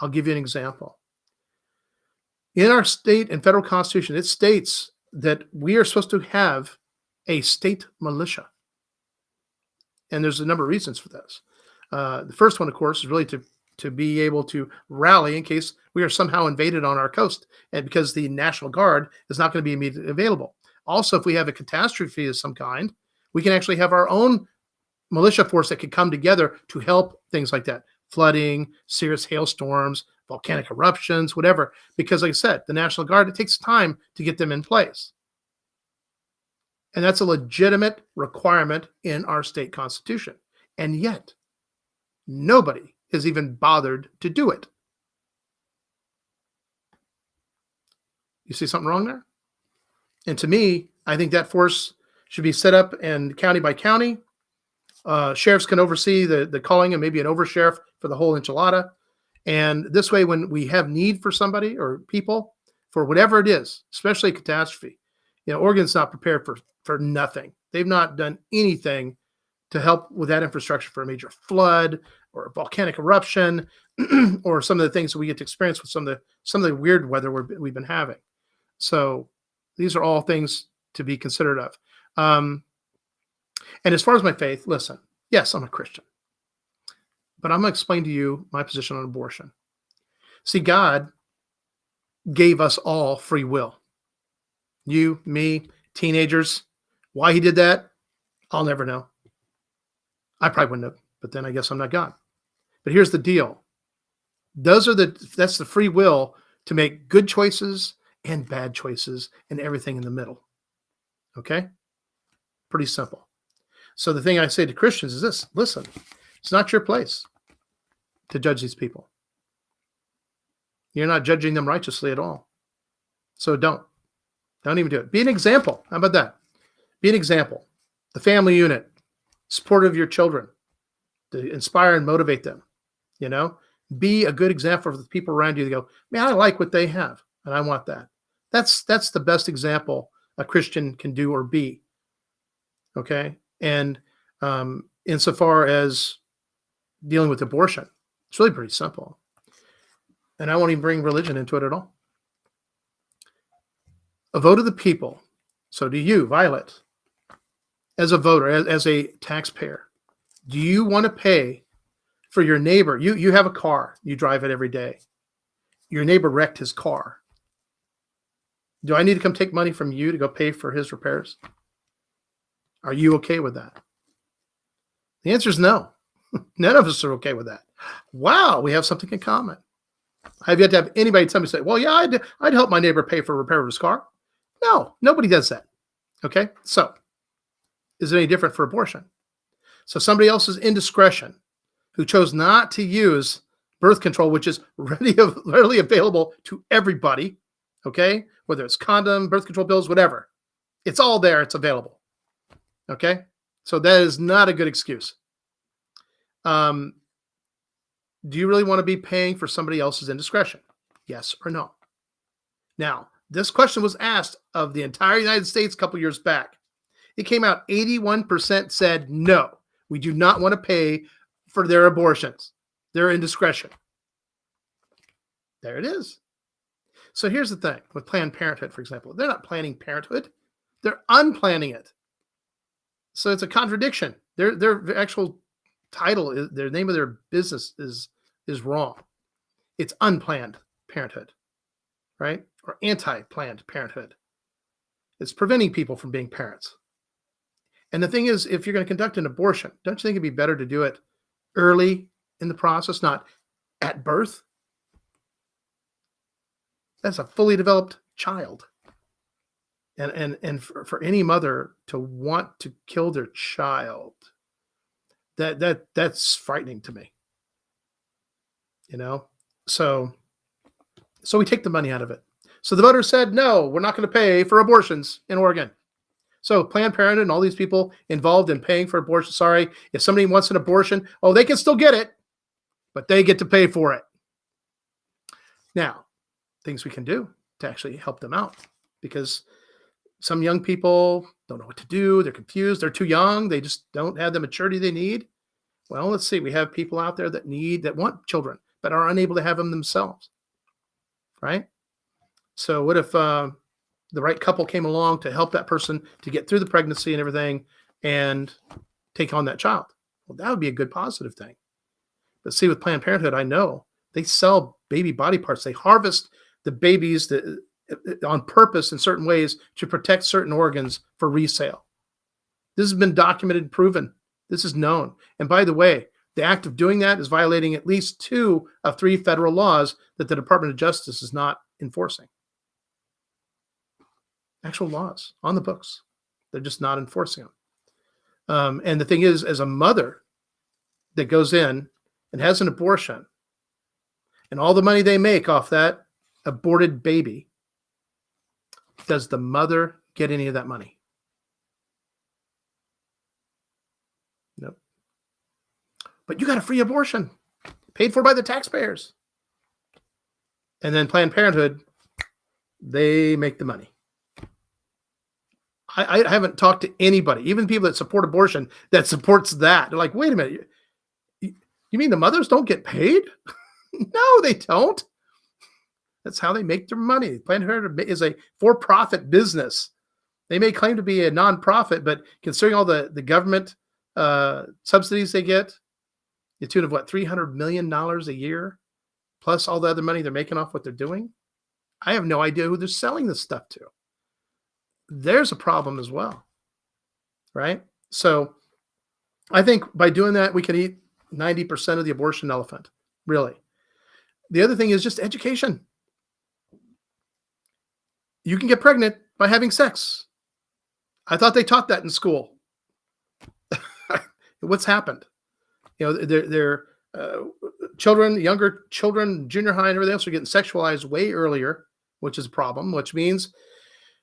I'll give you an example. In our state and federal constitution, it states that we are supposed to have a state militia. And there's a number of reasons for this. The first one, of course, is really to be able to rally in case we are somehow invaded on our coast, and because the National Guard is not going to be immediately available. Also, if we have a catastrophe of some kind, we can actually have our own militia force that could come together to help things like that. Flooding, serious hailstorms, volcanic eruptions, whatever. Because like I said, the National Guard, it takes time to get them in place. And that's a legitimate requirement in our state constitution. And yet, nobody has even bothered to do it. You see something wrong there? And to me, I think that force should be set up and county by county. Sheriffs can oversee the calling and maybe an oversheriff for the whole enchilada. And this way, when we have need for somebody or people for whatever it is, especially a catastrophe, Oregon's not prepared for nothing. They've not done anything to help with that infrastructure for a major flood or a volcanic eruption, or some of the things that we get to experience with some of the weird weather we've been having. So these are all things to be considerate of. And as far as my faith, listen, yes, I'm a Christian, but I'm going to explain to you my position on abortion. See, God gave us all free will. You, me, teenagers. Why he did that, I'll never know. I probably wouldn't have, but then I guess I'm not God. But here's the deal. That's the free will to make good choices and bad choices and everything in the middle. Okay? Pretty simple. So the thing I say to Christians is this: listen, it's not your place to judge these people. You're not judging them righteously at all. So don't even do it. Be an example. How about that? Be an example. The family unit, supportive of your children, to inspire and motivate them. Be a good example for the people around you. They go, man, I like what they have, and I want that. That's the best example a Christian can do or be. Okay, and insofar as dealing with abortion, it's really pretty simple, and I won't even bring religion into it at all. A vote of the people. So do you, Violet, as a voter, as a taxpayer, do you want to pay for your neighbor? You have a car. You drive it every day. Your neighbor wrecked his car. Do I need to come take money from you to go pay for his repairs? Are you okay with that? The answer is no. None of us are okay with that. Wow, we have something in common. I've yet to have anybody tell me, say, well, yeah, I'd help my neighbor pay for repair of his car. No, nobody does that. Okay, so is it any different for abortion? So somebody else's indiscretion who chose not to use birth control, which is readily available to everybody, okay, whether it's condom, birth control pills, whatever. It's all there. It's available. Okay, so that is not a good excuse. Do you really want to be paying for somebody else's indiscretion? Yes or no? Now, this question was asked of the entire United States a couple years back. It came out 81% said no, we do not want to pay for their abortions, their indiscretion. There it is. So here's the thing with Planned Parenthood, for example. They're not planning parenthood. They're unplanning it. So it's a contradiction. Their actual title, their name of their business is wrong. It's unplanned parenthood, right? Or anti-planned parenthood. It's preventing people from being parents. And the thing is, if you're going to conduct an abortion, don't you think it'd be better to do it early in the process, not at birth? That's a fully developed child. And for any mother to want to kill their child, that's frightening to me. So we take the money out of it. So the voters said, no, we're not going to pay for abortions in Oregon. So Planned Parenthood and all these people involved in paying for abortion, sorry, if somebody wants an abortion, they can still get it, but they get to pay for it. Now, things we can do to actually help them out, because some young people don't know what to do. They're confused. They're too young. They just don't have the maturity they need. Well, let's see. We have people out there that want children, but are unable to have them themselves, right? So what if the right couple came along to help that person to get through the pregnancy and everything and take on that child? Well, that would be a good positive thing. But see, with Planned Parenthood, I know they sell baby body parts. They harvest the babies on purpose in certain ways to protect certain organs for resale. This has been documented and proven. This is known. And by the way, the act of doing that is violating at least 2 of 3 federal laws that the Department of Justice is not enforcing. Actual laws on the books. They're just not enforcing them. And the thing is, as a mother that goes in and has an abortion, and all the money they make off that aborted baby, does the mother get any of that money? Nope. But you got a free abortion paid for by the taxpayers. And then Planned Parenthood, they make the money. I haven't talked to anybody, even people that support abortion, that supports that. They're like, wait a minute, you mean the mothers don't get paid? No, they don't. That's how they make their money. Planned Parenthood is a for-profit business. They may claim to be a nonprofit, but considering all the government subsidies they get, the tune of what, $300 million a year, plus all the other money they're making off what they're doing, I have no idea who they're selling this stuff to. There's a problem as well, right? So I think by doing that, we can eat 90% of the abortion elephant, really. The other thing is just education. You can get pregnant by having sex. I thought they taught that in school. What's happened? They're children, younger children, junior high and everything else are getting sexualized way earlier, which is a problem, which means a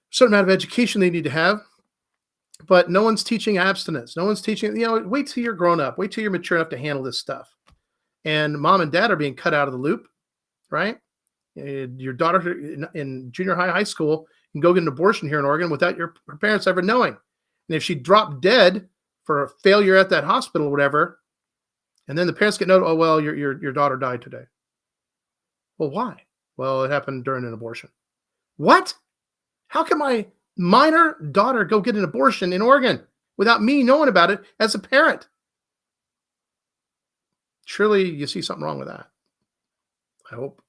certain amount of education they need to have. But no one's teaching abstinence. No one's teaching, wait till you're grown up. Wait till you're mature enough to handle this stuff. And mom and dad are being cut out of the loop, right? Your daughter in junior high school can go get an abortion here in Oregon without her parents ever knowing. And if she dropped dead for a failure at that hospital or whatever, and then the parents get noted, oh, well, your daughter died today. Well, why? Well, it happened during an abortion. What? How can my minor daughter go get an abortion in Oregon without me knowing about it as a parent? Surely you see something wrong with that. I hope.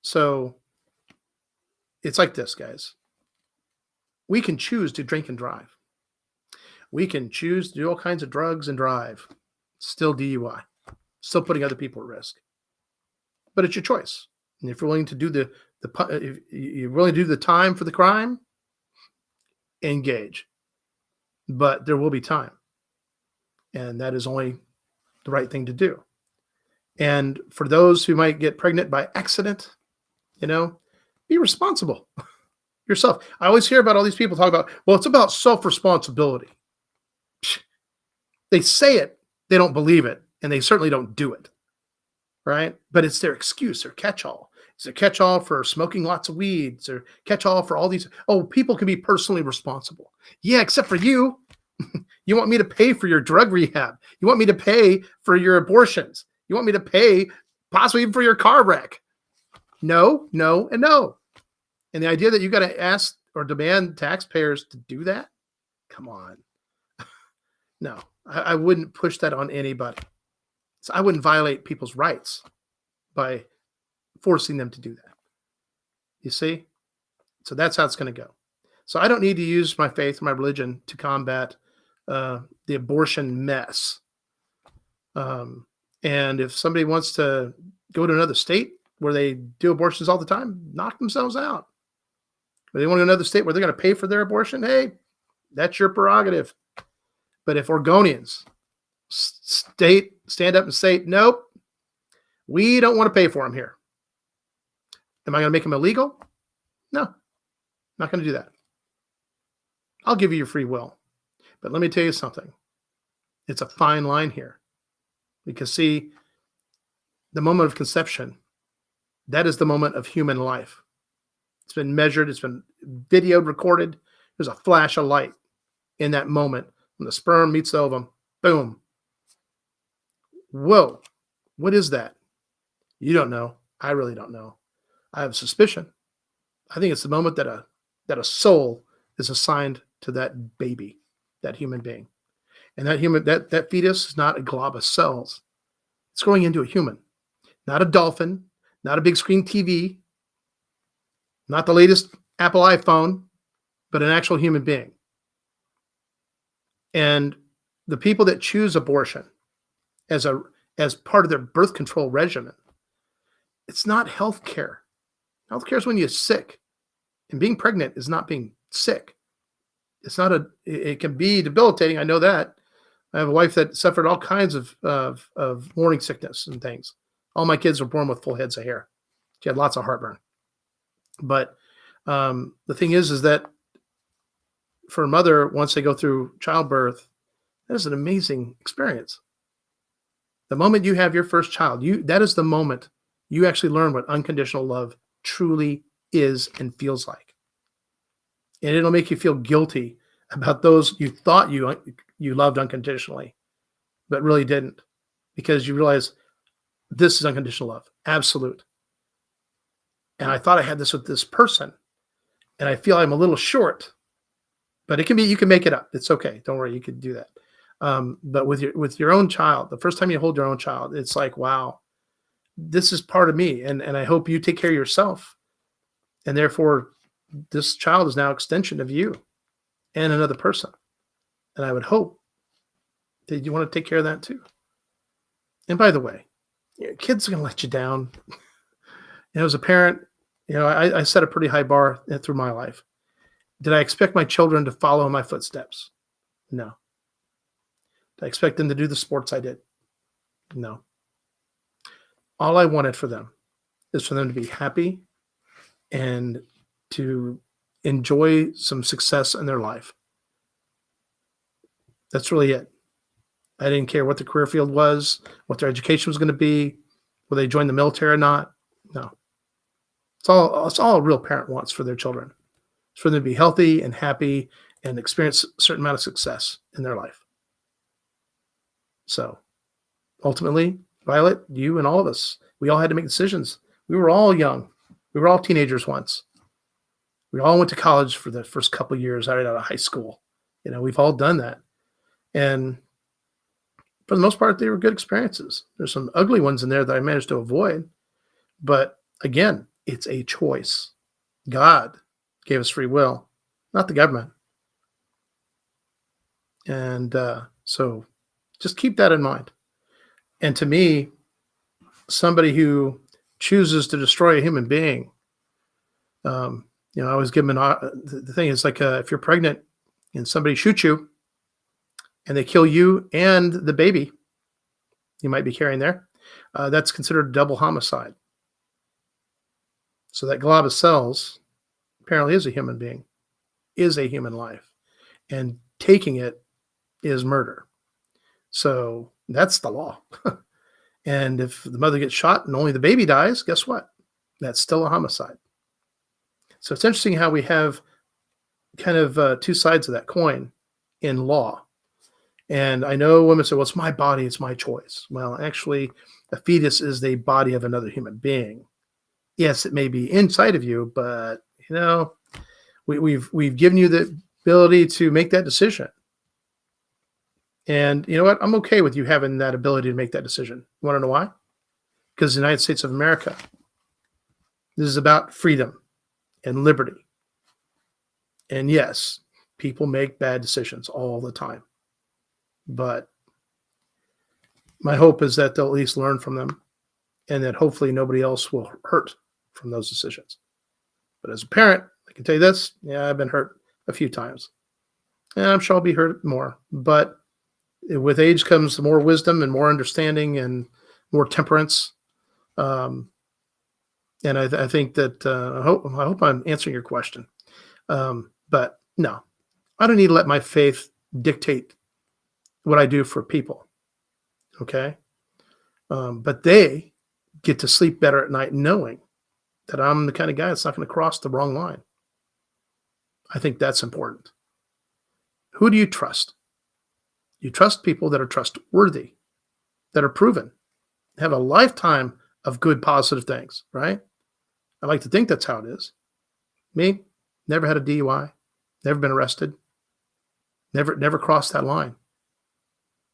So it's like this, guys. We can choose to drink and drive. We can choose to do all kinds of drugs and drive. Still DUI. Still putting other people at risk. But it's your choice. And if you're willing to do if you're willing to do the time for the crime, engage. But there will be time. And that is only the right thing to do. And for those who might get pregnant by accident, be responsible yourself. I always hear about all these people talk about, well, it's about self-responsibility. They say it, they don't believe it, and they certainly don't do it, right? But it's their excuse, their catch-all. It's a catch-all for smoking lots of weed. It's a catch-all for all these. Oh, people can be personally responsible. Yeah, except for you. You want me to pay for your drug rehab. You want me to pay for your abortions. You want me to pay possibly even for your car wreck. No, no, and no. And the idea that you got to ask or demand taxpayers to do that? Come on. No, I wouldn't push that on anybody. So I wouldn't violate people's rights by forcing them to do that. You see? So that's how it's going to go. So I don't need to use my faith, my religion to combat the abortion mess. And if somebody wants to go to another state where they do abortions all the time, knock themselves out. If they want to another state where they're going to pay for their abortion, hey, that's your prerogative. But if Oregonians stand up and say, nope, we don't want to pay for them here. Am I going to make them illegal? No, not going to do that. I'll give you your free will. But let me tell you something. It's a fine line here. Because see, the moment of conception, that is the moment of human life. It's been measured. It's been videoed, recorded. There's a flash of light in that moment when the sperm meets the ovum. Boom. Whoa. What is that? You don't know. I really don't know. I have a suspicion. I think it's the moment that a soul is assigned to that baby, that human being. And that fetus is not a glob of cells. It's growing into a human. Not a dolphin, not a big screen TV, not the latest Apple iPhone, but an actual human being. And the people that choose abortion as part of their birth control regimen, it's not health care. Health care is when you're sick. And being pregnant is not being sick. It can be debilitating. I know that. I have a wife that suffered all kinds of morning sickness and things. All my kids were born with full heads of hair. She had lots of heartburn. But the thing is that for a mother, once they go through childbirth, that is an amazing experience. The moment you have your first child, that is the moment you actually learn what unconditional love truly is and feels like. and it'll make you feel guilty about those you thought you loved unconditionally, but really didn't, because you realize this is unconditional love, absolute. And I thought I had this with this person, and I feel I'm a little short, but it can be, you can make it up. It's okay. Don't worry. You can do that. But with your own child, the first time you hold your own child, it's like, wow, this is part of me. And I hope you take care of yourself. And therefore this child is now an extension of you and another person. And I would hope that you want to take care of that too. And by the way, your kids are going to let you down. As a parent, I set a pretty high bar through my life. Did I expect my children to follow in my footsteps? No. Did I expect them to do the sports I did? No. All I wanted for them is for them to be happy and to enjoy some success in their life. That's really it. I didn't care what the career field was, what their education was going to be, whether they joined the military or not. No. It's all a real parent wants for their children. It's for them to be healthy and happy and experience a certain amount of success in their life. So ultimately, Violet, you and all of us, we all had to make decisions. We were all young. We were all teenagers once. We all went to college for the first couple of years right out of high school. We've all done that. And for the most part, they were good experiences. There's some ugly ones in there that I managed to avoid. But again, it's a choice. God gave us free will, not the government. And so just keep that in mind. And to me, somebody who chooses to destroy a human being, I always give them the thing is like if you're pregnant and somebody shoots you and they kill you and the baby you might be carrying there, that's considered double homicide. So that glob of cells apparently is a human being, is a human life, and taking it is murder. So that's the law. And if the mother gets shot and only the baby dies, guess what? That's still a homicide. So it's interesting how we have kind of two sides of that coin in law. And I know women say, well, it's my body, it's my choice. Well, actually, a fetus is the body of another human being. Yes, it may be inside of you, but we've given you the ability to make that decision. And you know what? I'm okay with you having that ability to make that decision. You want to know why? Because the United States of America, this is about freedom and liberty. And yes, people make bad decisions all the time. But my hope is that they'll at least learn from them and that hopefully nobody else will hurt from those decisions. But as a parent, I can tell you this. Yeah, I've been hurt a few times. And I'm sure I'll be hurt more. But with age comes more wisdom and more understanding and more temperance. And I think that I hope I'm answering your question. But no, I don't need to let my faith dictate what I do for people. Okay. But they get to sleep better at night knowing that I'm the kind of guy that's not going to cross the wrong line. I think that's important. Who do you trust? You trust people that are trustworthy, that are proven, have a lifetime of good, positive things, right? I like to think that's how it is. Me, never had a DUI, never been arrested, never crossed that line.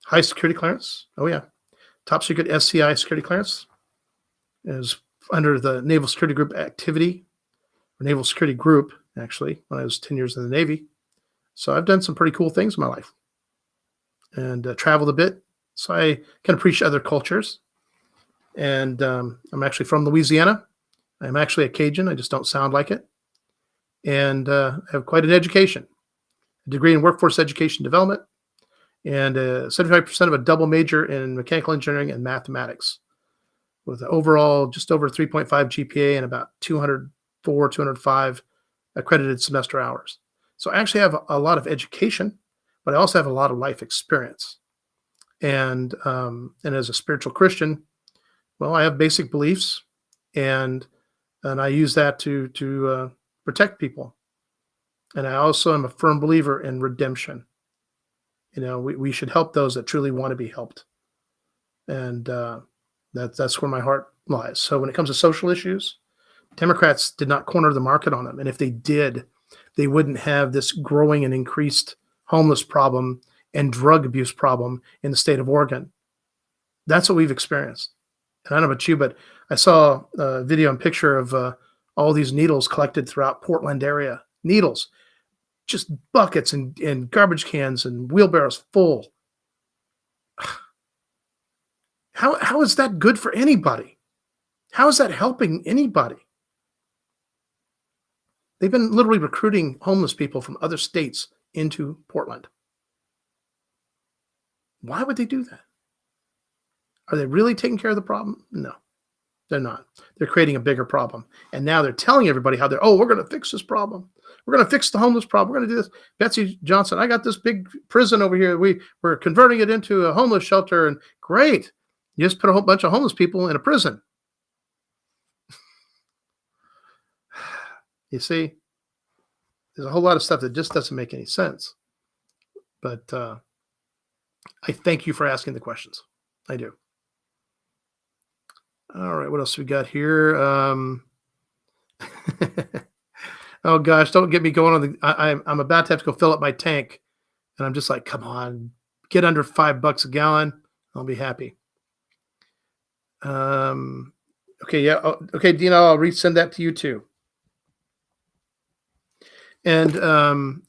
High security clearance, oh yeah. Top secret SCI security clearance is under the Naval Security Group activity, or Naval Security Group, actually, when I was 10 years in the Navy. So I've done some pretty cool things in my life and traveled a bit. So I can appreciate other cultures. And I'm actually from Louisiana. I'm actually a Cajun. I just don't sound like it. And have quite an education, a degree in workforce education development, and 75% of a double major in mechanical engineering and mathematics, with an overall just over 3.5 GPA and about 204, 205 accredited semester hours. So I actually have a lot of education, but I also have a lot of life experience. And as a spiritual Christian, well, I have basic beliefs, and I use that to protect people And I also am a firm believer in redemption. We should help those that truly want to be helped. And that's where my heart lies. So when it comes to social issues, Democrats did not corner the market on them. And if they did, they wouldn't have this growing and increased homeless problem and drug abuse problem in the state of Oregon. That's what we've experienced. And I don't know about you, but I saw a video and picture of all these needles collected throughout Portland area. Needles, just buckets and garbage cans and wheelbarrows full. How is that good for anybody? How is that helping anybody? They've been literally recruiting homeless people from other states into Portland. Why would they do that? Are they really taking care of the problem? No, they're not. They're creating a bigger problem. And now they're telling everybody how we're going to fix this problem. We're going to fix the homeless problem. We're going to do this. Betsy Johnson, I got this big prison over here. We're converting it into a homeless shelter. And great. You just put a whole bunch of homeless people in a prison. You see, there's a whole lot of stuff that just doesn't make any sense. But I thank you for asking the questions. I do. All right, what else we got here? Oh gosh, don't get me going on I'm about to have to go fill up my tank, and I'm just like, come on, get under $5 a gallon. I'll be happy. Okay, yeah, okay, Dina, I'll resend that to you too. And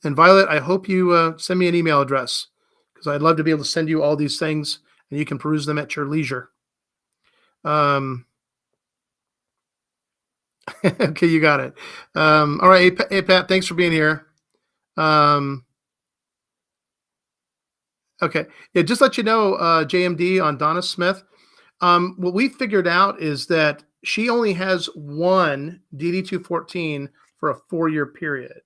Violet, I hope you send me an email address, because I'd love to be able to send you all these things, and you can peruse them at your leisure. Okay, you got it. All right, hey, Pat, thanks for being here. Okay, yeah, just let you know, JMD on Donna Smith. What we figured out is that she only has one DD-214 for a 4-year period,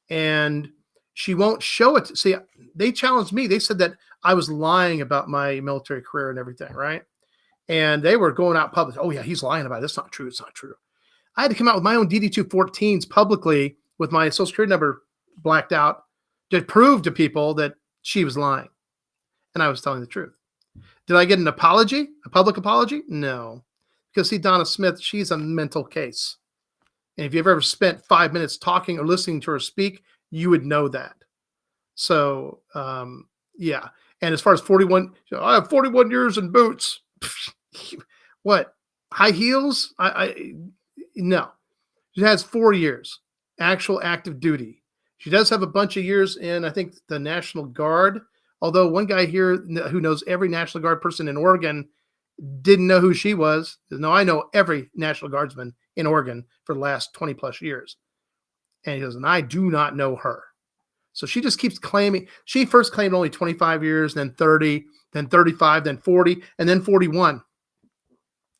and she won't show it. See, they challenged me. They said that I was lying about my military career and everything, right? And they were going out public. Oh yeah, he's lying about it. That's not true. It's not true. I had to come out with my own DD-214s publicly with my social security number blacked out to prove to people that she was lying. And I was telling the truth. Did I get an apology? A public apology? No. Because see, Donna Smith, she's a mental case. And if you've ever spent 5 minutes talking or listening to her speak, you would know that. So, yeah. And as far as 41, I have 41 years in boots. What? High heels? No. She has 4 years actual active duty. She does have a bunch of years in, I think, the National Guard. Although one guy here who knows every National Guard person in Oregon didn't know who she was. No, I know every National Guardsman in Oregon for the last 20 plus years. And he goes, and I do not know her. So she just keeps claiming. She first claimed only 25 years, then 30, then 35, then 40, and then 41.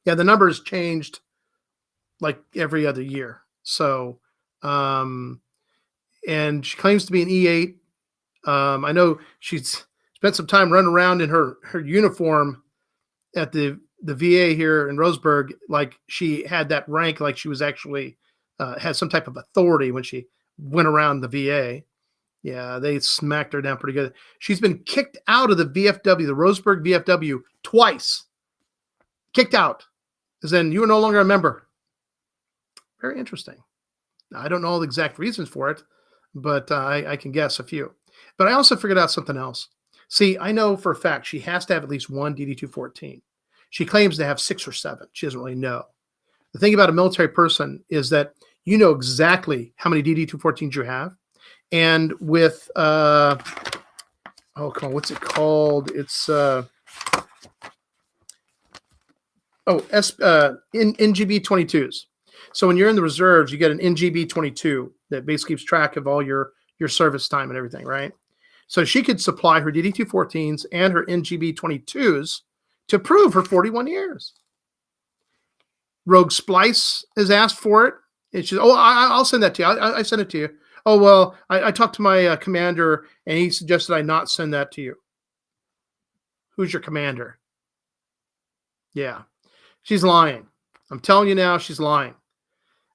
Yeah, the numbers changed like every other year. So, and she claims to be an E8. I know she's spent some time running around in her uniform at the VA here in Roseburg, like she had that rank, like she was actually had some type of authority when she went around the VA. Yeah, they smacked her down pretty good. She's been kicked out of the VFW, the Roseburg VFW, twice. Kicked out, as in you are no longer a member. Very interesting. Now, I don't know all the exact reasons for it, but I can guess a few. But I also figured out something else. See, I know for a fact she has to have at least one DD-214. She claims to have 6 or 7. She doesn't really know. The thing about a military person is that you know exactly how many DD-214s you have. And with, come on, what's it called? It's, NGB 22s. So when you're in the reserves, you get an NGB 22 that basically keeps track of all your service time and everything, right? So she could supply her DD-214s and her NGB 22s to prove her 41 years. Rogue Splice has asked for it. And she's, I'll send that to you. I send it to you. Oh, well, I talked to my commander, and he suggested I not send that to you. Who's your commander? Yeah, she's lying. I'm telling you now, she's lying.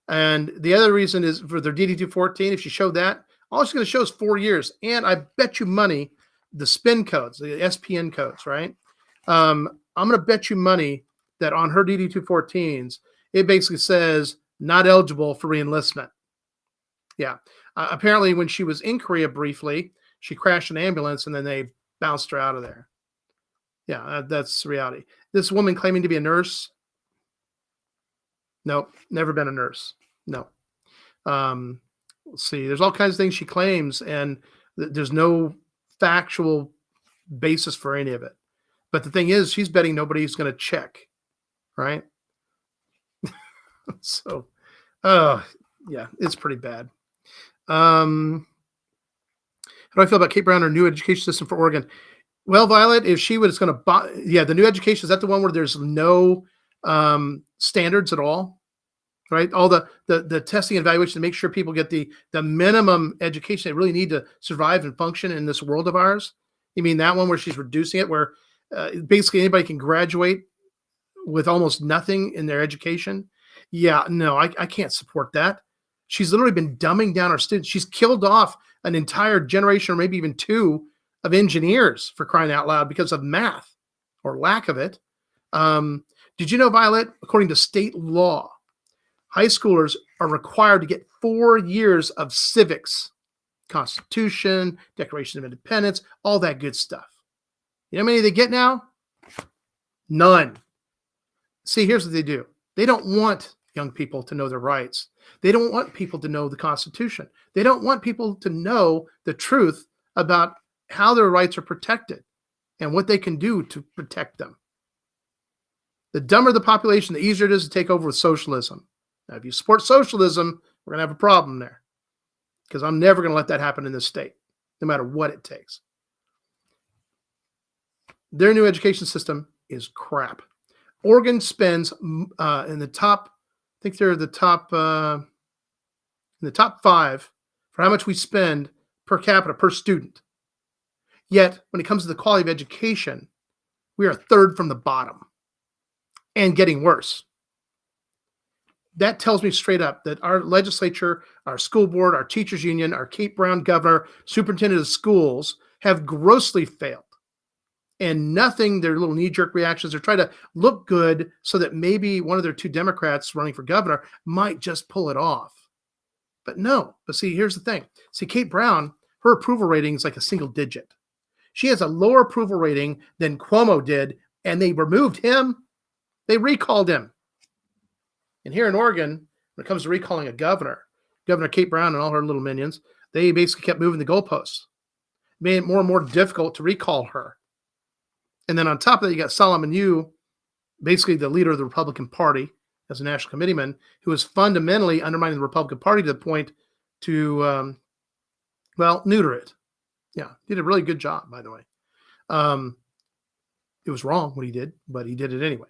And the other reason is for their DD-214, if she showed that, All she's going to show is 4 years. And I bet you money, the spin codes, the SPN codes, right? I'm going to bet you money that on her DD-214s, it basically says not eligible for reenlistment. Yeah. Apparently, when she was in Korea briefly, she crashed an ambulance and then they bounced her out of there. Yeah, that's reality. This woman claiming to be a nurse. Nope, never been a nurse. No. Let's see. There's all kinds of things she claims, and there's no factual basis for any of it. But the thing is, she's betting nobody's going to check, right? So, yeah, it's pretty bad. How do I feel about Kate Brown, her new education system for Oregon? Well, Violet, if she was going to buy, yeah, the new education, is that the one where there's no standards at all, right? All the testing and evaluation to make sure people get the minimum education they really need to survive and function in this world of ours. You mean that one where she's reducing it, where basically anybody can graduate with almost nothing in their education? Yeah, no, I can't support that. She's literally been dumbing down our students. She's killed off an entire generation or maybe even two of engineers, for crying out loud, because of math or lack of it. Did you know, Violet, according to state law, high schoolers are required to get 4 years of civics, Constitution, Declaration of Independence, all that good stuff. You know how many they get now? None. See, here's what they do. They don't want young people to know their rights. They don't want people to know the Constitution. They don't want people to know the truth about how their rights are protected and what they can do to protect them. The dumber the population, the easier it is to take over with socialism. Now, if you support socialism, we're going to have a problem there, because I'm never going to let that happen in this state, no matter what it takes. Their new education system is crap. Oregon spends in the top, I think they're the top, in the top 5 for how much we spend per capita, per student. Yet, when it comes to the quality of education, we are third from the bottom and getting worse. That tells me straight up that our legislature, our school board, our teachers union, our Kate Brown governor, superintendent of schools have grossly failed. And nothing, their little knee-jerk reactions, they're trying to look good so that maybe one of their 2 Democrats running for governor might just pull it off. But no. But see, here's the thing. See, Kate Brown, her approval rating is like a single digit. She has a lower approval rating than Cuomo did, and they removed him. They recalled him. And here in Oregon, when it comes to recalling a governor, Governor Kate Brown and all her little minions, they basically kept moving the goalposts. Made it more and more difficult to recall her. And then on top of that, you got Solomon Yu, basically the leader of the Republican Party as a national committeeman, who is fundamentally undermining the Republican Party to the point to, neuter it. Yeah, he did a really good job, by the way. It was wrong what he did, but he did it anyway.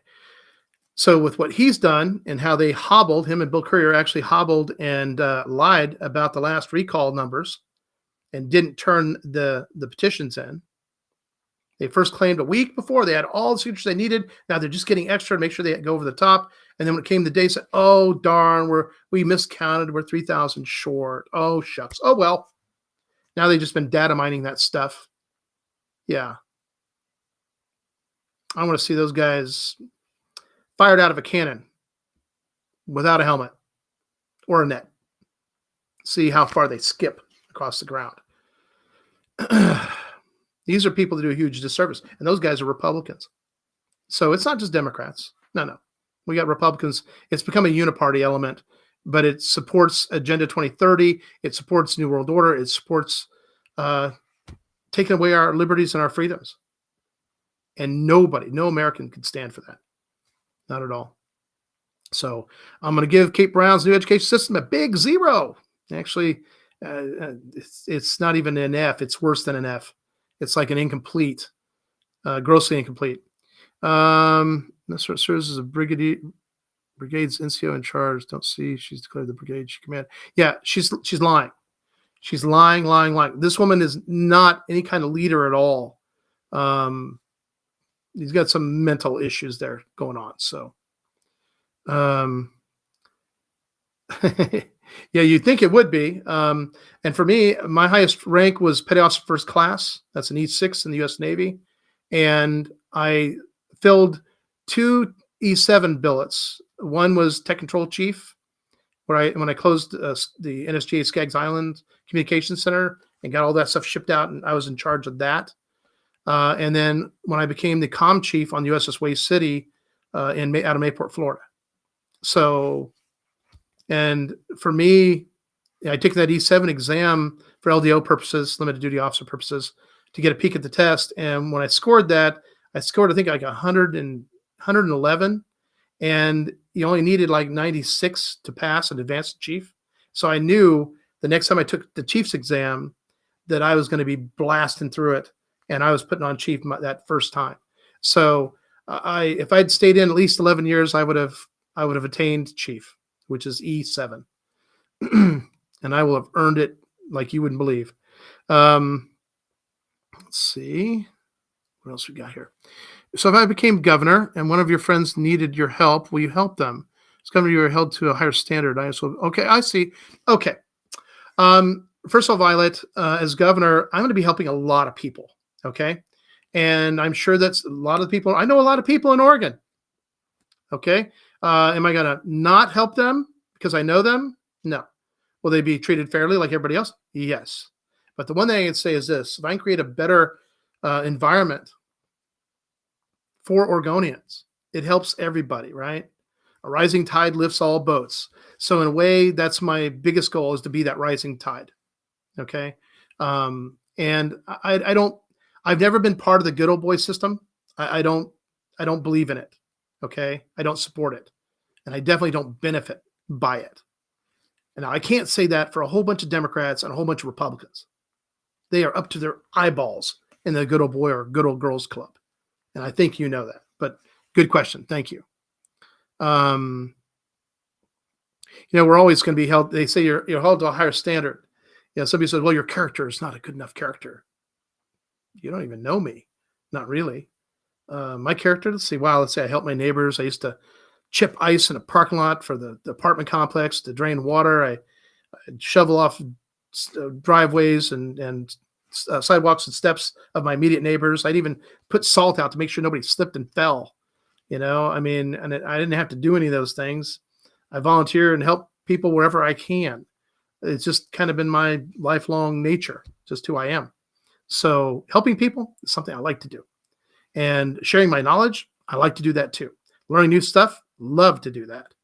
So with what he's done and how they hobbled, him and Bill Courier actually hobbled and lied about the last recall numbers and didn't turn the petitions in. They first claimed a week before they had all the signatures they needed. Now they're just getting extra to make sure they go over the top. And then when it came the day, said, "Oh darn, we miscounted. We're 3,000 short. Oh shucks. Oh well." Now they've just been data mining that stuff. Yeah, I want to see those guys fired out of a cannon without a helmet or a net. See how far they skip across the ground. These are people that do a huge disservice, and those guys are Republicans. So it's not just Democrats. No. We got Republicans. It's become a uniparty element, but it supports Agenda 2030. It supports New World Order. It supports taking away our liberties and our freedoms. And no American could stand for that. Not at all. So I'm going to give Kate Brown's new education system a big 0. Actually, it's not even an F. It's worse than an F. It's like an incomplete, grossly incomplete. This serves as a brigade's NCO in charge. Don't see. She's declared the brigade she commanded. Yeah, she's lying. She's lying. This woman is not any kind of leader at all. He's got some mental issues there going on. So, Yeah, you'd think it would be. And for me, my highest rank was Petty Officer First Class. That's an E6 in the U.S. Navy. And I filled two E7 billets. One was Tech Control Chief, when I closed the NSGA Skaggs Island Communications Center and got all that stuff shipped out, and I was in charge of that. And then when I became the comm chief on USS Way City out of Mayport, Florida. So, and for me, I took that E7 exam for LDO purposes, limited duty officer purposes, to get a peek at the test. And when I scored that, I scored, I think, like 111. And you only needed like 96 to pass an advanced chief. So I knew the next time I took the chief's exam that I was going to be blasting through it, and I was putting on chief that first time. So if I'd stayed in at least 11 years, I would have attained chief, which is E7, and I will have earned it like you wouldn't believe. Let's see what else we got here. So if I became governor and one of your friends needed your help, will you help them? As governor, you are held to a higher standard. Okay, I see. Okay. First of all, Violet, as governor, I'm going to be helping a lot of people. Okay. And I'm sure that's a lot of people. I know a lot of people in Oregon. Okay. Am I going to not help them because I know them? No. Will they be treated fairly like everybody else? Yes. But the one thing I can say is this: if I can create a better environment for Oregonians, it helps everybody, right? A rising tide lifts all boats. So in a way, that's my biggest goal, is to be that rising tide. Okay. And I've never been part of the good old boy system. I don't believe in it. Okay. I don't support it. And I definitely don't benefit by it. And now I can't say that for a whole bunch of Democrats and a whole bunch of Republicans. They are up to their eyeballs in the good old boy or good old girls club. And I think you know that, but good question. Thank you. We're always going to be held. They say you're held to a higher standard. Somebody says, well, your character is not a good enough character. You don't even know me. Not really. My character, let's say I help my neighbors. I used to chip ice in a parking lot for the apartment complex to drain water. I'd shovel off driveways and sidewalks and steps of my immediate neighbors. I'd even put salt out to make sure nobody slipped and fell. And I didn't have to do any of those things. I volunteer and help people wherever I can. It's just kind of been my lifelong nature, just who I am. So helping people is something I like to do. And sharing my knowledge, I like to do that too. Learning new stuff, love to do that.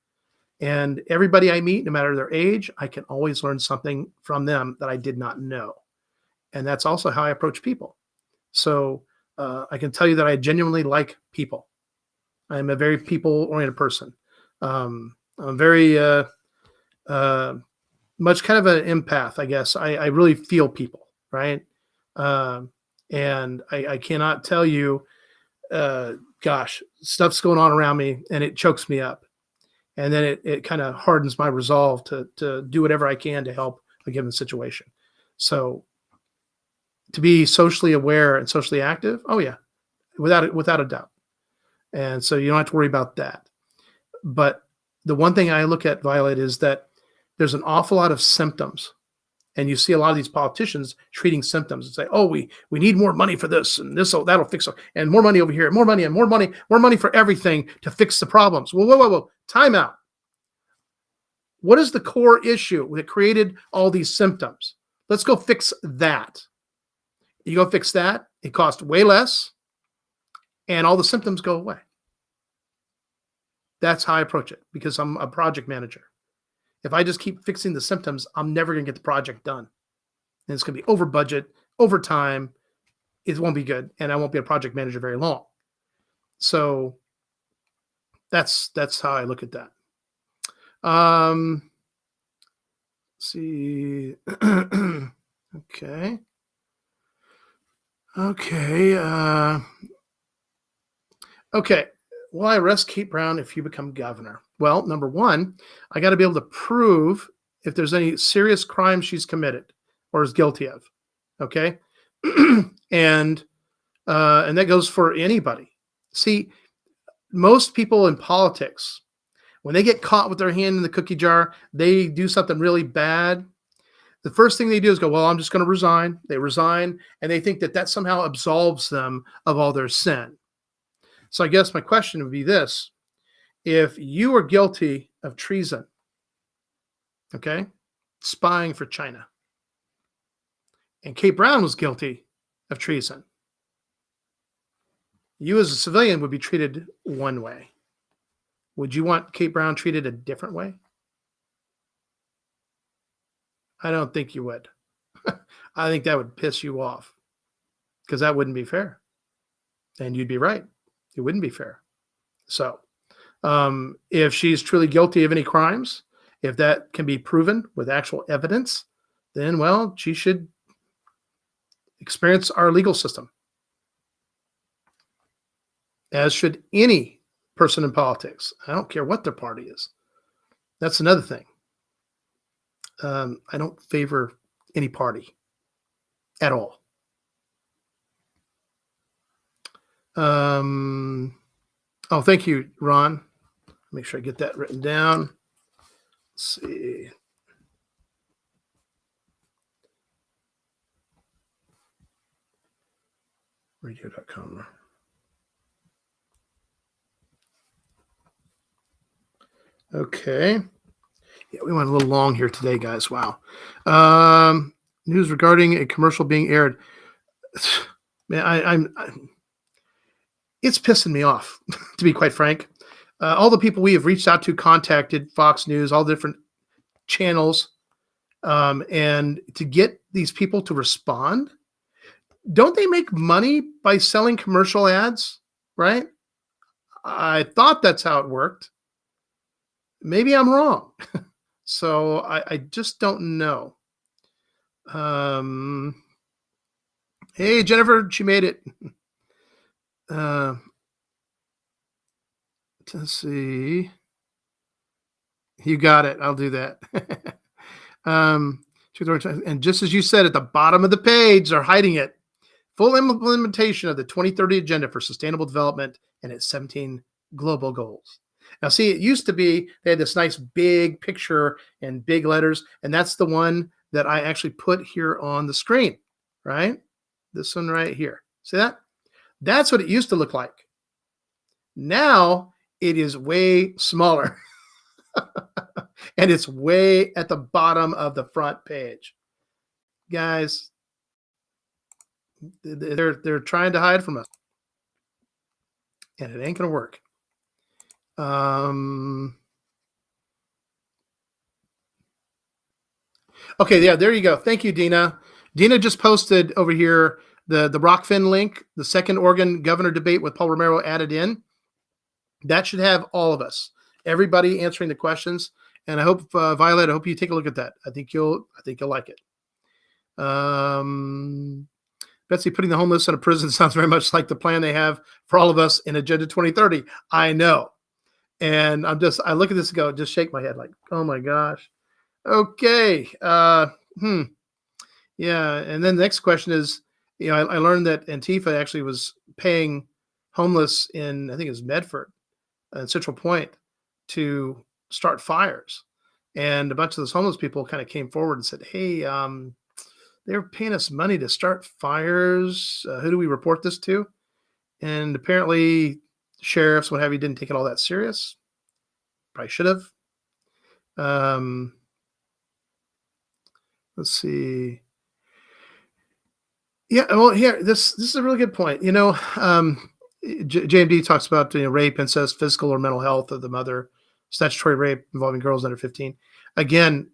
And everybody I meet, no matter their age, I can always learn something from them that I did not know. And that's also how I approach people. So I can tell you that I genuinely like people. I'm a very people-oriented person. I'm very much kind of an empath, I guess. I really feel people, right? And I cannot tell you, stuff's going on around me and it chokes me up. And then it kind of hardens my resolve to do whatever I can to help a given situation. So to be socially aware and socially active, oh yeah, without a doubt. And so you don't have to worry about that. But the one thing I look at, Violet, is that there's an awful lot of symptoms. And you see a lot of these politicians treating symptoms and say, oh, we need more money for this and this, that'll fix it. And more money over here, more money and more money for everything to fix the problems. Whoa. Time out. What is the core issue that created all these symptoms? Let's go fix that. You go fix that, it costs way less, and all the symptoms go away. That's how I approach it, because I'm a project manager. If I just keep fixing the symptoms, I'm never going to get the project done. And it's going to be over budget, over time. It won't be good, and I won't be a project manager very long. So that's how I look at that. Let's see. Okay. Okay. Will I arrest Kate Brown if you become governor? Well, number one, I got to be able to prove if there's any serious crime she's committed or is guilty of. Okay. And that goes for anybody. See, most people in politics, when they get caught with their hand in the cookie jar, they do something really bad. The first thing they do is go, well, I'm just going to resign. They resign, and they think that that somehow absolves them of all their sin. So I guess my question would be this. If you were guilty of treason, okay, spying for China, and Kate Brown was guilty of treason, you as a civilian would be treated one way. Would you want Kate Brown treated a different way? I don't think you would. I think that would piss you off because that wouldn't be fair. And you'd be right. It wouldn't be fair. So if she's truly guilty of any crimes, if that can be proven with actual evidence, then, well, she should experience our legal system, as should any person in politics. I don't care what their party is. That's another thing. I don't favor any party at all. Oh, thank you, Ron. Make sure I get that written down. Let's see. Radio.com. Okay. Yeah, we went a little long here today, guys. Wow. News regarding a commercial being aired. Man, it's pissing me off, to be quite frank. All the people we have reached out to, contacted Fox News, all different channels, and to get these people to respond. Don't they make money by selling commercial ads, right? I thought that's how it worked. Maybe I'm wrong. So I just don't know. Hey, Jennifer, she made it. Let's see. You got it. I'll do that. And just as you said, at the bottom of the page, they're hiding it. Full implementation of the 2030 Agenda for Sustainable Development and its 17 global goals. Now, see, it used to be they had this nice big picture and big letters, and that's the one that I actually put here on the screen, right? This one right here. See that? That's what it used to look like. Now it is way smaller, and it's way at the bottom of the front page. Guys, they're trying to hide from us, and it ain't gonna work. Okay, yeah, there you go. Thank you, Dina. Dina just posted over here the Rockfin link, the second Oregon governor debate with Paul Romero added in. That should have all of us, everybody answering the questions. And I hope, Violet, I hope you take a look at that. I think you'll like it. Betsy, putting the homeless in a prison sounds very much like the plan they have for all of us in Agenda 2030. I know. And I look at this and go, just shake my head like, oh my gosh. Okay. Yeah. And then the next question is, I learned that Antifa actually was paying homeless in, I think it was Medford and Central Point to start fires. And a bunch of those homeless people kind of came forward and said, hey, they're paying us money to start fires. Who do we report this to? And apparently sheriffs, what have you, didn't take it all that serious. Probably should have. Let's see. Yeah, well, here, this is a really good point. JMD talks about rape, incest, physical or mental health of the mother, statutory rape involving girls under 15. Again,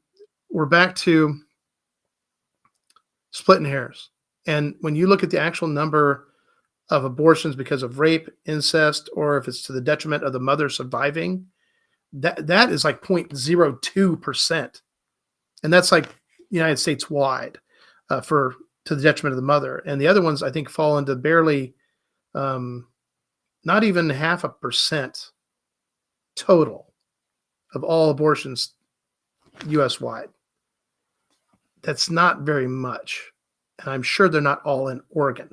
we're back to splitting hairs. And when you look at the actual number of abortions because of rape, incest, or if it's to the detriment of the mother surviving, that is like 0.02%. And that's like United States wide to the detriment of the mother. And the other ones, I think, fall into barely not even 0.5% total of all abortions U.S. wide. That's not very much. And I'm sure they're not all in Oregon.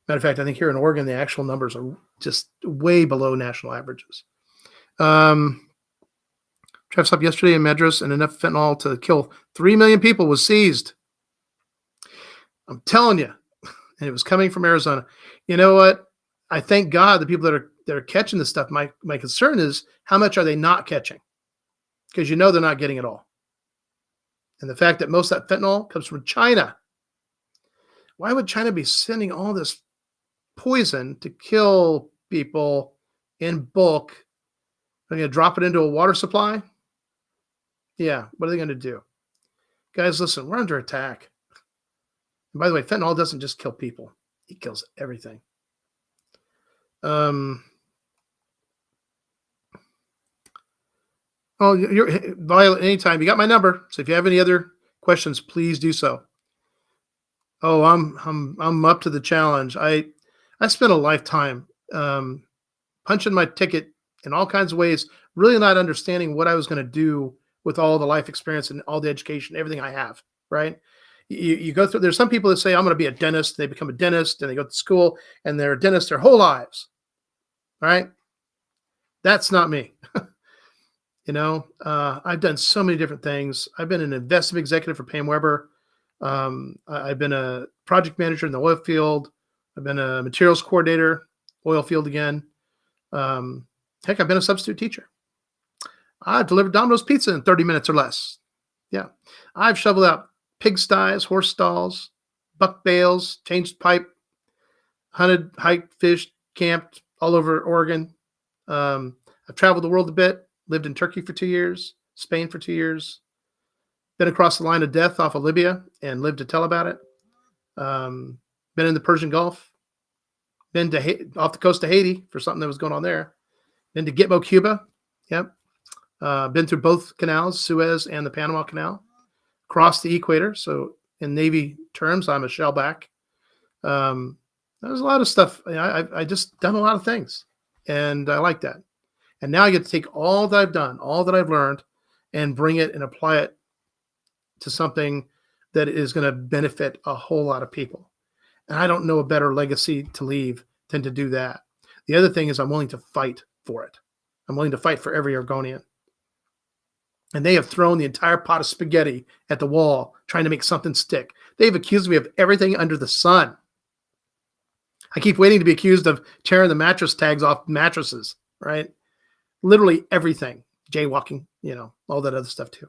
Matter of fact, I think here in Oregon, the actual numbers are just way below national averages. Traffic stop yesterday in Madras and enough fentanyl to kill 3 million people was seized. I'm telling you, and it was coming from Arizona. You know what? I thank God the people that are catching this stuff. My concern is how much are they not catching? Because they're not getting it all. And the fact that most of that fentanyl comes from China. Why would China be sending all this poison to kill people in bulk? They're going to drop it into a water supply? Yeah, what are they going to do? Guys, listen, we're under attack. And by the way, fentanyl doesn't just kill people. It kills everything. Oh, you're Violet anytime. You got my number. So if you have any other questions, please do so. Oh, I'm up to the challenge. I spent a lifetime punching my ticket in all kinds of ways, really not understanding what I was going to do with all the life experience and all the education, everything I have, right? You go through, there's some people that say, I'm going to be a dentist. They become a dentist and they go to school and they're a dentist their whole lives, right? That's not me. I've done so many different things. I've been an investment executive for Pam Weber. I've been a project manager in the oil field. I've been a materials coordinator, oil field again. Heck, I've been a substitute teacher. I delivered Domino's pizza in 30 minutes or less. Yeah. I've shoveled out pigsties, horse stalls, buck bales, changed pipe, hunted, hiked, fished, camped all over Oregon. I've traveled the world a bit, lived in Turkey for 2 years, Spain for 2 years, been across the line of death off of Libya and lived to tell about it. Been in the Persian Gulf, been to off the coast of Haiti for something that was going on there. Been to Gitmo, Cuba. Yep. Been through both canals, Suez and the Panama Canal. Crossed the equator. So in Navy terms, I'm a shellback. There's a lot of stuff. I just done a lot of things, and I like that. And now I get to take all that I've done, all that I've learned, and bring it and apply it to something that is going to benefit a whole lot of people. And I don't know a better legacy to leave than to do that. The other thing is I'm willing to fight for it. I'm willing to fight for every Oregonian. And they have thrown the entire pot of spaghetti at the wall trying to make something stick. They've accused me of everything under the sun. I keep waiting to be accused of tearing the mattress tags off mattresses, right? Literally everything. Jaywalking, all that other stuff too.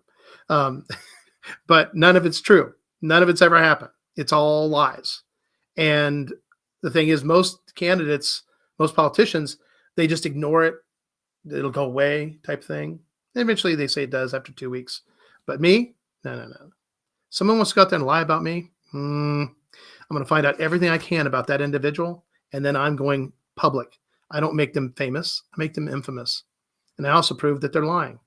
But none of it's true. None of it's ever happened. It's all lies. And the thing is, most candidates, most politicians, they just ignore it. It'll go away type thing. And eventually they say it does after 2 weeks. But me? No. Someone wants to go out there and lie about me? I'm going to find out everything I can about that individual, and then I'm going public. I don't make them famous. I make them infamous. And I also prove that they're lying.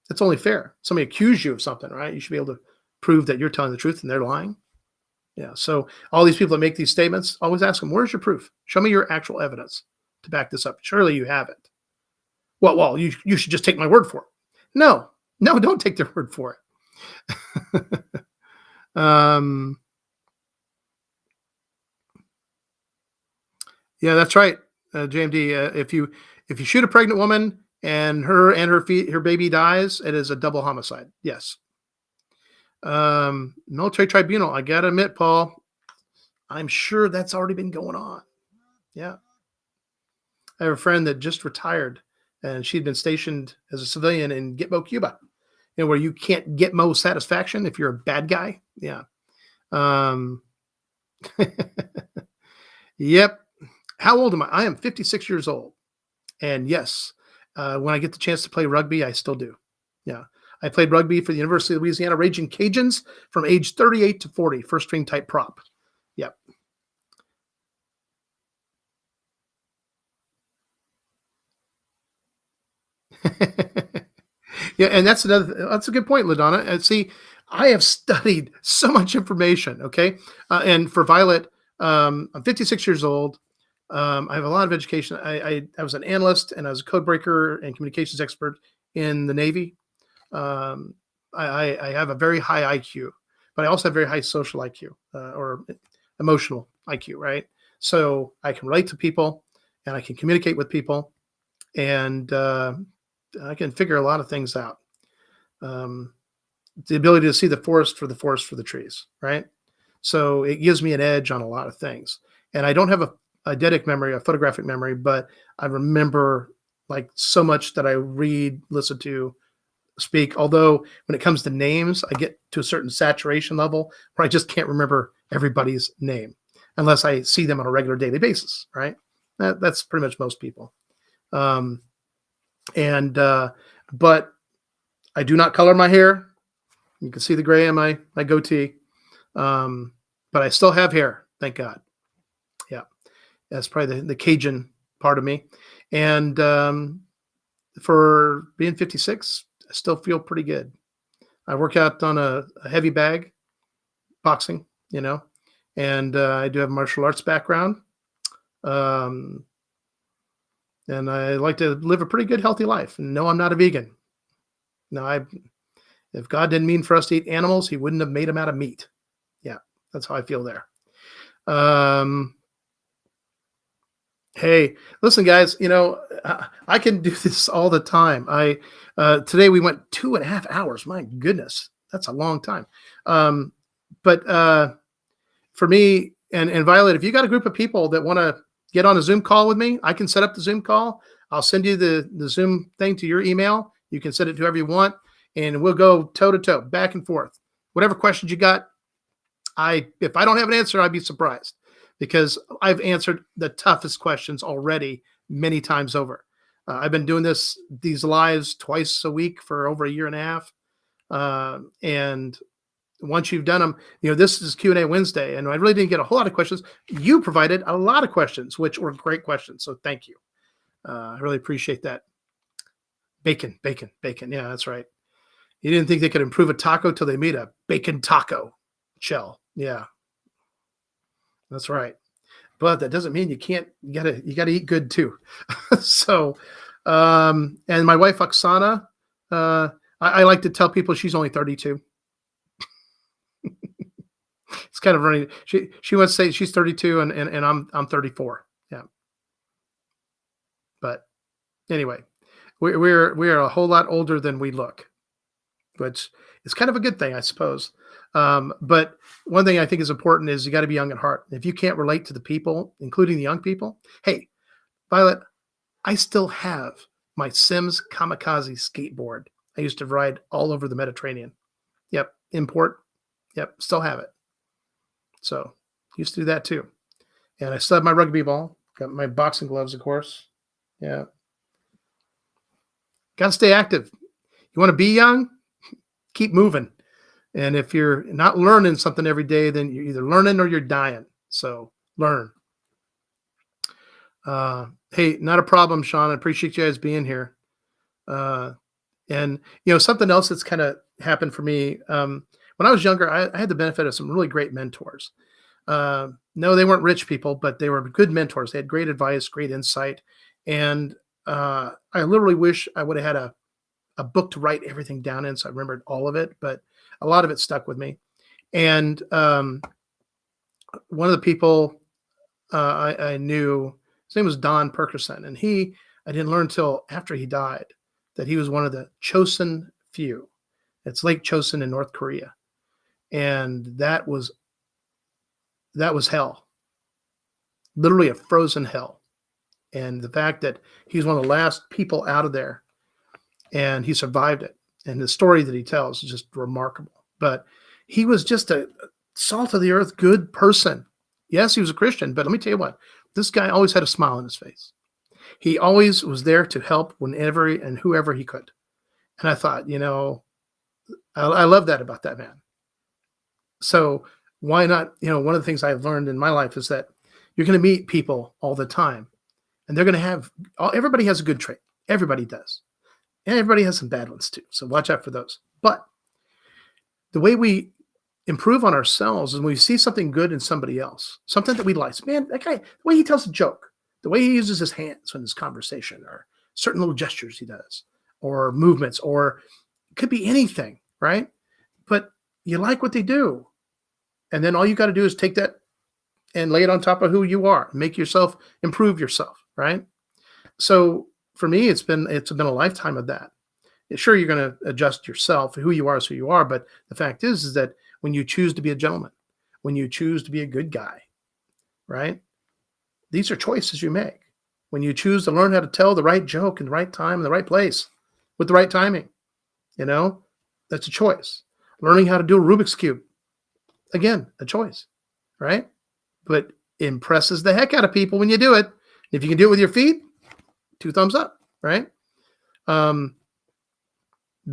That's only fair. Somebody accused you of something, right? You should be able to prove that you're telling the truth and they're lying. Yeah. So all these people that make these statements, always ask them, where's your proof? Show me your actual evidence to back this up. Surely you have it. Well, you should just take my word for it. No, don't take their word for it. Yeah, that's right, JMD. If you shoot a pregnant woman and her baby dies, it is a double homicide. Yes. Military tribunal. I gotta admit, Paul, I'm sure that's already been going on. Yeah. I have a friend that just retired, and she'd been stationed as a civilian in Gitmo, Cuba, where you can't get Mo satisfaction if you're a bad guy. Yeah. Yep. How old am I? I am 56 years old. And yes, when I get the chance to play rugby, I still do. Yeah. I played rugby for the University of Louisiana Raging Cajuns from age 38 to 40, first string type prop. Yep. Yeah, and that's a good point, LaDonna. See, I have studied so much information. Okay, and for Violet, I'm 56 years old. I have a lot of education. I was an analyst and I was a code breaker and communications expert in the Navy. I have a very high IQ, but I also have very high social IQ or emotional IQ, right? So I can relate to people and I can communicate with people. And I can figure a lot of things out. The ability to see the forest for the trees, right? So it gives me an edge on a lot of things. And I don't have a eidetic memory, a photographic memory, but I remember like so much that I read, listen to, speak. Although when it comes to names, I get to a certain saturation level where I just can't remember everybody's name unless I see them on a regular daily basis, right? That's pretty much most people. Um, and but I do not color my hair. You can see the gray in my goatee. But I still have hair, thank God. Yeah, that's probably the Cajun part of me. And for being 56, I still feel pretty good. I work out on a heavy bag, boxing, and I do have a martial arts background. Um, and I like to live a pretty good, healthy life. And no, I'm not a vegan. No, if God didn't mean for us to eat animals, he wouldn't have made them out of meat. Yeah, that's how I feel there. Hey, listen, guys, I can do this all the time. Today we went 2.5 hours. My goodness, that's a long time. But for me and Violet, if you got a group of people that want to get on a Zoom call with me, I can set up the Zoom call. I'll send you the Zoom thing to your email. You can send it to whoever you want, and we'll go toe to toe, back and forth. Whatever questions you got, if I don't have an answer, I'd be surprised, because I've answered the toughest questions already many times over. I've been doing these lives twice a week for over 1.5 years. And once you've done them, this is Q&A Wednesday, and I really didn't get a whole lot of questions. You provided a lot of questions, which were great questions. So thank you. I really appreciate that. Bacon. Yeah, that's right. You didn't think they could improve a taco till they made a bacon taco shell. Yeah, that's right. But that doesn't mean you can't. You gotta eat good too. So, and my wife Oksana, I like to tell people she's only 32. It's kind of running. She wants to say she's 32 and I'm 34. Yeah. But anyway, we're a whole lot older than we look, which is kind of a good thing, I suppose. But one thing I think is important is you got to be young at heart. If you can't relate to the people, including the young people, hey, Violet, I still have my Sims Kamikaze skateboard. I used to ride all over the Mediterranean. Yep. Import. Yep. Still have it. So used to do that too. And I still have my rugby ball. Got my boxing gloves, of course. Yeah. Got to stay active. You want to be young? Keep moving. And if you're not learning something every day, then you're either learning or you're dying. So learn. Hey, not a problem, Sean. I appreciate you guys being here. And something else that's kind of happened for me. When I was younger, I had the benefit of some really great mentors. No, they weren't rich people, but they were good mentors. They had great advice, great insight. And I literally wish I would have had a book to write everything down in, so I remembered all of it, but a lot of it stuck with me. And one of the people I knew, his name was Don Perkerson, and I didn't learn until after he died that he was one of the Chosin few. It's Lake Chosin in North Korea. And that was hell, literally a frozen hell. And the fact that he's one of the last people out of there and he survived it. And the story that he tells is just remarkable. But he was just a salt of the earth, good person. Yes, he was a Christian, but let me tell you what, this guy always had a smile on his face. He always was there to help whenever and whoever he could. And I thought, I love that about that man. So why not? One of the things I've learned in my life is that you're going to meet people all the time, and they're going to have, everybody has a good trait. Everybody does. And everybody has some bad ones too. So watch out for those. But the way we improve on ourselves is when we see something good in somebody else, something that we like. Man, that guy, the way he tells a joke, the way he uses his hands in his conversation, or certain little gestures he does, or movements, or it could be anything, right? But you like what they do. And then all you got to do is take that and lay it on top of who you are, make yourself, improve yourself, right? So for me, it's been a lifetime of that. Sure, you're going to adjust yourself. Who you are is who you are. But the fact is that when you choose to be a gentleman, when you choose to be a good guy, right? These are choices you make. When you choose to learn how to tell the right joke in the right time, in the right place, with the right timing, that's a choice. Learning how to do a Rubik's Cube, again, a choice, right? But impresses the heck out of people when you do it. If you can do it with your feet, 2 thumbs up, right?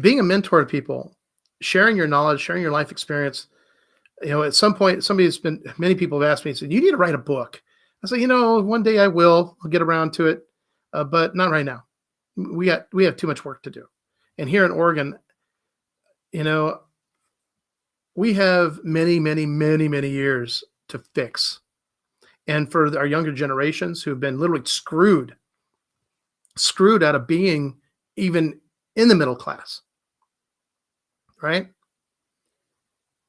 Being a mentor to people, sharing your knowledge, sharing your life experience. At some point, many people have asked me, said, you need to write a book. I say, one day I will. I'll get around to it, but not right now. We have too much work to do. And here in Oregon, we have many, many, many, many years to fix. And for our younger generations who've been literally screwed out of being even in the middle class, right?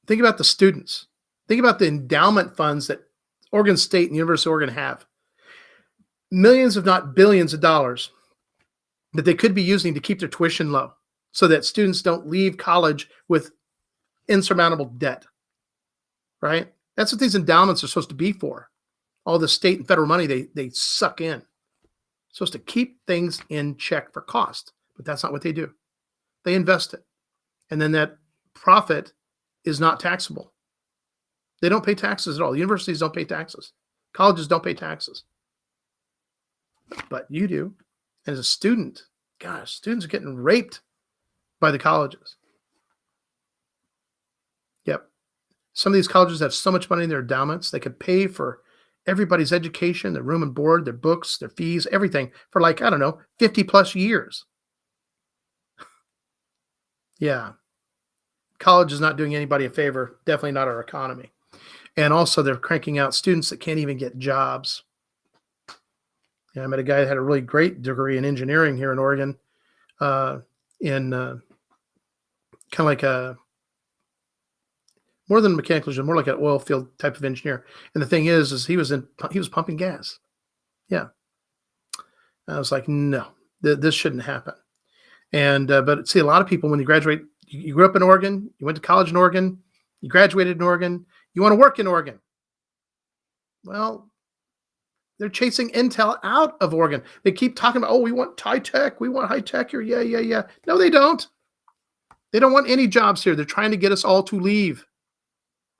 Think about the students. Think about the endowment funds that Oregon State and University of Oregon have. Millions, if not billions of dollars that they could be using to keep their tuition low so that students don't leave college with insurmountable debt, right? That's what these endowments are supposed to be for. All the state and federal money they suck in. Supposed to keep things in check for cost, but that's not what they do. They invest it. And then that profit is not taxable. They don't pay taxes at all. Universities don't pay taxes. Colleges don't pay taxes. But you do. And as a student, gosh, students are getting raped by the colleges. Yep. Some of these colleges have so much money in their endowments, they could pay for everybody's education, their room and board, their books, their fees, everything for 50 plus years. Yeah. College is not doing anybody a favor, definitely not our economy. And also they're cranking out students that can't even get jobs. I met a guy that had a really great degree in engineering here in Oregon, in kind of like more than a mechanical engineer, more like an oil field type of engineer. And the thing is he was pumping gas. Yeah. I was like, no, this shouldn't happen. And, but see, a lot of people, when you graduate, you grew up in Oregon, you went to college in Oregon, you graduated in Oregon, you want to work in Oregon. Well, they're chasing Intel out of Oregon. They keep talking about, we want high tech. We want high tech here. Yeah. No, they don't. They don't want any jobs here. They're trying to get us all to leave.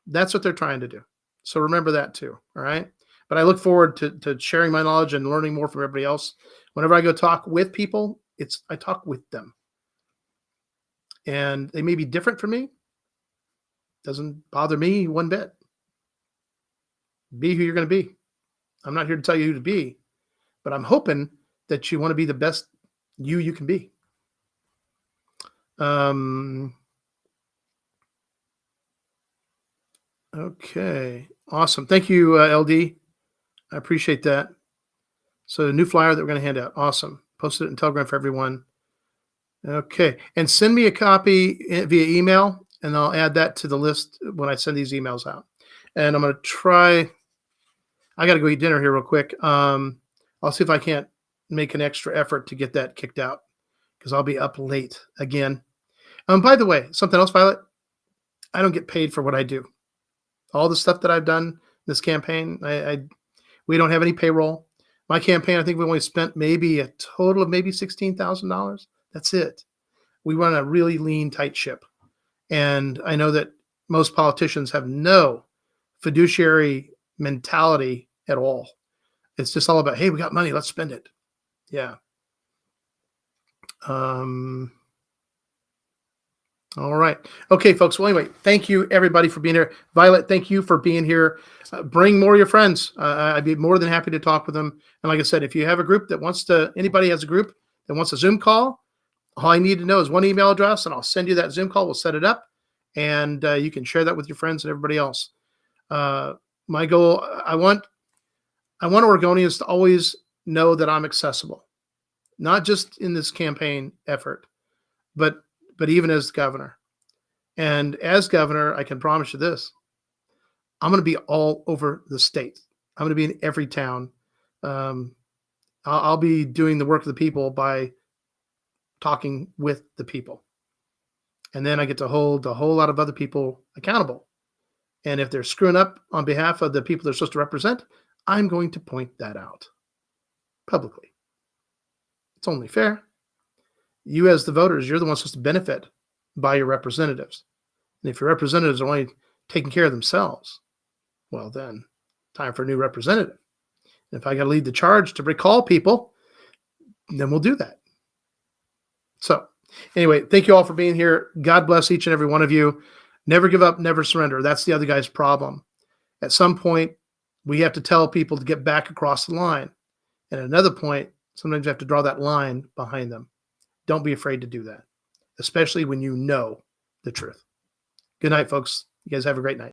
That's what they're trying to do. So remember that too. All right. But I look forward to sharing my knowledge and learning more from everybody else. Whenever I go talk with people, I talk with them. And they may be different from me. Doesn't bother me one bit. Be who you're going to be. I'm not here to tell you who to be, but I'm hoping that you want to be the best you can be. Okay. Awesome. Thank you, LD. I appreciate that. So the new flyer that we're going to hand out. Awesome. Posted it in Telegram for everyone. Okay. And send me a copy via email, and I'll add that to the list when I send these emails out. And I'm going to try. I got to go eat dinner here real quick. I'll see if I can't make an extra effort to get that kicked out because I'll be up late again. By the way, something else, Violet. I don't get paid for what I do. All the stuff that I've done this campaign, we don't have any payroll. My campaign, I think we only spent maybe a total of maybe $16,000. That's it. We run a really lean, tight ship. And I know that most politicians have no fiduciary mentality at all. It's just all about, hey, we got money, let's spend it. Yeah. All right. Okay, folks. Well, anyway, thank you everybody for being here. Violet, thank you for being here. Bring more of your friends. I'd be more than happy to talk with them. And like I said, if you have a group that anybody has a group that wants a Zoom call, all I need to know is one email address and I'll send you that Zoom call. We'll set it up and you can share that with your friends and everybody else. My goal, I want Oregonians to always know that I'm accessible, not just in this campaign effort, but even as governor. And as governor, I can promise you this, I'm going to be all over the state. I'm going to be in every town. I'm I'll be doing the work of the people by talking with the people. And then I get to hold a whole lot of other people accountable. And if they're screwing up on behalf of the people they're supposed to represent, I'm going to point that out publicly. It's only fair. You, as the voters, you're the ones supposed to benefit by your representatives. And if your representatives are only taking care of themselves, well, then time for a new representative. And if I got to lead the charge to recall people, then we'll do that. So, anyway, thank you all for being here. God bless each and every one of you. Never give up, never surrender. That's the other guy's problem. At some point, we have to tell people to get back across the line. And at another point, sometimes you have to draw that line behind them. Don't be afraid to do that, especially when you know the truth. Good night, folks. You guys have a great night.